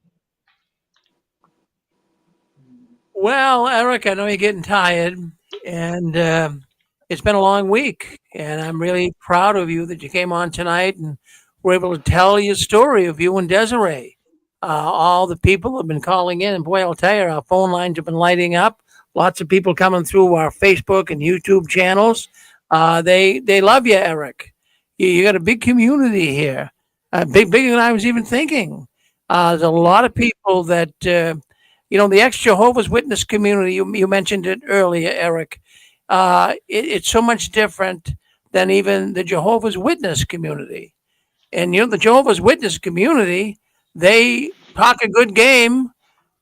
Well, Eric, I know you're getting tired, and it's been a long week, and I'm really proud of you that you came on tonight and were able to tell your story of you and Desiree. All the people have been calling in, and boy, I'll tell you, our phone lines have been lighting up. Lots of people coming through our Facebook and YouTube channels. They love you, Eric. You got a big community here, bigger than I was even thinking. There's a lot of people that the ex Jehovah's Witness community. You mentioned it earlier, Eric. It's so much different than even the Jehovah's Witness community. And the Jehovah's Witness community, they talk a good game,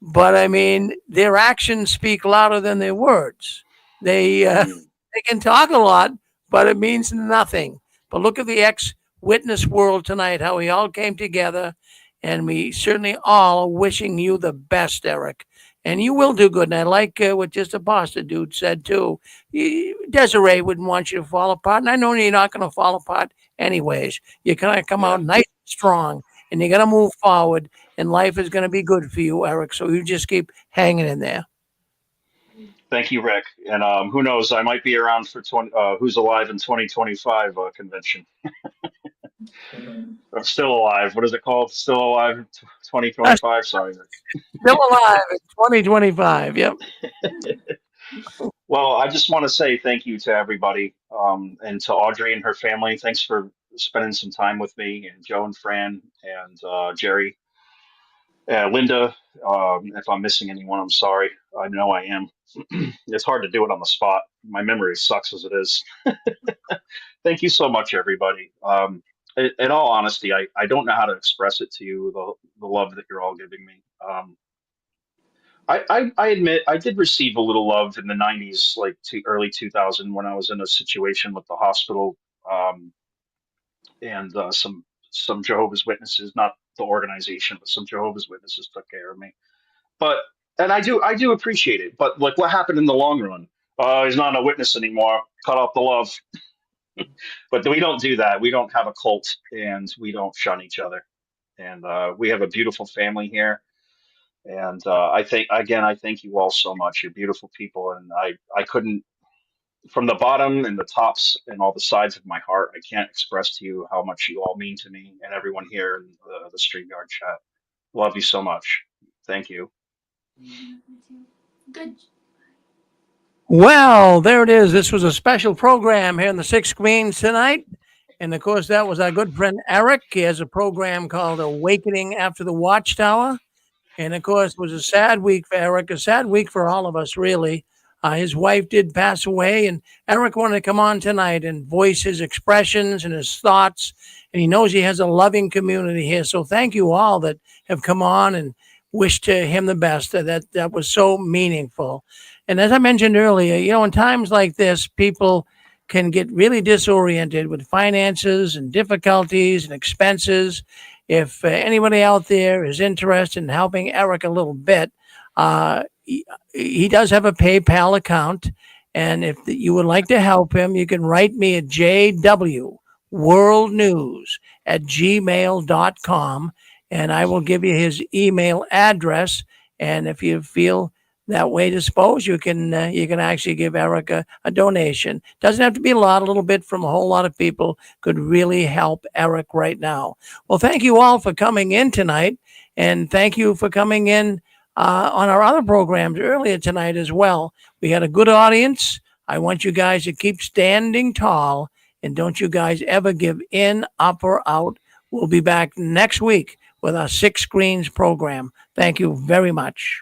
but I mean, their actions speak louder than their words. They can talk a lot, but it means nothing. But look at the ex-witness world tonight, how we all came together, and we certainly all are wishing you the best, Eric. And you will do good. And I like what just a pasta dude said too. Desiree wouldn't want you to fall apart, and I know you're not going to fall apart anyways. You're going to come out nice and strong, and you're going to move forward, and life is going to be good for you, Eric. So you just keep hanging in there. Thank you, Rick. And who knows? I might be around for Who's Alive in 2025 convention. I'm still alive. What is it called? Still alive 2025. Sorry, Rick. Still alive in 2025. Yep. Well, I just want to say thank you to everybody, and to Audrey and her family. Thanks for spending some time with me, and Joe and Fran and Jerry, Linda. If I'm missing anyone, I'm sorry. I know I am. It's hard to do it on the spot. My memory sucks as it is. Thank you so much, everybody. In all honesty, I don't know how to express it to you, the love that you're all giving me. I admit I did receive a little love in the '90s, like early 2000, when I was in a situation with the hospital, um, and some Jehovah's Witnesses, not the organization, but some Jehovah's Witnesses took care of me. But and I do appreciate it. But like, what happened in the long run? He's not a witness anymore. Cut off the love. But we don't do that. We don't have a cult, and we don't shun each other. And we have a beautiful family here. And I thank you all so much. You're beautiful people, and I couldn't, from the bottom and the tops and all the sides of my heart, I can't express to you how much you all mean to me and everyone here in the StreamYard chat. Love you so much. Thank you. Good. Well, there it is. This was a special program here in the Six Screens tonight. And of course, that was our good friend Eric. He has a program called Awakening After the Watchtower. And of course, it was a sad week for Eric, a sad week for all of us, really. His wife did pass away, and Eric wanted to come on tonight and voice his expressions and his thoughts. And he knows he has a loving community here. So thank you all that have come on and wished him the best. That was so meaningful. And as I mentioned earlier, in times like this, people can get really disoriented with finances and difficulties and expenses. If anybody out there is interested in helping Eric a little bit, he does have a PayPal account. And if you would like to help him, you can write me at jwworldnews@gmail.com, and I will give you his email address. And if you feel that way disposed, you can actually give Eric a donation. Doesn't have to be a lot. A little bit from a whole lot of people could really help Eric right now. Well, thank you all for coming in tonight, and thank you for coming in on our other programs earlier tonight as well. We had a good audience. I want you guys to keep standing tall, and don't you guys ever give in, up, or out. We'll be back next week with our Six Screens program. Thank you very much.